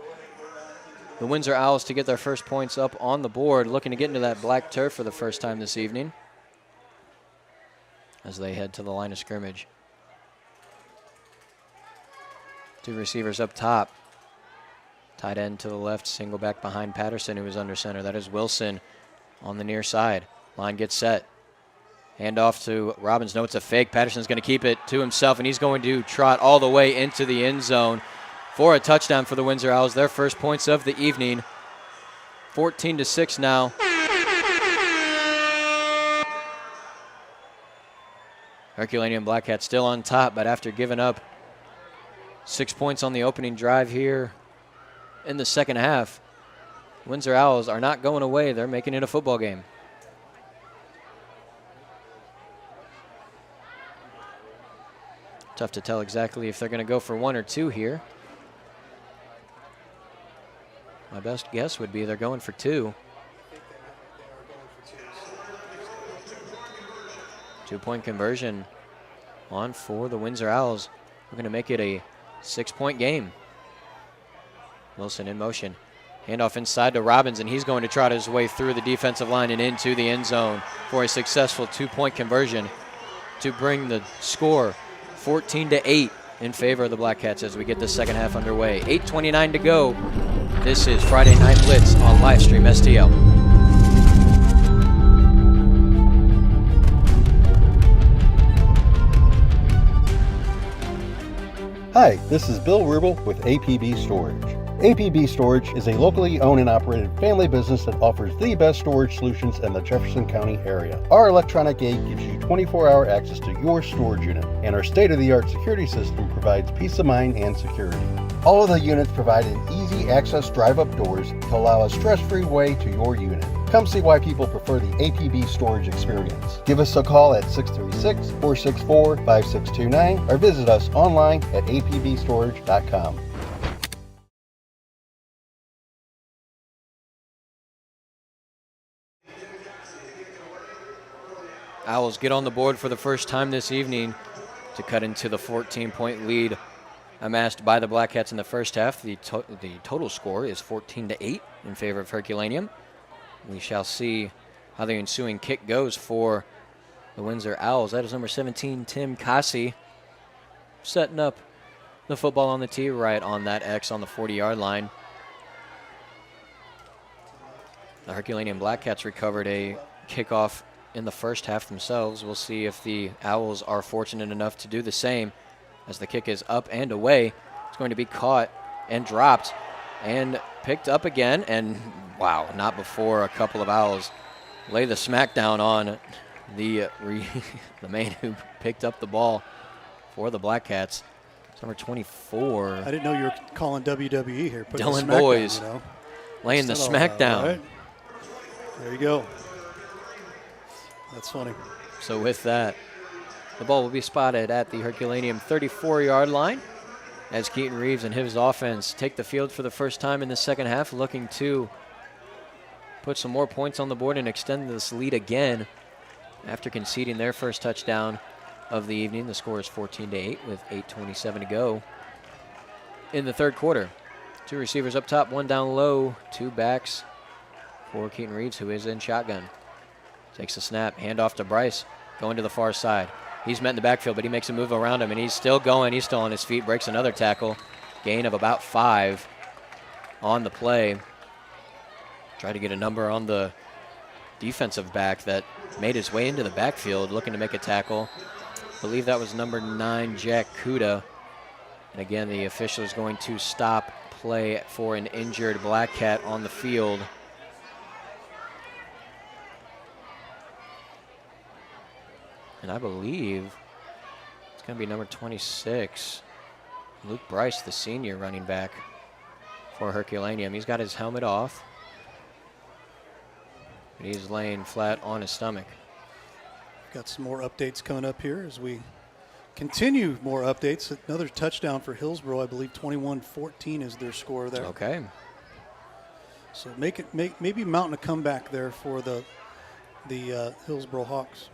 the Windsor Owls to get their first points up on the board. Looking to get into that black turf for the first time this evening as they head to the line of scrimmage. 2 receivers up top. Tight end to the left, single back behind Patterson, who is under center. That is Wilson on the near side. Line gets set. Hand off to Robbins. No, it's a fake. Patterson's going to keep it to himself, and he's going to trot all the way into the end zone for a touchdown for the Windsor Owls. Their first points of the evening. 14-6 now. Herculaneum Black Cats still on top, but after giving up 6 points on the opening drive here in the second half, Windsor Owls are not going away. They're making it a football game. Tough to tell exactly if they're going to go for 1 or 2 here. My best guess would be they're going for 2. 2-point conversion on for the Windsor Owls. We're going to make it a 6-point game. Wilson in motion. Handoff inside to Robbins, and he's going to trot his way through the defensive line and into the end zone for a successful 2-point conversion to bring the score 14-8 in favor of the Black Cats as we get the second half underway. 8:29 to go. This is Friday Night Blitz on Livestream STL. Hi, this is Bill Rubel with APB Storage. APB Storage is a locally owned and operated family business that offers the best storage solutions in the Jefferson County area. Our electronic gate gives you 24-hour access to your storage unit, and our state-of-the-art security system provides peace of mind and security. All of the units provide an easy access drive-up doors to allow a stress-free way to your unit. Come see why people prefer the APB storage experience. Give us a call at 636-464-5629 or visit us online at apbstorage.com. Owls get on the board for the first time this evening to cut into the 14-point lead amassed by the Black Cats in the first half. The total score is 14-8 in favor of Herculaneum. We shall see how the ensuing kick goes for the Windsor Owls. That is number 17, Tim Cassie, setting up the football on the tee right on that X on the 40-yard line. The Herculaneum Blackcats recovered a kickoff in the first half themselves. We'll see if the Owls are fortunate enough to do the same, as the kick is up and away. It's going to be caught and dropped and picked up again. And wow, not before a couple of Owls lay the smackdown on the man who picked up the ball for the Blackcats. It's number 24. I didn't know you were calling WWE here. Dylan Boys laying the smackdown. Right? There you go. That's funny. So with that, the ball will be spotted at the Herculaneum 34-yard line as Keaton Reeves and his offense take the field for the first time in the second half, looking to put some more points on the board and extend this lead again after conceding their first touchdown of the evening. The score is 14-8 with 8:27 to go in the third quarter. Two receivers up top, one down low, two backs for Keaton Reeves, who is in shotgun. Takes the snap, handoff to Bryce, going to the far side. He's met in the backfield, but he makes a move around him, and he's still going. He's still on his feet, breaks another tackle. Gain of about 5 on the play. Try to get a number on the defensive back that made his way into the backfield, looking to make a tackle. I believe that was number 9, Jack Kuda. And again, the official is going to stop play for an injured Black Cat on the field. And I believe it's going to be number 26, Luke Bryce, the senior running back for Herculaneum. He's got his helmet off, and he's laying flat on his stomach. Got some more updates coming up here as we continue more updates. Another touchdown for Hillsborough. I believe 21-14 is their score there. Okay. So maybe mounting a comeback there for the Hillsborough Hawks.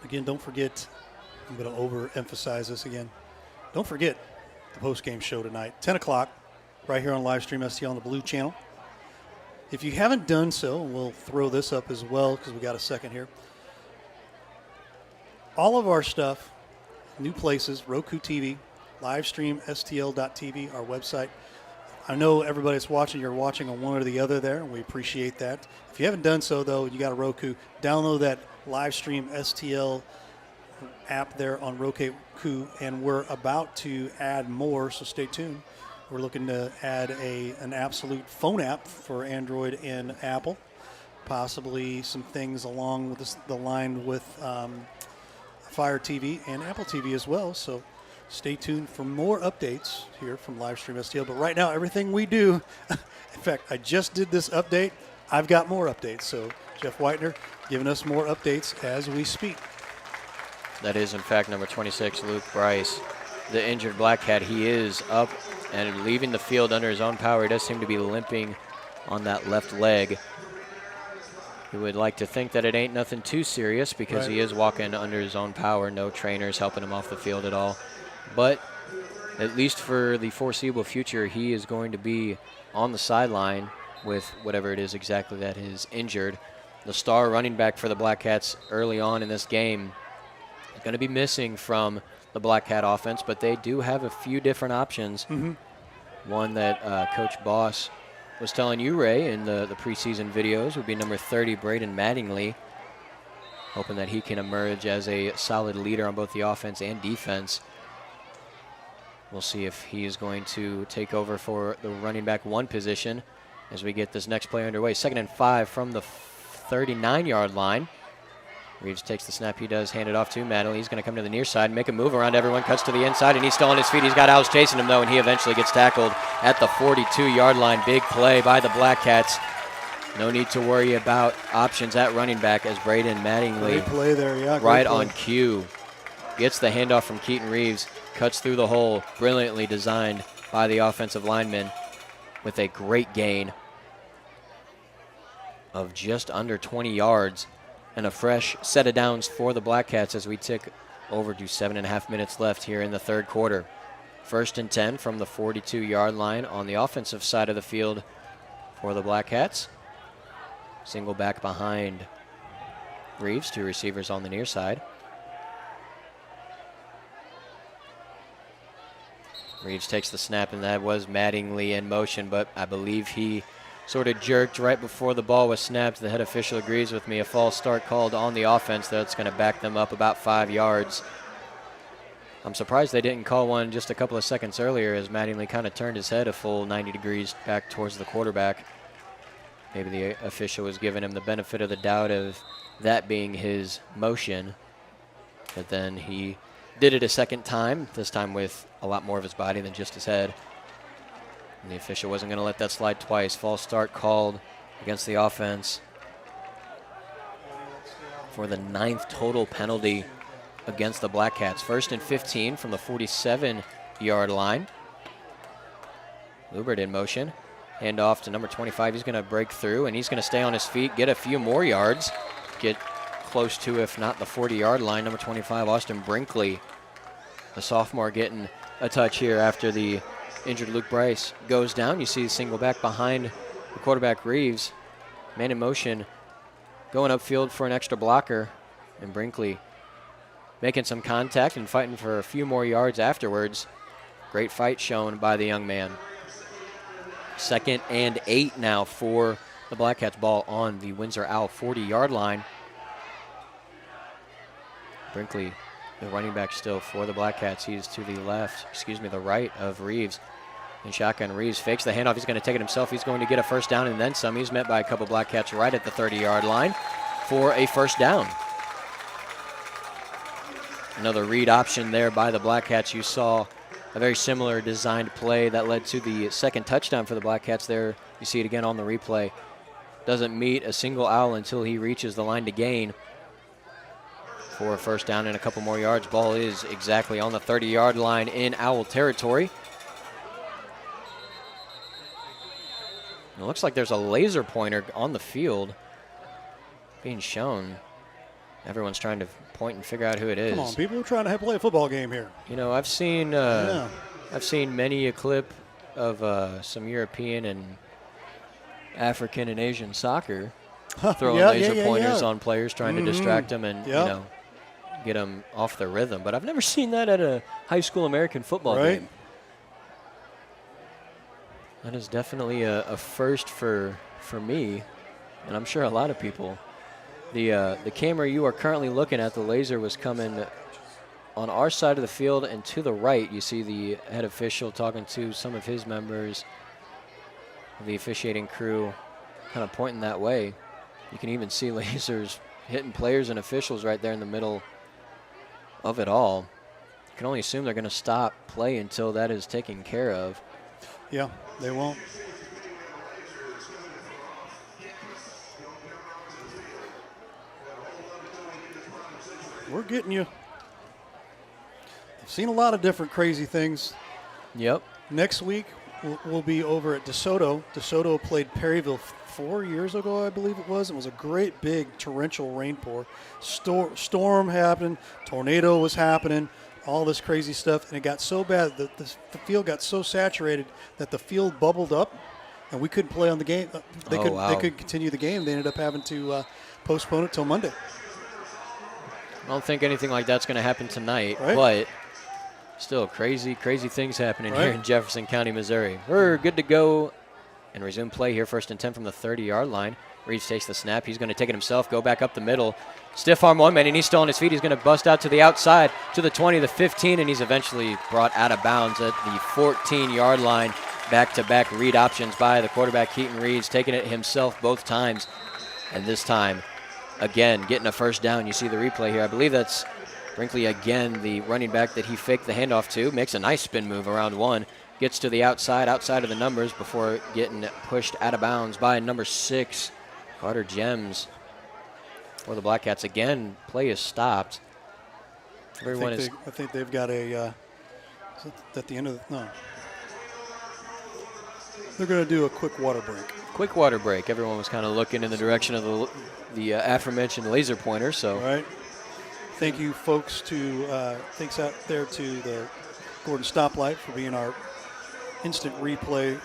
Again, don't forget, I'm going to overemphasize this again. Don't forget the post-game show tonight, 10 o'clock, right here on Livestream STL on the Blue Channel. If you haven't done so, we'll throw this up as well because we got a second here. All of our stuff, new places, Roku TV, Livestream STL.tv, our website. I know everybody that's watching, you're watching on one or the other there, and we appreciate that. If you haven't done so, though, you got a Roku, download that Livestream STL app there on Roku, and we're about to add more, so stay tuned. We're looking to add an absolute phone app for Android and Apple, possibly some things along with the line with Fire TV and Apple TV as well, so stay tuned for more updates here from Livestream STL. But right now, everything we do, in fact, I just did this update. I've got more updates, so Jeff Whitener giving us more updates as we speak. That is, in fact, number 26, Luke Bryce, the injured Black Cat. He is up and leaving the field under his own power. He does seem to be limping on that left leg. You would like to think that it ain't nothing too serious because he is walking under his own power. No trainers helping him off the field at all. But at least for the foreseeable future, he is going to be on the sideline with whatever it is exactly that is injured. The star running back for the Black Cats early on in this game is going to be missing from the Black Cat offense, but they do have a few different options. Mm-hmm. One that Coach Boss was telling you, Ray, in the preseason videos would be number 30, Braden Mattingly, hoping that he can emerge as a solid leader on both the offense and defense. We'll see if he is going to take over for the running back 1 position as we get this next play underway. 2nd and 5 from the 39-yard line. Reeves takes the snap. He does hand it off to Mattingly. He's going to come to the near side and make a move around everyone. Cuts to the inside, and he's still on his feet. He's got Owls chasing him, though, and he eventually gets tackled at the 42-yard line. Big play by the Black Cats. No need to worry about options at running back as Braden Mattingly, great play there, yeah, right on cue, gets the handoff from Keaton Reeves, cuts through the hole, brilliantly designed by the offensive lineman with a great gain of just under 20 yards. And a fresh set of downs for the Black Cats as we tick over to 7.5 minutes left here in the third quarter. 1st and 10 from the 42-yard line on the offensive side of the field for the Black Hats. Single back behind Reeves, 2 receivers on the near side. Reeves takes the snap, and that was Mattingly in motion, but I believe he sort of jerked right before the ball was snapped. The head official agrees with me. A false start called on the offense. That's going to back them up about 5 yards. I'm surprised they didn't call one just a couple of seconds earlier, as Mattingly kind of turned his head a full 90 degrees back towards the quarterback. Maybe the official was giving him the benefit of the doubt of that being his motion. But then he did it a second time, this time with a lot more of his body than just his head. And the official wasn't going to let that slide twice. False start called against the offense for the 9th total penalty against the Black Cats. 1st and 15 from the 47-yard line. Lubert in motion. Hand off to number 25. He's going to break through, and he's going to stay on his feet, get a few more yards, get close to, if not the 40-yard line. Number 25, Austin Brinkley, the sophomore, getting a touch here after the injured Luke Bryce goes down. You see the single back behind the quarterback, Reeves. Man in motion, going upfield for an extra blocker, and Brinkley making some contact and fighting for a few more yards afterwards. Great fight shown by the young man. 2nd and 8 now for the Black Cats. Ball on the Windsor Owl 40-yard line. Brinkley, the running back still for the Black Cats. He's to the the right of Reeves. In shotgun, Reeves fakes the handoff. He's going to take it himself. He's going to get a first down and then some. He's met by a couple Black Cats right at the 30-yard line for a first down. Another read option there by the Black Cats. You saw a very similar designed play that led to the 2nd touchdown for the Black Cats there. You see it again on the replay. Doesn't meet a single Owl until he reaches the line to gain for a first down and a couple more yards. Ball is exactly on the 30-yard line in Owl territory. It looks like there's a laser pointer on the field being shown. Everyone's trying to point and figure out who it is. Come on, people are trying to play a football game here. You know, I've seen many a clip of some European and African and Asian soccer throwing laser pointers on players, trying to distract them and you know, get them off their rhythm. But I've never seen that at a high school American football game. That is definitely a first for me, and I'm sure a lot of people. The camera you are currently looking at, the laser was coming on our side of the field, and to the right you see the head official talking to some of his members of the officiating crew, kind of pointing that way. You can even see lasers hitting players and officials right there in the middle of it all. You can only assume they're going to stop play until that is taken care of. Yeah, they won't. We're getting you. I've seen a lot of different crazy things. Yep. Next week, we'll be over at DeSoto. DeSoto played Perryville 4 years ago, I believe it was. It was a great big torrential rainpour. Storm happened. Tornado was happening. All this crazy stuff. And it got so bad that the field got so saturated that the field bubbled up, and we couldn't play on the game. They could continue the game. They ended up having to postpone it till Monday. I don't think anything like that's going to happen tonight, but still crazy things happening here in Jefferson County, Missouri. We're good to go and resume play here. 1st and 10 from the 30-yard line. Reeves takes the snap. He's going to take it himself, go back up the middle. Stiff arm one man, and he's still on his feet. He's going to bust out to the outside, to the 20, the 15, and he's eventually brought out of bounds at the 14-yard line. Back-to-back read options by the quarterback, Keaton Reeves, taking it himself both times. And this time, again, getting a first down. You see the replay here. I believe that's Brinkley again, the running back that he faked the handoff to. Makes a nice spin move around one. Gets to the outside of the numbers before getting pushed out of bounds by number 6, Carter Gems. For the Black Cats again, play is stopped. I think they've got a at the end of the, no. They're going to do a quick water break. Quick water break. Everyone was kind of looking in the direction of the aforementioned laser pointer. So thank you, folks. Thanks out there to the Gordon Stoplight for being our instant replay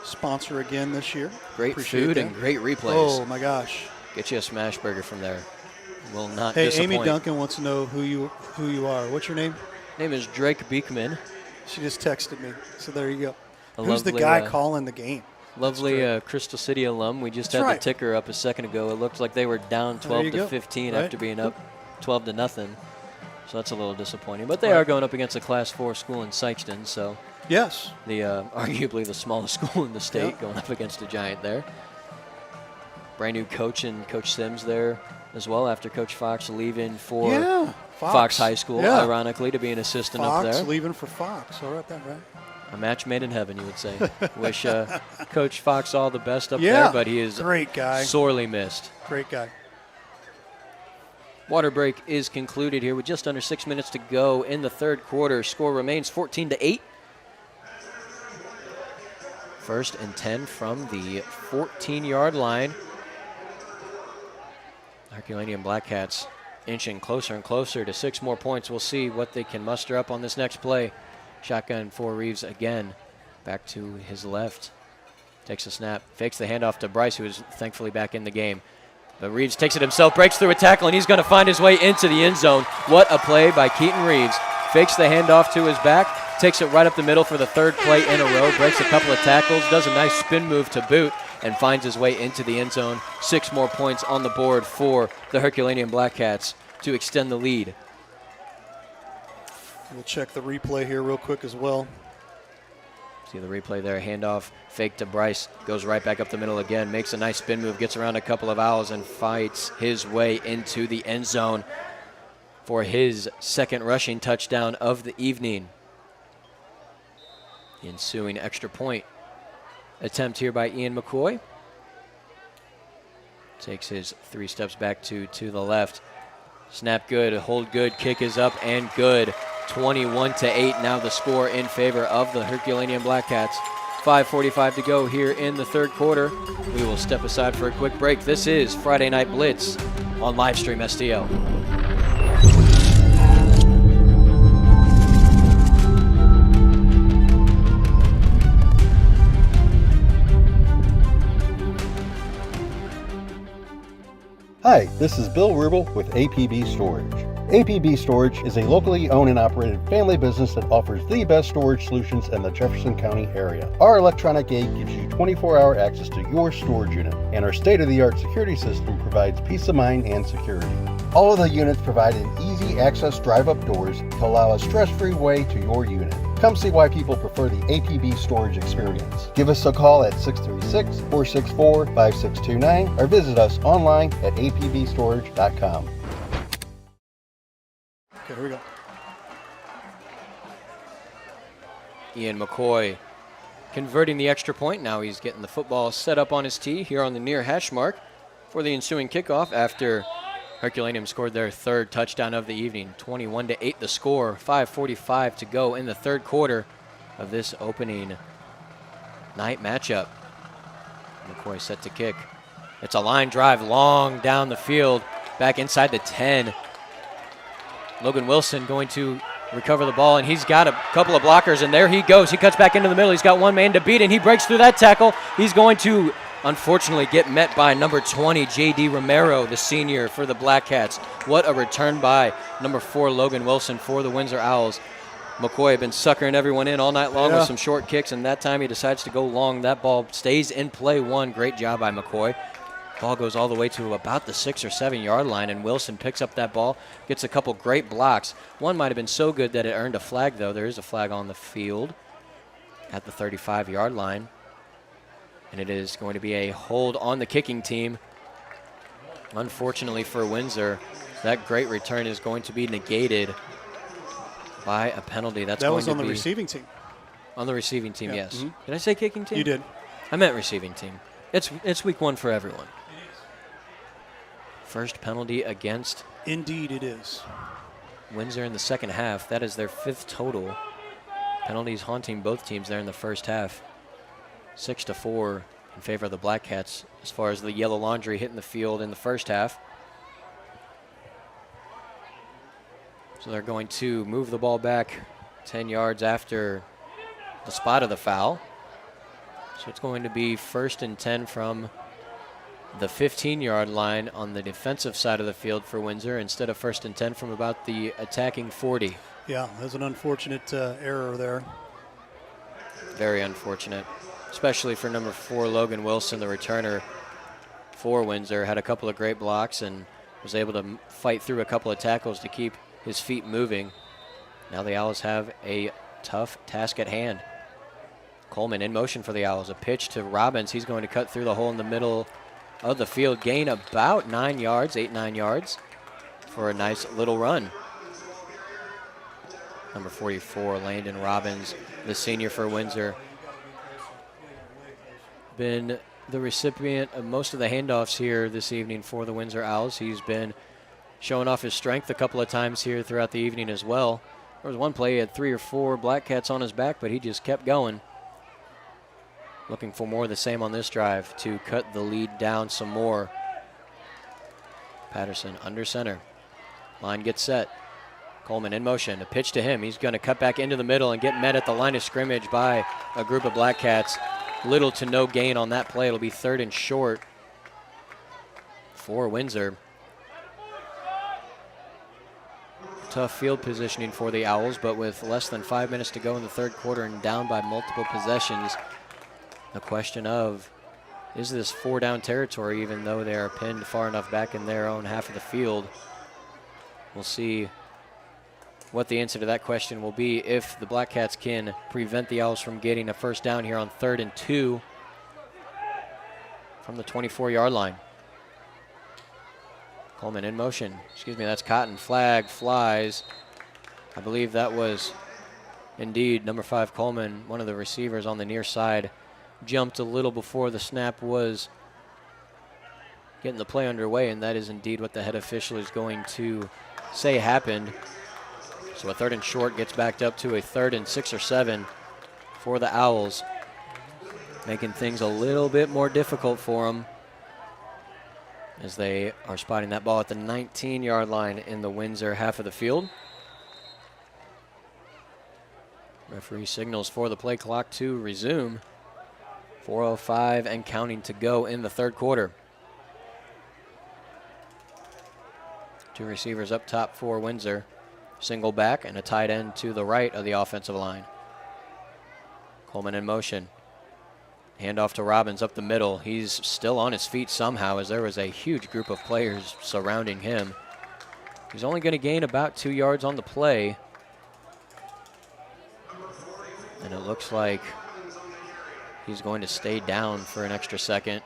sponsor again this year. Great Appreciate food that. and great replays. Oh, my gosh. Get you a smash burger from there. Will not Hey, disappoint. Amy Duncan wants to know who you are. What's your name? Name is Drake Beekman. She just texted me, so there you go. A Who's the lovely, guy calling the game? Lovely Crystal City alum. We just had right. the ticker up a second ago. It looked like they were down 12 to 15 Right. after being up 12 to nothing. So that's a little disappointing. But they are going up against a Class 4 school in Sykeston, so yes, the arguably the smallest school in the state, Yeah. going up against a giant there. Brand new coach and Coach Sims there as well after Coach Fox leaving for Fox High School, ironically, to be an assistant Fox up there. leaving for Fox. All right, that right. A match made in heaven, you would say. Wish Coach Fox all the best up Yeah, there, but he is great guy. sorely missed. Great guy. Water break is concluded here with just under 6 minutes to go in the third quarter. Score remains 14-8. First and 10 from the 14-yard line. Herculaneum Black Cats inching closer and closer to 6 more points. We'll see what they can muster up on this next play. Shotgun for Reeves again. Back to his left. Takes a snap. Fakes the handoff to Bryce, who is thankfully back in the game. But Reeves takes it himself, breaks through a tackle, and he's going to find his way into the end zone. What a play by Keaton Reeves. Fakes the handoff to his back, takes it right up the middle for the third play in a row, breaks a couple of tackles, does a nice spin move to boot, and finds his way into the end zone. 6 more points on the board for the Herculaneum Black Cats to extend the lead. We'll check the replay here real quick as well. See the replay there, handoff, fake to Bryce, goes right back up the middle again, makes a nice spin move, gets around a couple of owls, and fights his way into the end zone for his second rushing touchdown of the evening. The ensuing extra point attempt here by Ian McCoy. Takes his 3 steps back to the left. Snap good, hold good, kick is up and good. 21-8 now the score in favor of the Herculaneum Black Cats. 5:45 to go here in the third quarter. We will step aside for a quick break. This is Friday Night Blitz on Livestream STL. Hi, this is Bill Rubel with APB Storage. APB Storage is a locally owned and operated family business that offers the best storage solutions in the Jefferson County area. Our electronic gate gives you 24-hour access to your storage unit, and our state-of-the-art security system provides peace of mind and security. All of the units provide an easy access drive-up doors to allow a stress-free way to your unit. Come see why people prefer the APB storage experience. Give us a call at 636-464-5629 or visit us online at apbstorage.com. Okay, here we go. Ian McCoy converting the extra point. Now he's getting the football set up on his tee here on the near hash mark for the ensuing kickoff after Herculaneum scored their third touchdown of the evening. 21-8 the score. 5:45 to go in the third quarter of this opening night matchup. McCoy set to kick. It's a line drive long down the field, back inside the 10. Logan Wilson going to recover the ball, and he's got a couple of blockers, and there he goes. He cuts back into the middle. He's got one man to beat, and he breaks through that tackle. He's going to, unfortunately, get met by number 20, J.D. Romero, the senior for the Black Cats. What a return by number 4, Logan Wilson, for the Windsor Owls. McCoy had been suckering everyone in all night long with some short kicks, and that time he decides to go long. That ball stays in play one. Great job by McCoy. Ball goes all the way to about the 6 or 7 yard line, and Wilson picks up that ball, gets a couple great blocks. One might have been so good that it earned a flag, though. There is a flag on the field at the 35-yard line, and it is going to be a hold on the kicking team. Unfortunately for Windsor, that great return is going to be negated by a penalty. That was on the receiving team. On the receiving team, Yeah. yes. Mhm. Did I say kicking team? You did. I meant receiving team. It's week 1 for everyone. First penalty against Indeed it is. Windsor in the second half. That is their 5th total. Penalties haunting both teams there in the first half. 6-4 in favor of the Black Cats as far as the yellow laundry hitting the field in the first half. So they're going to move the ball back 10 yards after the spot of the foul. So it's going to be 1st and 10 from the 15-yard line on the defensive side of the field for Windsor instead of 1st and 10 from about the attacking 40. Yeah, there's an unfortunate error there. Very unfortunate, especially for number 4, Logan Wilson, the returner for Windsor. Had a couple of great blocks and was able to fight through a couple of tackles to keep his feet moving. Now the Owls have a tough task at hand. Coleman in motion for the Owls. A pitch to Robbins. He's going to cut through the hole in the middle of the field. Gain about 9 yards, 8-9 yards for a nice little run. Number 44, Landon Robbins, the senior for Windsor. Been the recipient of most of the handoffs here this evening for the Windsor Owls. He's been showing off his strength a couple of times here throughout the evening as well. There was one play he had 3 or 4 Black Cats on his back, but he just kept going. Looking for more of the same on this drive to cut the lead down some more. Patterson under center. Line gets set. Coleman in motion. A pitch to him. He's going to cut back into the middle and get met at the line of scrimmage by a group of Black Cats. Little to no gain on that play. It'll be 3rd and short for Windsor. Tough field positioning for the Owls, but with less than 5 minutes to go in the 3rd quarter and down by multiple possessions, the question of, is this 4-down territory even though they are pinned far enough back in their own half of the field? We'll see what the answer to that question will be if the Black Cats can prevent the Owls from getting a 1st down here on 3rd and 2 from the 24-yard line. Coleman in motion. Excuse me, that's Cotton. Flag flies. I believe that was indeed number 5 Coleman, one of the receivers on the near side. Jumped a little before the snap was getting the play underway, and that is indeed what the head official is going to say happened. So a 3rd and short gets backed up to a 3rd and 6 or 7 for the Owls, making things a little bit more difficult for them as they are spotting that ball at the 19-yard line in the Windsor half of the field. Referee signals for the play clock to resume. 4:05 and counting to go in the 3rd quarter. 2 receivers up top for Windsor. Single back and a tight end to the right of the offensive line. Coleman in motion. Handoff to Robbins up the middle. He's still on his feet somehow as there was a huge group of players surrounding him. He's only going to gain about 2 yards on the play. And it looks like he's going to stay down for an extra second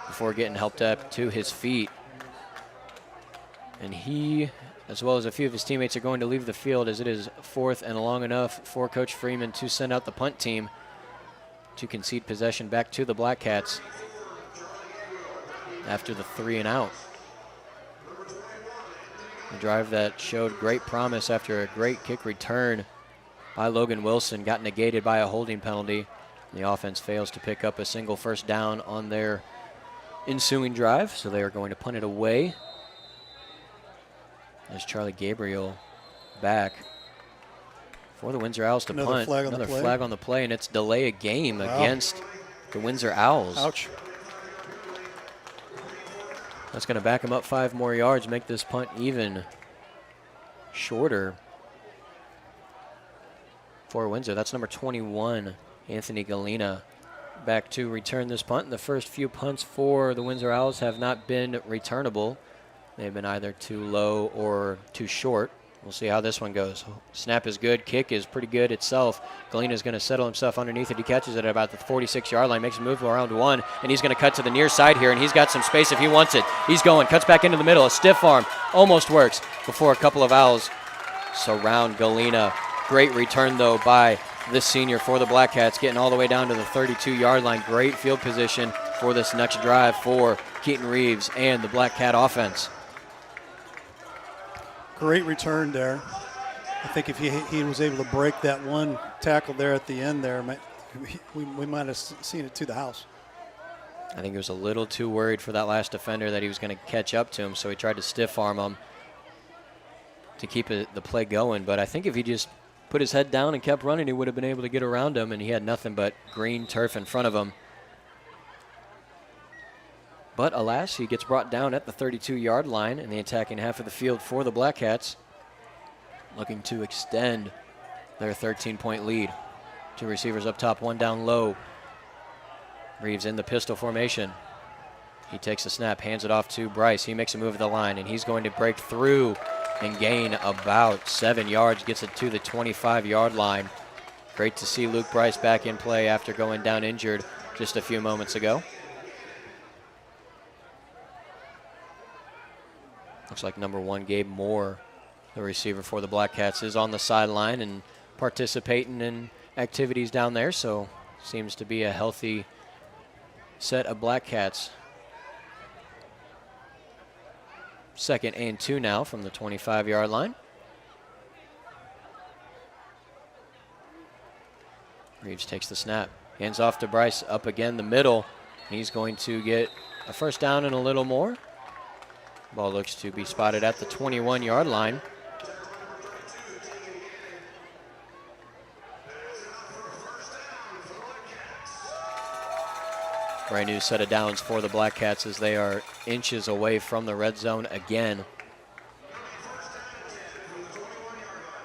before getting helped up to his feet. And he, as well as a few of his teammates, are going to leave the field as it is 4th and long enough for Coach Freeman to send out the punt team to concede possession back to the Black Cats after the 3 and out. A drive that showed great promise after a great kick return by Logan Wilson got negated by a holding penalty. The offense fails to pick up a single 1st down on their ensuing drive, so they are going to punt it away. There's Charlie Gabriel back for the Windsor Owls to punt. Another flag on the play, and it's delay a game against the Windsor Owls. Ouch. That's going to back them up 5 more yards, make this punt even shorter for Windsor. That's number 21, Anthony Galena, back to return this punt. The first few punts for the Windsor Owls have not been returnable. They've been either too low or too short. We'll see how this one goes. Snap is good. Kick is pretty good itself. Galena's going to settle himself underneath it. He catches it at about the 46-yard line, makes a move around 1, and he's going to cut to the near side here, and he's got some space if he wants it. He's going, cuts back into the middle. A stiff arm almost works before a couple of Owls surround Galena. Great return, though, by this senior for the Black Cats, getting all the way down to the 32-yard line. Great field position for this next drive for Keaton Reeves and the Black Cat offense. Great return there. I think if he was able to break that one tackle there at the end there, we might have seen it to the house. I think he was a little too worried for that last defender that he was going to catch up to him, so he tried to stiff arm him to keep the play going. But I think if he just put his head down and kept running, he would have been able to get around him, and he had nothing but green turf in front of him. But alas, he gets brought down at the 32-yard line in the attacking half of the field for the Black Cats, looking to extend their 13-point lead. Two receivers up top, one down low. Reeves in the pistol formation. He takes the snap, hands it off to Bryce. He makes a move at the line, and he's going to break through and gain about 7 yards, gets it to the 25-yard line. Great to see Luke Bryce back in play after going down injured just a few moments ago. Looks like number 1, Gabe Moore, the receiver for the Black Cats, is on the sideline and participating in activities down there, so seems to be a healthy set of Black Cats. 2nd and 2 now from the 25-yard line. Reeves takes the snap, hands off to Bryce, up again the middle. He's going to get a first down and a little more. Ball looks to be spotted at the 21-yard line. Brand new set of downs for the Black Cats as they are inches away from the red zone again.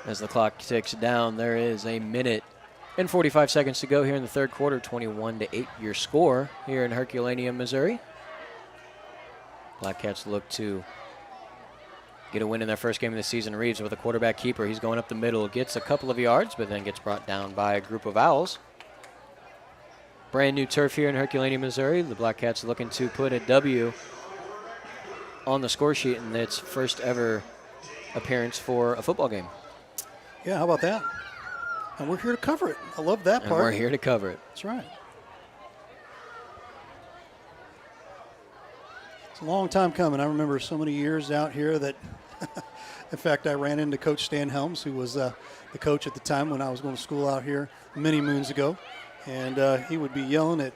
As the clock ticks down, there is a minute and 45 seconds to go here in the third quarter. 21-8 your score here in Herculaneum, Missouri. Black Cats look to get a win in their first game of the season. Reeves with a quarterback keeper. He's going up the middle, gets a couple of yards, but then gets brought down by a group of Owls. Brand new turf here in Herculaneum, Missouri. The Black Cats looking to put a W on the score sheet in its first ever appearance for a football game. Yeah, how about that? And we're here to cover it. I love that part. And we're here to cover it. That's right. It's a long time coming. I remember so many years out here that, in fact, I ran into Coach Stan Helms, who was the coach at the time when I was going to school out here many moons ago. And he would be yelling at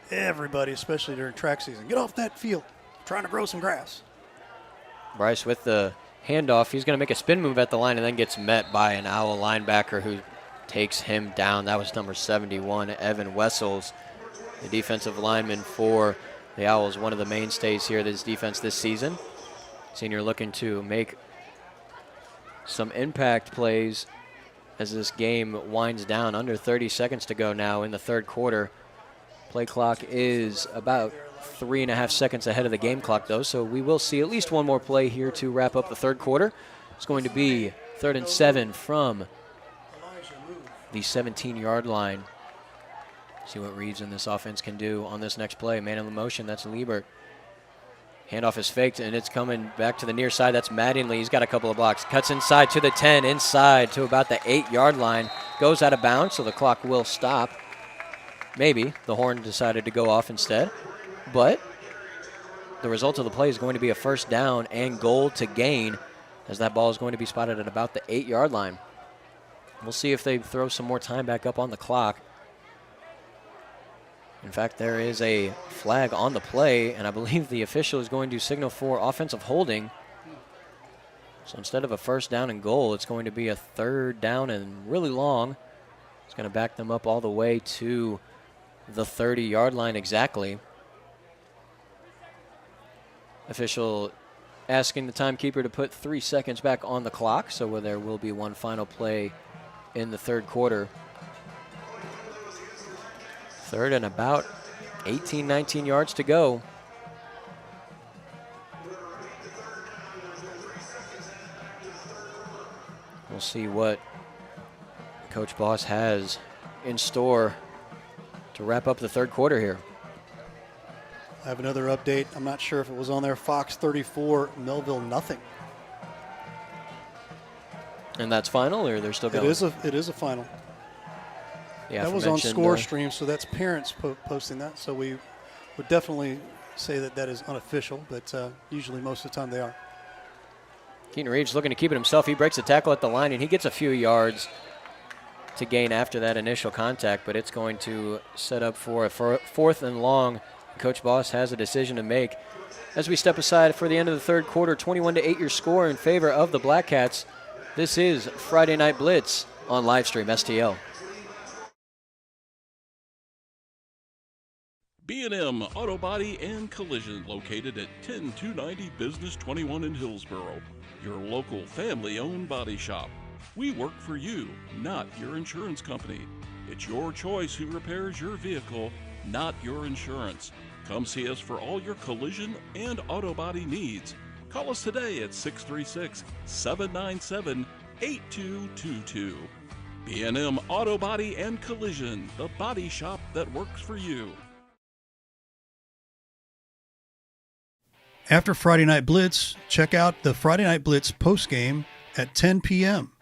everybody, especially during track season, get off that field, I'm trying to grow some grass. Bryce with the handoff. He's going to make a spin move at the line and then gets met by an Owl linebacker who takes him down. That was number 71, Evan Wessels, the defensive lineman for the Owls, one of the mainstays here of this defense this season. Senior looking to make some impact plays as this game winds down. Under 30 seconds to go now in the third quarter. Play clock is about 3.5 seconds ahead of the game clock, though, so we will see at least one more play here to wrap up the third quarter. It's going to be 3rd and 7 from the 17-yard line. See what Reeves and this offense can do on this next play. Man in the motion, that's Liebert. Handoff is faked, and it's coming back to the near side. That's Mattingly. He's got a couple of blocks. Cuts inside to the 10, inside to about the 8-yard line. Goes out of bounds, so the clock will stop. Maybe the horn decided to go off instead. But the result of the play is going to be a first down and goal to gain, as that ball is going to be spotted at about the 8-yard line. We'll see if they throw some more time back up on the clock. In fact, there is a flag on the play, and I believe the official is going to signal for offensive holding. So instead of a first down and goal, it's going to be a third down and really long. It's going to back them up all the way to the 30-yard line exactly. Official asking the timekeeper to put 3 seconds back on the clock, so there will be one final play in the third quarter. Third and about 18, 19 yards to go. We'll see what Coach Boss has in store to wrap up the third quarter here. I have another update. I'm not sure if it was on there. Fox 34, Millville nothing. And that's final, or they're still going? It is a final. Yeah, that was on Score Stream, so that's parents posting that. So we would definitely say that is unofficial, but usually most of the time they are. Keaton Reeves looking to keep it himself. He breaks a tackle at the line, and he gets a few yards to gain after that initial contact, but it's going to set up for a fourth and long. Coach Boss has a decision to make. As we step aside for the end of the third quarter, 21-8 your score in favor of the Black Cats. This is Friday Night Blitz on Livestream STL. B&M Auto Body and Collision, located at 10290 Business 21 in Hillsboro. Your local family-owned body shop. We work for you, not your insurance company. It's your choice who repairs your vehicle, not your insurance. Come see us for all your collision and auto body needs. Call us today at 636-797-8222. B&M Auto Body and Collision, the body shop that works for you. After Friday Night Blitz, check out the Friday Night Blitz postgame at 10 p.m.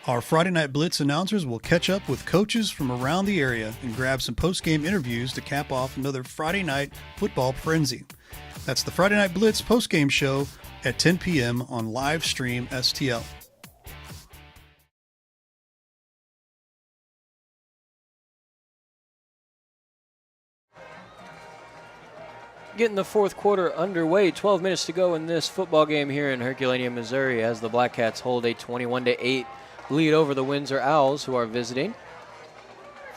Our Friday Night Blitz announcers will catch up with coaches from around the area and grab some postgame interviews to cap off another Friday night football frenzy. That's the Friday Night Blitz postgame show at 10 p.m. on Livestream STL. Getting the fourth quarter underway. 12 minutes to go in this football game here in Herculaneum, Missouri, as the Black Cats hold a 21-8 lead over the Windsor Owls, who are visiting.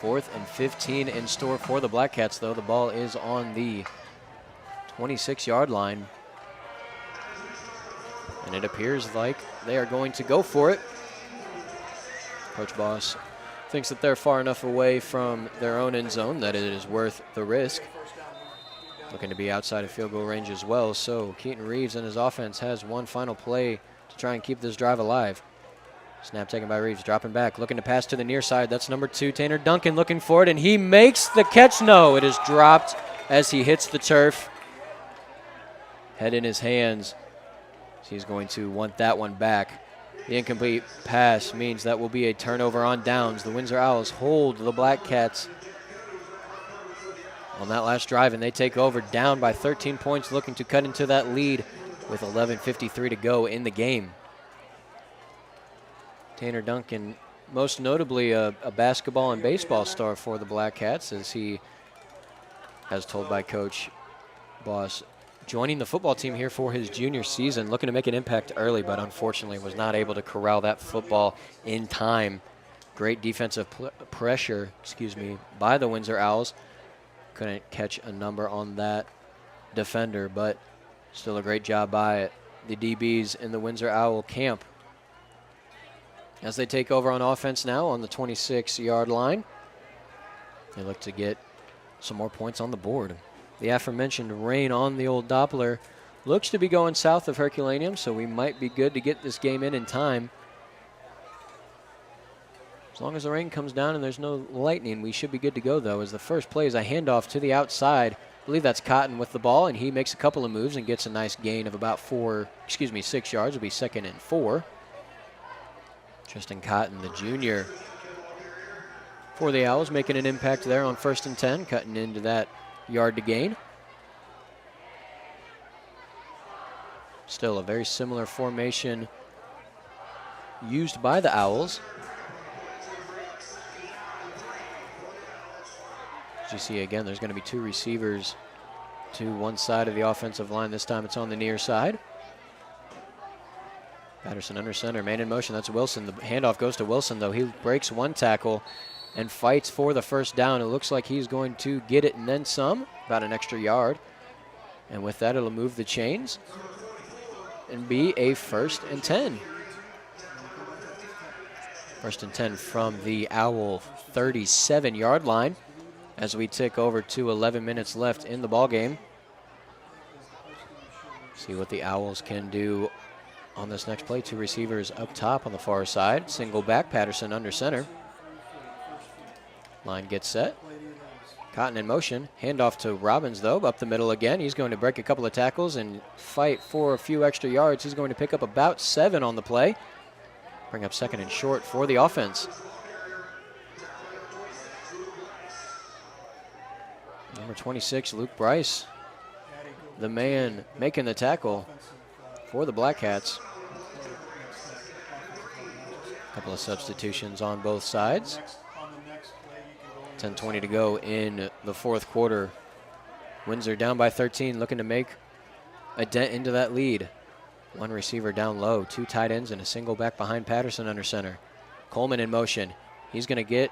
4th and 15 in store for the Black Cats, though. The ball is on the 26-yard line. And it appears like they are going to go for it. Coach Boss thinks that they're far enough away from their own end zone that it is worth the risk. Looking to be outside of field goal range as well. So Keaton Reeves and his offense has one final play to try and keep this drive alive. Snap taken by Reeves, dropping back, looking to pass to the near side. That's number 2, Tanner Duncan, looking for it, and he makes the catch. No, it is dropped as he hits the turf. Head in his hands. He's going to want that one back. The incomplete pass means that will be a turnover on downs. The Windsor Owls hold the Black Cats on that last drive, and they take over down by 13 points, looking to cut into that lead with 11:53 to go in the game. Tanner Duncan, most notably a basketball and baseball star for the Black Cats, as he, as told by Coach Boss, joining the football team here for his junior season, looking to make an impact early, but unfortunately was not able to corral that football in time. Great defensive pressure, by the Windsor Owls. Couldn't catch a number on that defender, but still a great job by the DBs in the Windsor Owl camp. As they take over on offense now on the 26-yard line, they look to get some more points on the board. The aforementioned rain on the old Doppler looks to be going south of Herculaneum, so we might be good to get this game in time. As long as the rain comes down and there's no lightning, we should be good to go, though, as the first play is a handoff to the outside. I believe that's Cotton with the ball, and he makes a couple of moves and gets a nice gain of about 6 yards. It'll be 2nd and 4. Tristan Cotton, the junior for the Owls, making an impact there on 1st and 10, cutting into that yard to gain. Still a very similar formation used by the Owls. As you see again, there's going to be 2 receivers to one side of the offensive line. This time it's on the near side. Patterson under center, man in motion. That's Wilson. The handoff goes to Wilson, though. He breaks one tackle and fights for the first down. It looks like he's going to get it and then some, about an extra yard. And with that, it'll move the chains and be a 1st and 10. 1st and 10 from the Owl 37-yard line as we tick over to 11 minutes left in the ballgame. See what the Owls can do on this next play. 2 receivers up top on the far side. Single back, Patterson under center. Line gets set. Cotton in motion. Handoff to Robbins, though, up the middle again. He's going to break a couple of tackles and fight for a few extra yards. He's going to pick up about 7 on the play. Bring up 2nd and short for the offense. Number 26, Luke Bryce, the man making the tackle for the Black Cats. A couple of substitutions on both sides. 10:20 to go in the 4th quarter. Windsor down by 13, looking to make a dent into that lead. 1 receiver down low, 2 tight ends, and a single back behind Patterson under center. Coleman in motion. He's going to get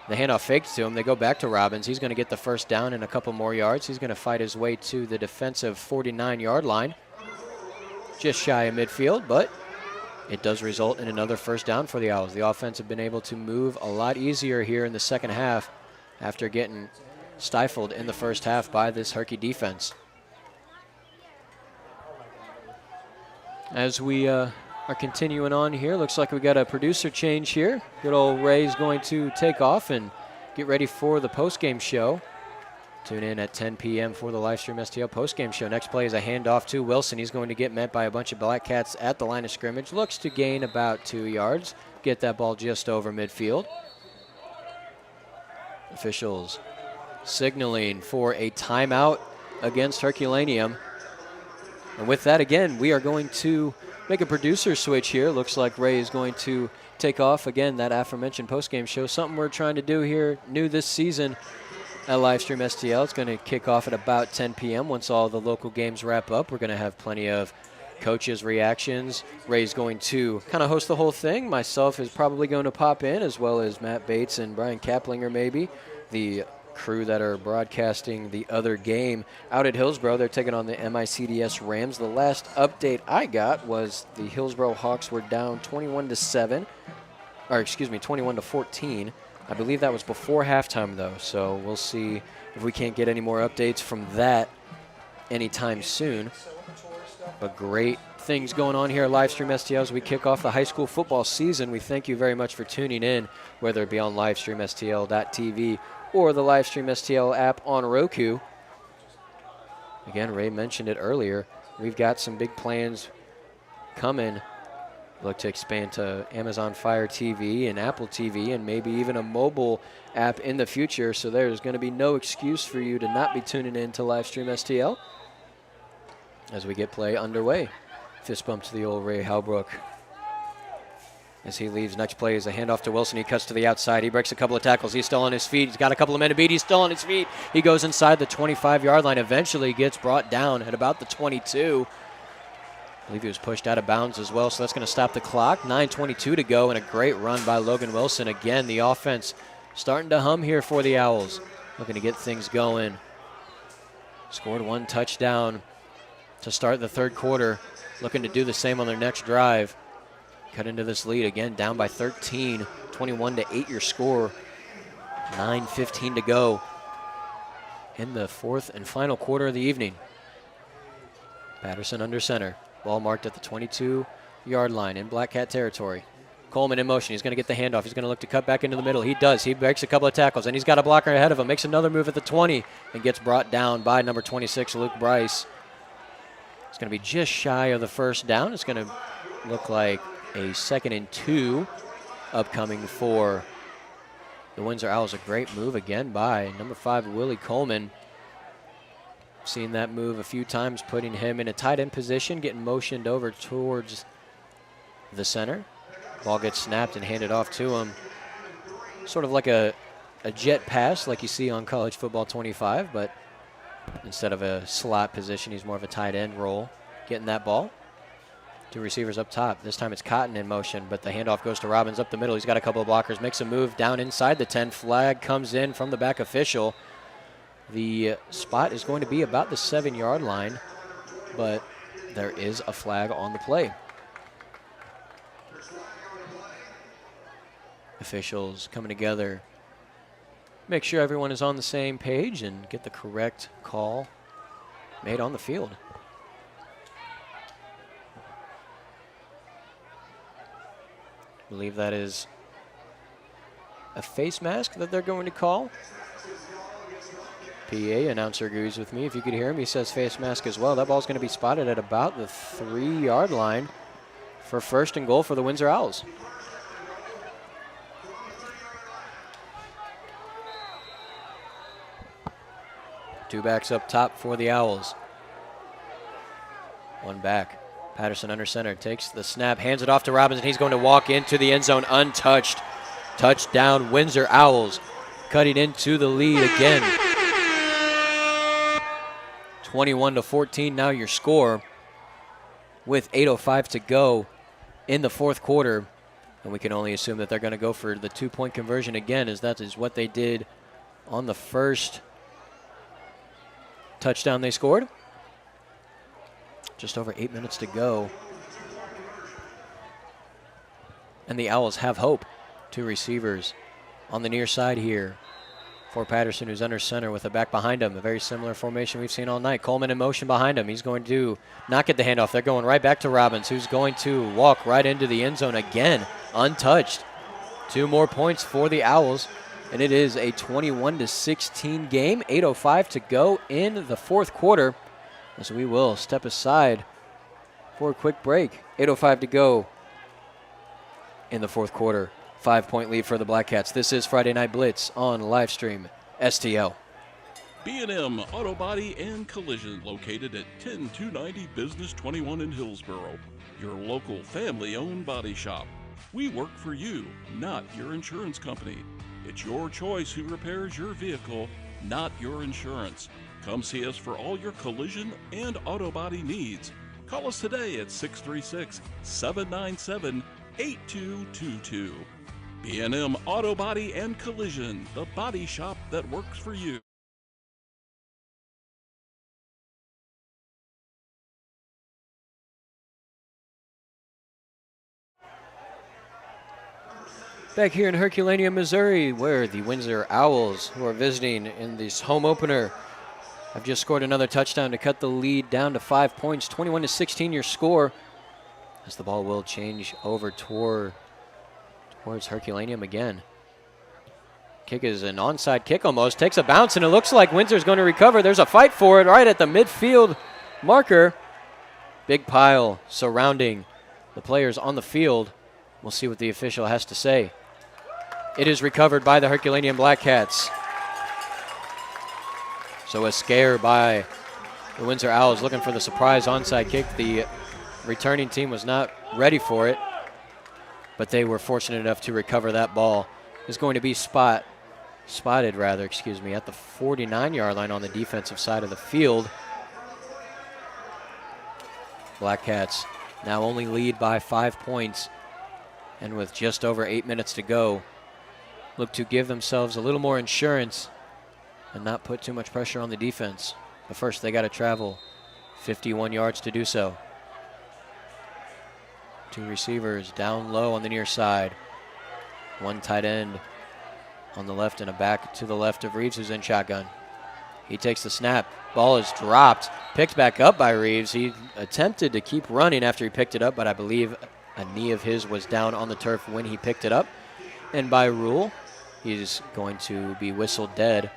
the handoff faked to him. They go back to Robbins. He's going to get the first down and a couple more yards. He's going to fight his way to the defensive 49-yard line. Just shy of midfield, but it does result in another first down for the Owls. The offense have been able to move a lot easier here in the second half after getting stifled in the first half by this Herky defense. As we are continuing on here, looks like we got a producer change here. Good old Ray's going to take off and get ready for the postgame show. Tune in at 10 p.m. for the Livestream STL postgame show. Next play is a handoff to Wilson. He's going to get met by a bunch of Black Cats at the line of scrimmage. Looks to gain about 2 yards. Get that ball just over midfield. Officials signaling for a timeout against Herculaneum. And with that, again, we are going to make a producer switch here. Looks like Ray is going to take off. Again, that aforementioned postgame show. Something we're trying to do here new this season at Livestream STL. It's going to kick off at about 10 p.m. Once all the local games wrap up. We're going to have plenty of coaches' reactions. Ray's going to kind of host the whole thing. Myself is probably going to pop in, as well as Matt Bates and Brian Kaplinger maybe. The crew that are broadcasting the other game out at Hillsborough. They're taking on the MICDS Rams. The last update I got was the Hillsborough Hawks were down 21-7, or excuse me, 21-14. I believe that was before halftime though, so we'll see if we can't get any more updates from that anytime soon. But great things going on here at Livestream STL as we kick off the high school football season. We thank you very much for tuning in, whether it be on livestreamstl.tv or the Livestream STL app on Roku. Again, Ray mentioned it earlier. We've got some big plans coming. Look to expand to Amazon Fire TV and Apple TV and maybe even a mobile app in the future. So there's going to be no excuse for you to not be tuning in to Livestream STL as we get play underway. Fist bump to the old Ray Halbrook as he leaves. Next play is a handoff to Wilson. He cuts to the outside. He breaks a couple of tackles. He's still on his feet. He's got a couple of men to beat. He's still on his feet. He goes inside the 25-yard line. Eventually gets brought down at about the 22. I believe he was pushed out of bounds as well, so that's going to stop the clock. 9:22 to go, and a great run by Logan Wilson. Again, the offense starting to hum here for the Owls. Looking to get things going. Scored one touchdown to start the third quarter. Looking to do the same on their next drive. Cut into this lead again, down by 13. 21-8 your score. 9:15 to go in the fourth and final quarter of the evening. Patterson under center. Ball marked at the 22-yard line in Black Cat territory. Coleman in motion. He's going to get the handoff. He's going to look to cut back into the middle. He does. He breaks a couple of tackles, and he's got a blocker ahead of him. Makes another move at the 20 and gets brought down by number 26, Luke Bryce. It's going to be just shy of the first down. It's going to look like a 2nd and 2 upcoming for the Windsor Owls. A great move again by number 5, Willie Coleman. Seen that move a few times, putting him in a tight end position, getting motioned over towards the center. Ball gets snapped and handed off to him. Sort of like a jet pass like you see on College Football 25, but instead of a slot position, he's more of a tight end role. Getting that ball. Two receivers up top. This time it's Cotton in motion, but the handoff goes to Robbins up the middle. He's got a couple of blockers, makes a move down inside the 10. Flag comes in from the back official. The spot is going to be about the 7-yard line, but there is a flag on the play. Officials coming together. Make sure everyone is on the same page and get the correct call made on the field. I believe that is a face mask that they're going to call. PA announcer agrees with me. If you could hear him, he says face mask as well. That ball's going to be spotted at about the 3-yard line for first and goal for the Windsor Owls. Two backs up top for the Owls. One back. Patterson under center, takes the snap, hands it off to Robbins, and he's going to walk into the end zone untouched. Touchdown, Windsor Owls, cutting into the lead again. 21-14 now your score with 8:05 to go in the fourth quarter. And we can only assume that they're going to go for the 2-point conversion again, as that is what they did on the first touchdown they scored. Just over 8 minutes to go. And the Owls have hope. 2 receivers on the near side here for Patterson, who's under center with a back behind him. A very similar formation we've seen all night. Coleman in motion behind him. He's going to not get the handoff. They're going right back to Robbins, who's going to walk right into the end zone again, untouched. 2 more points for the Owls, and it is a 21-16 game. 8:05 to go in the fourth quarter, as we will step aside for a quick break. 8:05 to go in the fourth quarter. 5-point lead for the Black Cats. This is Friday Night Blitz on Livestream STL. B&M Auto Body and Collision, located at 10290 Business 21 in Hillsboro. Your local family-owned body shop. We work for you, not your insurance company. It's your choice who repairs your vehicle, not your insurance. Come see us for all your collision and auto body needs. Call us today at 636-797-8222. B&M Auto Body and Collision, the body shop that works for you. Back here in Herculaneum, Missouri, where the Windsor Owls, who are visiting in this home opener, have just scored another touchdown to cut the lead down to 5 points. 21-16 your score, as the ball will change over towards Herculaneum again. Kick is an onside kick almost. Takes a bounce, and it looks like Windsor's going to recover. There's a fight for it right at the midfield marker. Big pile surrounding the players on the field. We'll see what the official has to say. It is recovered by the Herculaneum Black Cats. So a scare by the Windsor Owls looking for the surprise onside kick. The returning team was not ready for it, but they were fortunate enough to recover that ball. Is going to be spotted at the 49-yard line on the defensive side of the field. Black Cats now only lead by 5 points, and with just over 8 minutes to go, look to give themselves a little more insurance and not put too much pressure on the defense. But first, they got to travel 51 yards to do so. 2 receivers down low on the near side. 1 tight end on the left and a back to the left of Reeves, who's in shotgun. He takes the snap. Ball is dropped, picked back up by Reeves. He attempted to keep running after he picked it up, but I believe a knee of his was down on the turf when he picked it up. And by rule, he's going to be whistled dead.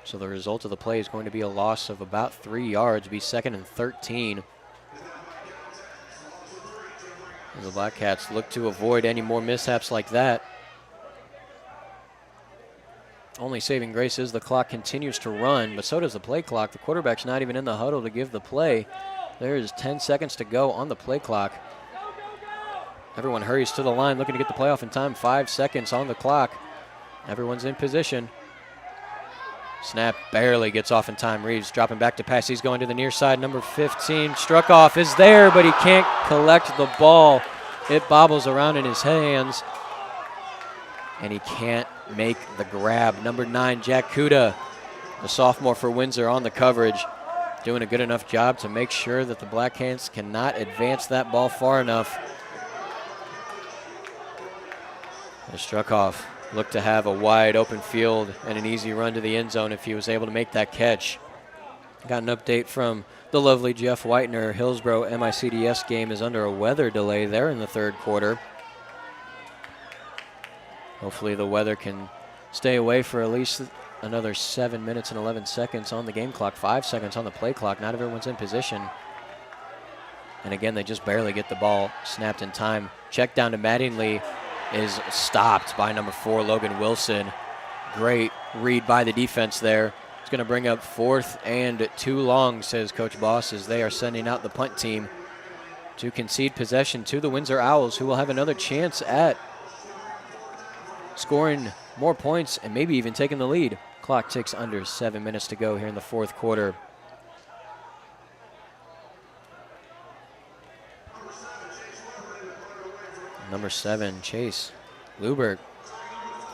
So the result of the play is going to be a loss of about 3 yards, be 2nd and 13. As the Black Cats look to avoid any more mishaps like that. Only saving grace is the clock continues to run, but so does the play clock. The quarterback's not even in the huddle to give the play. There is 10 seconds to go on the play clock. Everyone hurries to the line looking to get the play off in time. 5 seconds on the clock. Everyone's in position. Snap barely gets off in time. Reeves dropping back to pass. He's going to the near side. Number 15, struck off, is there, but he can't collect the ball. It bobbles around in his hands, and he can't make the grab. Number 9, Jack Kuda, the sophomore for Windsor, on the coverage, doing a good enough job to make sure that the Black Cats cannot advance that ball far enough. As Struckhoff looked to have a wide open field and an easy run to the end zone if he was able to make that catch. Got an update from the lovely Jeff Whitener. Hillsboro MICDS game is under a weather delay there in the third quarter. Hopefully the weather can stay away for at least another 7 minutes and 11 seconds on the game clock. 5 seconds on the play clock. Not everyone's in position. And again, they just barely get the ball snapped in time. Check down to Mattingly is stopped by number 4, Logan Wilson. Great read by the defense there. It's going to bring up 4th and 2 long, says Coach Boss, as they are sending out the punt team to concede possession to the Windsor Owls, who will have another chance at scoring more points and maybe even taking the lead. Clock ticks under 7 minutes to go here in the fourth quarter. Number 7, Chase Lubert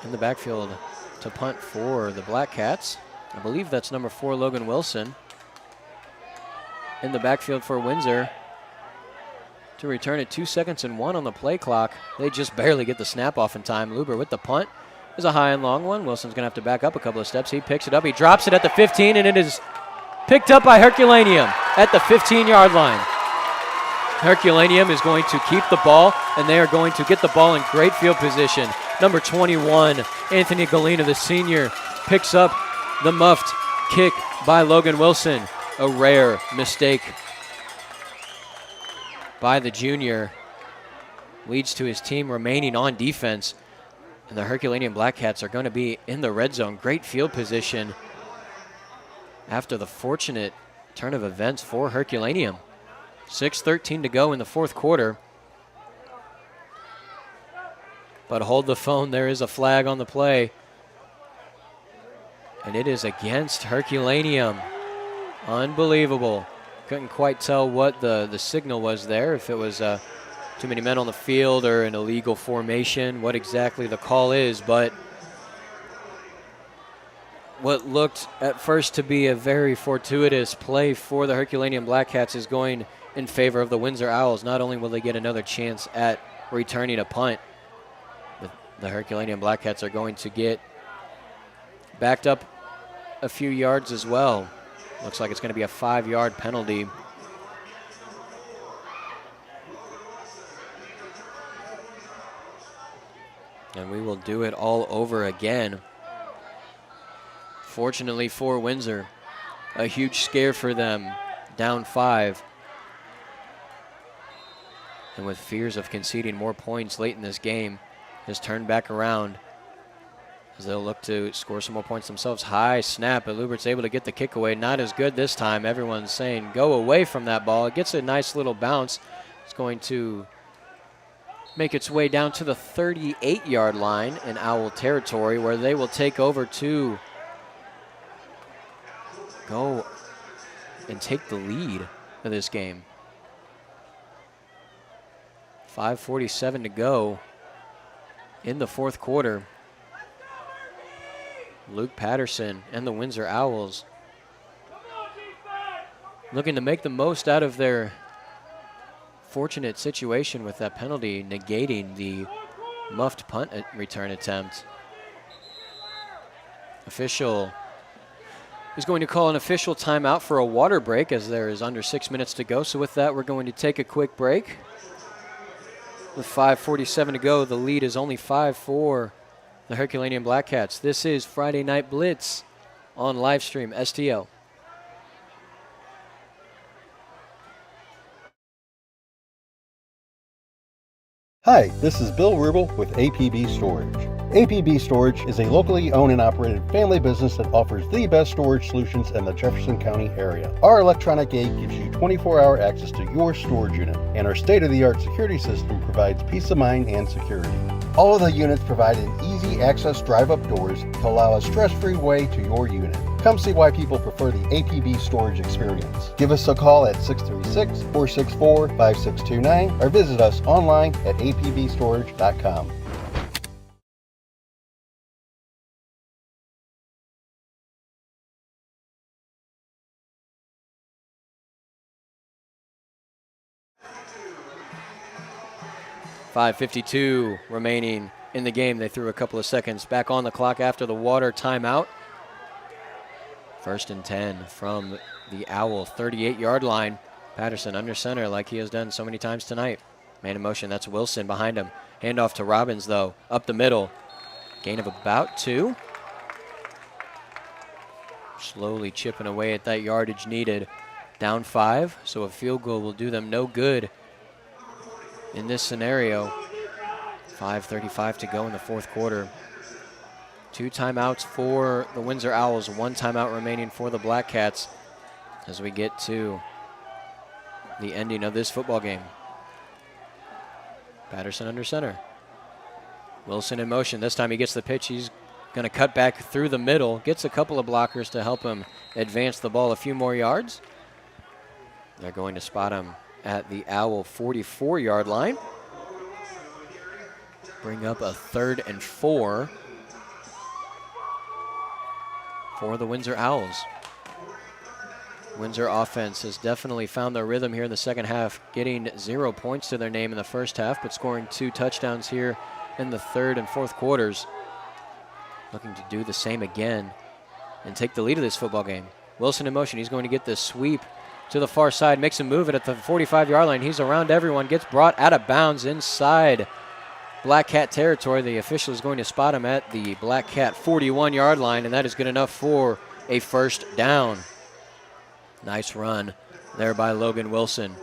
in the backfield to punt for the Black Cats. I believe that's number 4, Logan Wilson. In the backfield for Windsor to return it. 2 seconds and 1 on the play clock. They just barely get the snap off in time. Lubert with the punt is a high and long one. Wilson's going to have to back up a couple of steps. He picks it up. He drops it at the 15, and it is picked up by Herculaneum at the 15-yard line. Herculaneum is going to keep the ball, and they are going to get the ball in great field position. Number 21, Anthony Galena, the senior, picks up the muffed kick by Logan Wilson. A rare mistake by the junior leads to his team remaining on defense. And the Herculaneum Black Cats are going to be in the red zone. Great field position after the fortunate turn of events for Herculaneum. 6:13 to go in the fourth quarter. But hold the phone, there is a flag on the play. And it is against Herculaneum. Unbelievable. Couldn't quite tell what the signal was there, if it was too many men on the field or an illegal formation, what exactly the call is, but what looked at first to be a very fortuitous play for the Herculaneum Black Cats is going in favor of the Windsor Owls. Not only will they get another chance at returning a punt, but the Herculaneum Black Cats are going to get backed up a few yards as well. Looks like it's going to be a 5-yard penalty. And we will do it all over again. Fortunately for Windsor, a huge scare for them, down 5. And with fears of conceding more points late in this game, has turned back around as they'll look to score some more points themselves. High snap, but Lubert's able to get the kick away. Not as good this time. Everyone's saying go away from that ball. It gets a nice little bounce. It's going to make its way down to the 38-yard line in Owl territory, where they will take over to go and take the lead of this game. 5:47 to go in the fourth quarter. Luke Patterson and the Windsor Owls looking to make the most out of their fortunate situation with that penalty, negating the muffed punt return attempt. Official is going to call an official timeout for a water break, as there is under 6 minutes to go. So with that, we're going to take a quick break. With 5:47 to go, the lead is only 5 for the Herculaneum Black Cats. This is Friday Night Blitz on Livestream STL. Hi, this is Bill Rubel with APB Storage. APB Storage is a locally owned and operated family business that offers the best storage solutions in the Jefferson County area. Our electronic gate gives you 24-hour access to your storage unit, and our state-of-the-art security system provides peace of mind and security. All of the units provide an easy access drive-up doors to allow a stress-free way to your unit. Come see why people prefer the APB storage experience. Give us a call at 636-464-5629 or visit us online at apbstorage.com. .552 remaining in the game. They threw a couple of seconds back on the clock after the water timeout. 1st and 10 from the Owl 38-yard line. Patterson under center like he has done so many times tonight. Man in motion, that's Wilson behind him. Handoff to Robbins, though, up the middle. Gain of about 2. Slowly chipping away at that yardage needed. Down 5, so a field goal will do them no good in this scenario. 5:35 to go in the fourth quarter. 2 timeouts for the Windsor Owls, 1 timeout remaining for the Black Cats as we get to the ending of this football game. Patterson under center. Wilson in motion. This time he gets the pitch. He's going to cut back through the middle. Gets a couple of blockers to help him advance the ball a few more yards. They're going to spot him at the Owl 44-yard line. bring up a 3rd and 4 for the Windsor Owls. Windsor offense has definitely found their rhythm here in the second half, getting 0 points to their name in the first half, but scoring 2 touchdowns here in the third and fourth quarters. Looking to do the same again and take the lead of this football game. Wilson in motion. He's going to get the sweep to the far side, makes him move it at the 45-yard line. He's around everyone, gets brought out of bounds inside Black Cat territory. The official is going to spot him at the Black Cat 41-yard line, and that is good enough for a first down. Nice run there by Logan Wilson.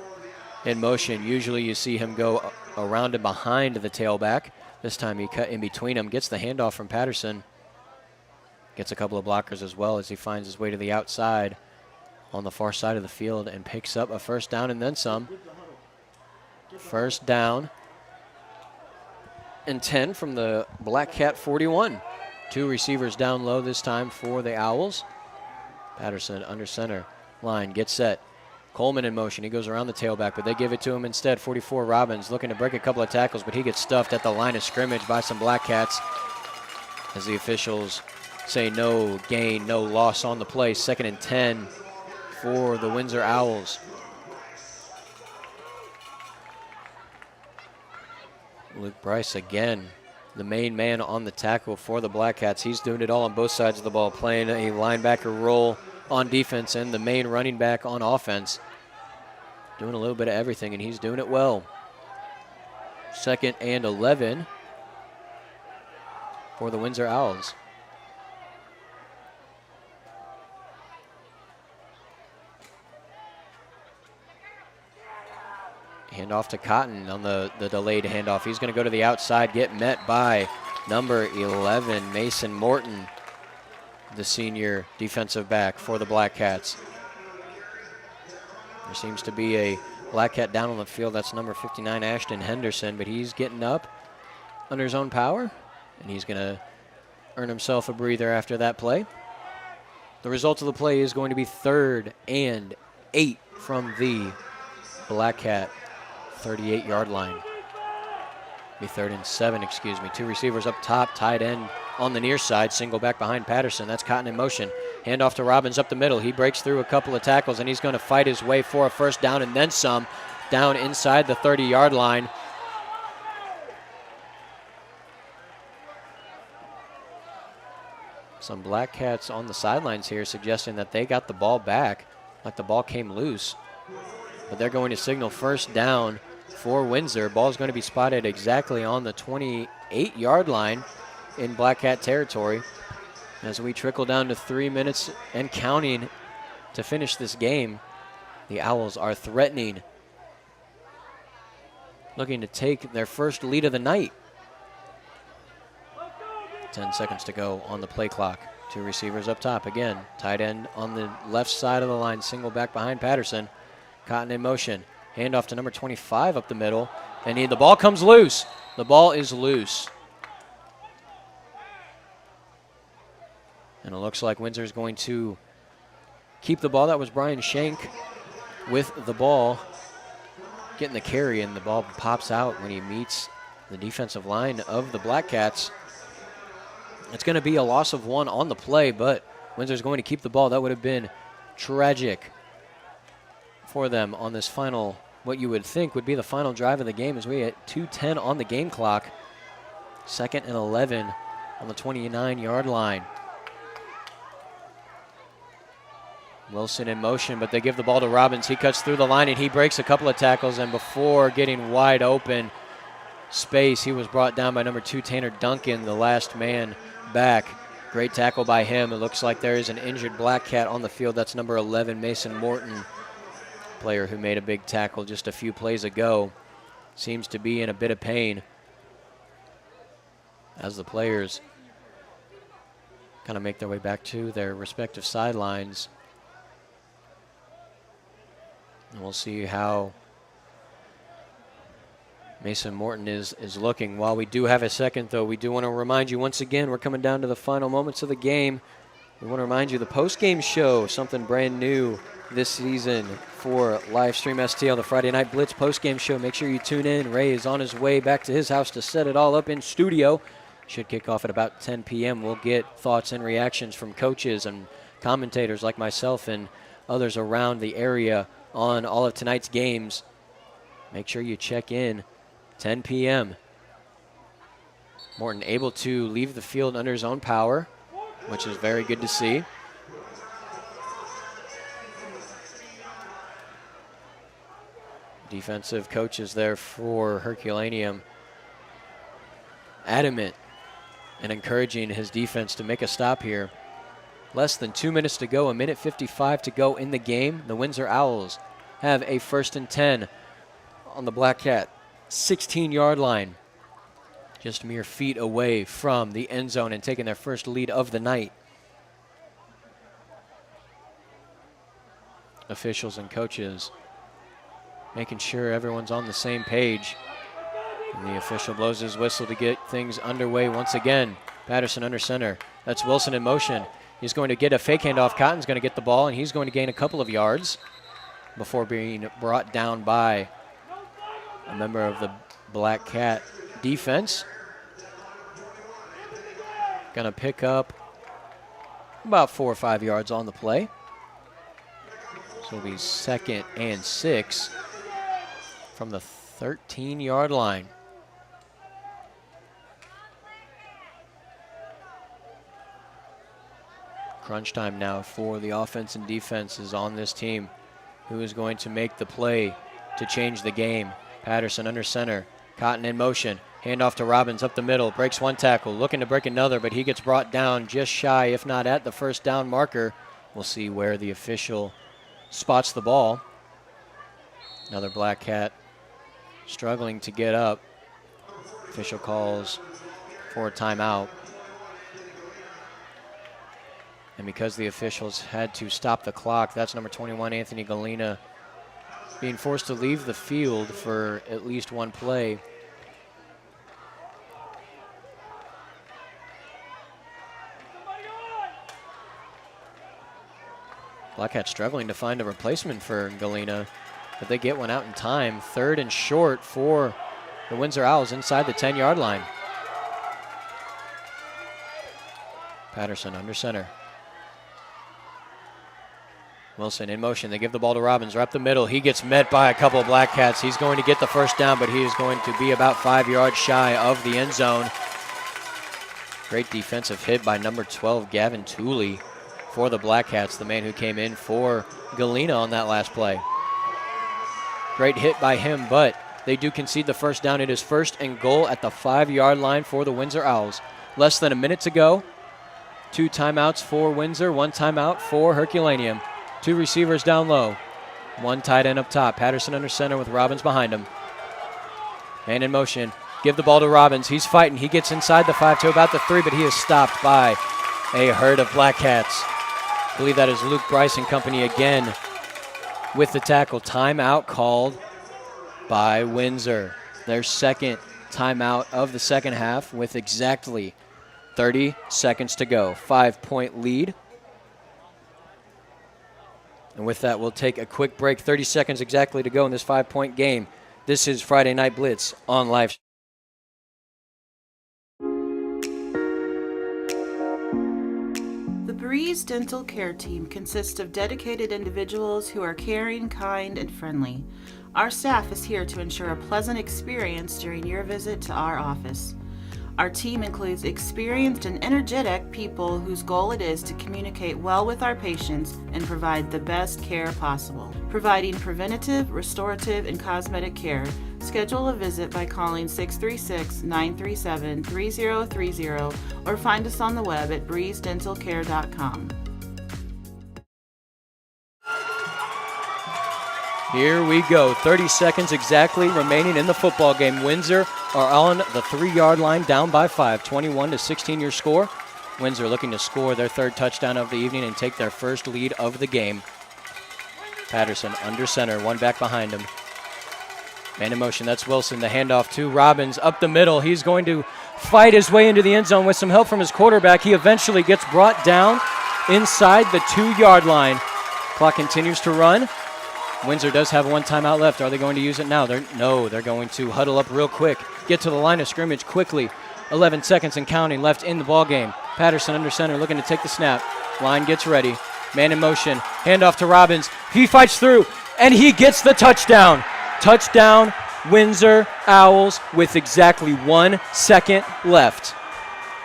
In motion, usually you see him go around and behind the tailback. This time he cut in between them, gets the handoff from Patterson. Gets a couple of blockers as well as he finds his way to the outside on the far side of the field and picks up a first down and then some. First down and 10 from the Black Cat 41. 2 receivers down low this time for the Owls. Patterson under center. Line gets set. Coleman in motion. He goes around the tailback, but they give it to him instead. 44 Robbins looking to break a couple of tackles, but he gets stuffed at the line of scrimmage by some Black Cats as the officials say no gain, no loss on the play. 2nd and 10 for the Windsor Owls. Luke Bryce again, the main man on the tackle for the Black Cats. He's doing it all on both sides of the ball, playing a linebacker role on defense and the main running back on offense. Doing a little bit of everything, and he's doing it well. 2nd and 11 for the Windsor Owls. Handoff to Cotton on the delayed handoff. He's going to go to the outside, get met by number 11, Mason Morton, the senior defensive back for the Black Cats. There seems to be a Black Cat down on the field. That's number 59, Ashton Henderson, but he's getting up under his own power, and he's going to earn himself a breather after that play. The result of the play is going to be 3rd and 8 from the Black Cat 38-yard line. Be 3rd and 7, excuse me. 2 receivers up top, tight end on the near side, single back behind Patterson. That's Cotton in motion. Handoff to Robbins up the middle. He breaks through a couple of tackles, and he's going to fight his way for a first down and then some down inside the 30-yard line. Some Black Cats on the sidelines here suggesting that they got the ball back, like the ball came loose. But they're going to signal first down for Windsor. Ball's going to be spotted exactly on the 28-yard line in Black Cat territory. As we trickle down to 3 minutes and counting to finish this game, the Owls are threatening, looking to take their first lead of the night. 10 seconds to go on the play clock. 2 receivers up top again. Tight end on the left side of the line, single back behind Patterson. Cotton in motion. Handoff to number 25 up the middle. And the ball comes loose. The ball is loose. And it looks like Windsor is going to keep the ball. That was Brian Schenk with the ball, getting the carry, and the ball pops out when he meets the defensive line of the Black Cats. It's going to be a loss of 1 on the play, but Windsor's going to keep the ball. That would have been tragic for them on this final, what you would think would be the final drive of the game, as we at 2:10 on the game clock. 2nd and 11 on the 29-yard line. Wilson in motion, but they give the ball to Robbins. He cuts through the line, and he breaks a couple of tackles, and before getting wide open space, he was brought down by number 2, Tanner Duncan, the last man back. Great tackle by him. It looks like there is an injured Black Cat on the field. That's number 11, Mason Morton, player who made a big tackle just a few plays ago. Seems to be in a bit of pain as the players kind of make their way back to their respective sidelines. And we'll see how Mason Morton is looking. While we do have a second, though, we do want to remind you once again, we're coming down to the final moments of the game. We want to remind you the post-game show, something brand new this season for Livestream STL, the Friday Night Blitz post-game show. Make sure you tune in. Ray is on his way back to his house to set it all up in studio. Should kick off at about 10 p.m. We'll get thoughts and reactions from coaches and commentators like myself and others around the area on all of tonight's games. Make sure you check in 10 p.m. Morton able to leave the field under his own power, which is very good to see. Defensive coaches there for Herculaneum adamant and encouraging his defense to make a stop here. Less than 2 minutes to go, 1:55 to go in the game. The Windsor Owls have a 1st and 10 on the Black Cat 16-yard line. Just mere feet away from the end zone and taking their first lead of the night. Officials and coaches making sure everyone's on the same page. And the official blows his whistle to get things underway once again. Patterson under center. That's Wilson in motion. He's going to get a fake handoff. Cotton's going to get the ball, and he's going to gain a couple of yards before being brought down by a member of the Black Cat defense. Going to pick up about 4 or 5 yards on the play. So it'll be 2nd and 6 from the 13-yard line. Crunch time now for the offense and defenses on this team. Who is going to make the play to change the game? Patterson under center. Cotton in motion. Handoff to Robbins up the middle. Breaks one tackle. Looking to break another, but he gets brought down just shy, if not at the first down marker. We'll see where the official spots the ball. Another Black Cat struggling to get up. Official calls for a timeout. And because the officials had to stop the clock, that's number 21, Anthony Galena, being forced to leave the field for at least one play. Black Cat struggling to find a replacement for Galena, but they get one out in time. 3rd and short for the Windsor Owls inside the 10-yard line. Patterson under center. Wilson in motion. They give the ball to Robbins. Right up the middle. He gets met by a couple of Black Cats. He's going to get the first down, but he is going to be about 5 yards shy of the end zone. Great defensive hit by number 12, Gavin Tooley, for the Black Cats, the man who came in for Galena on that last play. Great hit by him, but they do concede the first down. It is 1st and goal at the 5-yard line for the Windsor Owls. Less than a minute to go. 2 timeouts for Windsor, 1 timeout for Herculaneum. 2 receivers down low. 1 tight end up top. Patterson under center with Robbins behind him. Man in motion. Give the ball to Robbins. He's fighting. He gets inside the 5 to about the 3, but he is stopped by a herd of Black Cats. I believe that is Luke Bryce and company again with the tackle. Timeout called by Windsor. Their 2nd timeout of the second half with exactly 30 seconds to go. 5-point lead. And with that, we'll take a quick break. 30 seconds exactly to go in this 5-point game. This is Friday Night Blitz on live. The BLITZ Dental Care Team consists of dedicated individuals who are caring, kind, and friendly. Our staff is here to ensure a pleasant experience during your visit to our office. Our team includes experienced and energetic people whose goal it is to communicate well with our patients and provide the best care possible. Providing preventative, restorative, and cosmetic care. Schedule a visit by calling 636-937-3030 or find us on the web at breezedentalcare.com. Here we go. 30 seconds exactly remaining in the football game. Windsor are on the 3-yard line, down by 5. 21-16 your score. Windsor looking to score their 3rd touchdown of the evening and take their first lead of the game. Patterson under center, 1 back behind him. Man in motion, that's Wilson. The handoff to Robbins up the middle. He's going to fight his way into the end zone with some help from his quarterback. He eventually gets brought down inside the 2-yard line. Clock continues to run. Windsor does have one timeout left. Are they going to use it now? They're going to huddle up real quick. Get to the line of scrimmage quickly. 11 seconds and counting left in the ball game. Patterson under center looking to take the snap. Line gets ready. Man in motion. Handoff to Robbins. He fights through, and he gets the touchdown. Touchdown, Windsor Owls, with exactly 1 second left.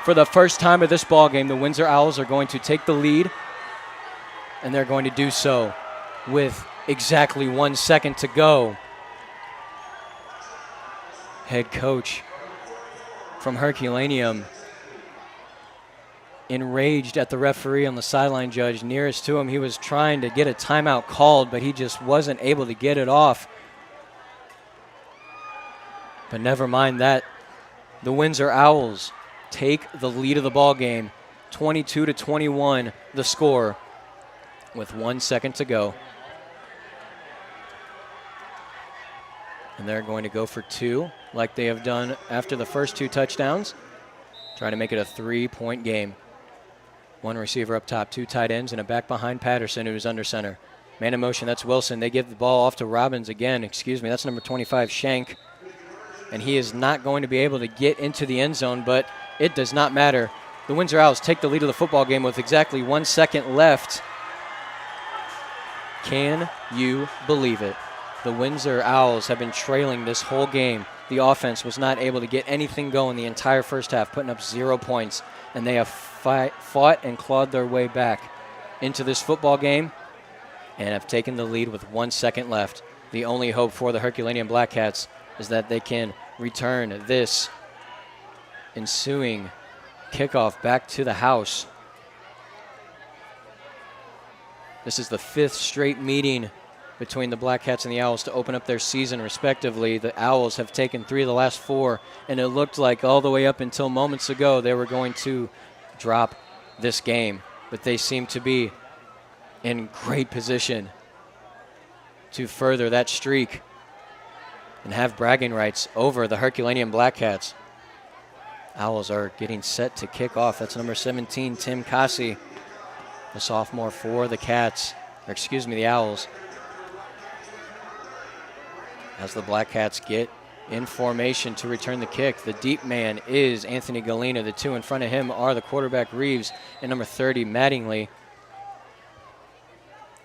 For the first time of this ball game, the Windsor Owls are going to take the lead, and they're going to do so with exactly 1 second to go. Head coach from Herculaneum, enraged at the referee on the sideline judge nearest to him. He was trying to get a timeout called, but he just wasn't able to get it off. But never mind that. The Windsor Owls take the lead of the ball game, 22-21 the score, with 1 second to go. And they're going to go for 2, like they have done after the first 2 touchdowns. Try to make it a 3-point game. 1 receiver up top, 2 tight ends, and a back behind Patterson, who's under center. Man in motion, that's Wilson. They give the ball off to Robbins again. That's number 25, Shank. And he is not going to be able to get into the end zone, but it does not matter. The Windsor Owls take the lead of the football game with exactly 1 second left. Can you believe it? The Windsor Owls have been trailing this whole game. The offense was not able to get anything going the entire first half, putting up 0 points, and they have fought and clawed their way back into this football game and have taken the lead with 1 second left. The only hope for the Herculaneum Black Cats is that they can return this ensuing kickoff back to the house. This is the 5th straight meeting between the Black Cats and the Owls to open up their season respectively. The Owls have taken 3 of the last 4, and it looked like all the way up until moments ago they were going to drop this game, but they seem to be in great position to further that streak and have bragging rights over the Herculaneum Black Cats. Owls are getting set to kick off. That's number 17, Tim Cassi, the sophomore for the the Owls. As the Black Cats get in formation to return the kick, the deep man is Anthony Galena. The 2 in front of him are the quarterback Reeves and number 30, Mattingly.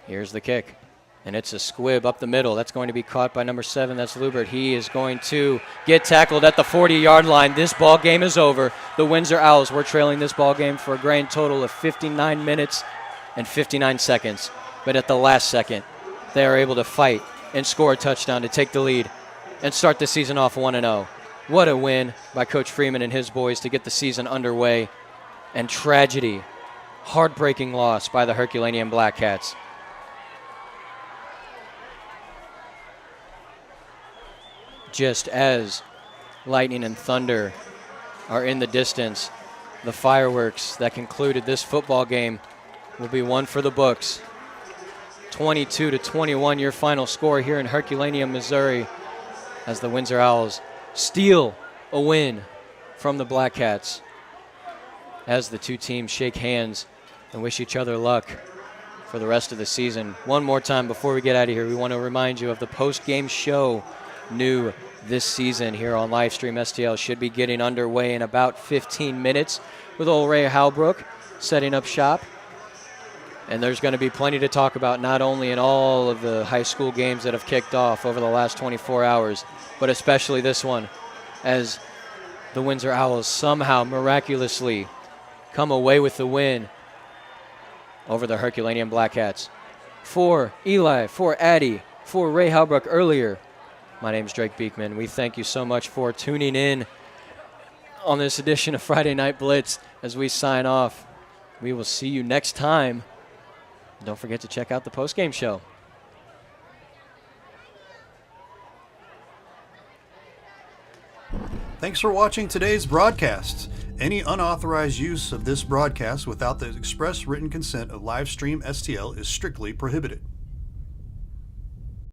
Here's the kick, and it's a squib up the middle. That's going to be caught by number 7. That's Lubert. He is going to get tackled at the 40-yard line. This ball game is over. The Windsor Owls were trailing this ball game for a grand total of 59 minutes and 59 seconds. But at the last second, they are able to fight and score a touchdown to take the lead and start the season off 1-0. What a win by Coach Freeman and his boys to get the season underway. And tragedy, heartbreaking loss by the Herculaneum Black Cats. Just as lightning and thunder are in the distance, the fireworks that concluded this football game will be one for the books. 22-21 your final score here in Herculaneum, Missouri, as the Windsor Owls steal a win from the Black Cats. As the 2 teams shake hands and wish each other luck for the rest of the season. One more time before we get out of here, we want to remind you of the post-game show, new this season here on Livestream STL. Should be getting underway in about 15 minutes with old Ray Halbrook setting up shop. And there's going to be plenty to talk about, not only in all of the high school games that have kicked off over the last 24 hours, but especially this one, as the Windsor Owls somehow miraculously come away with the win over the Herculaneum Black Cats. For Eli, for Addie, for Ray Halbrook earlier, my name is Drake Beekman. We thank you so much for tuning in on this edition of Friday Night Blitz. As we sign off, we will see you next time. Don't forget to check out the post-game show. Thanks for watching today's broadcast. Any unauthorized use of this broadcast without the express written consent of Livestream STL is strictly prohibited.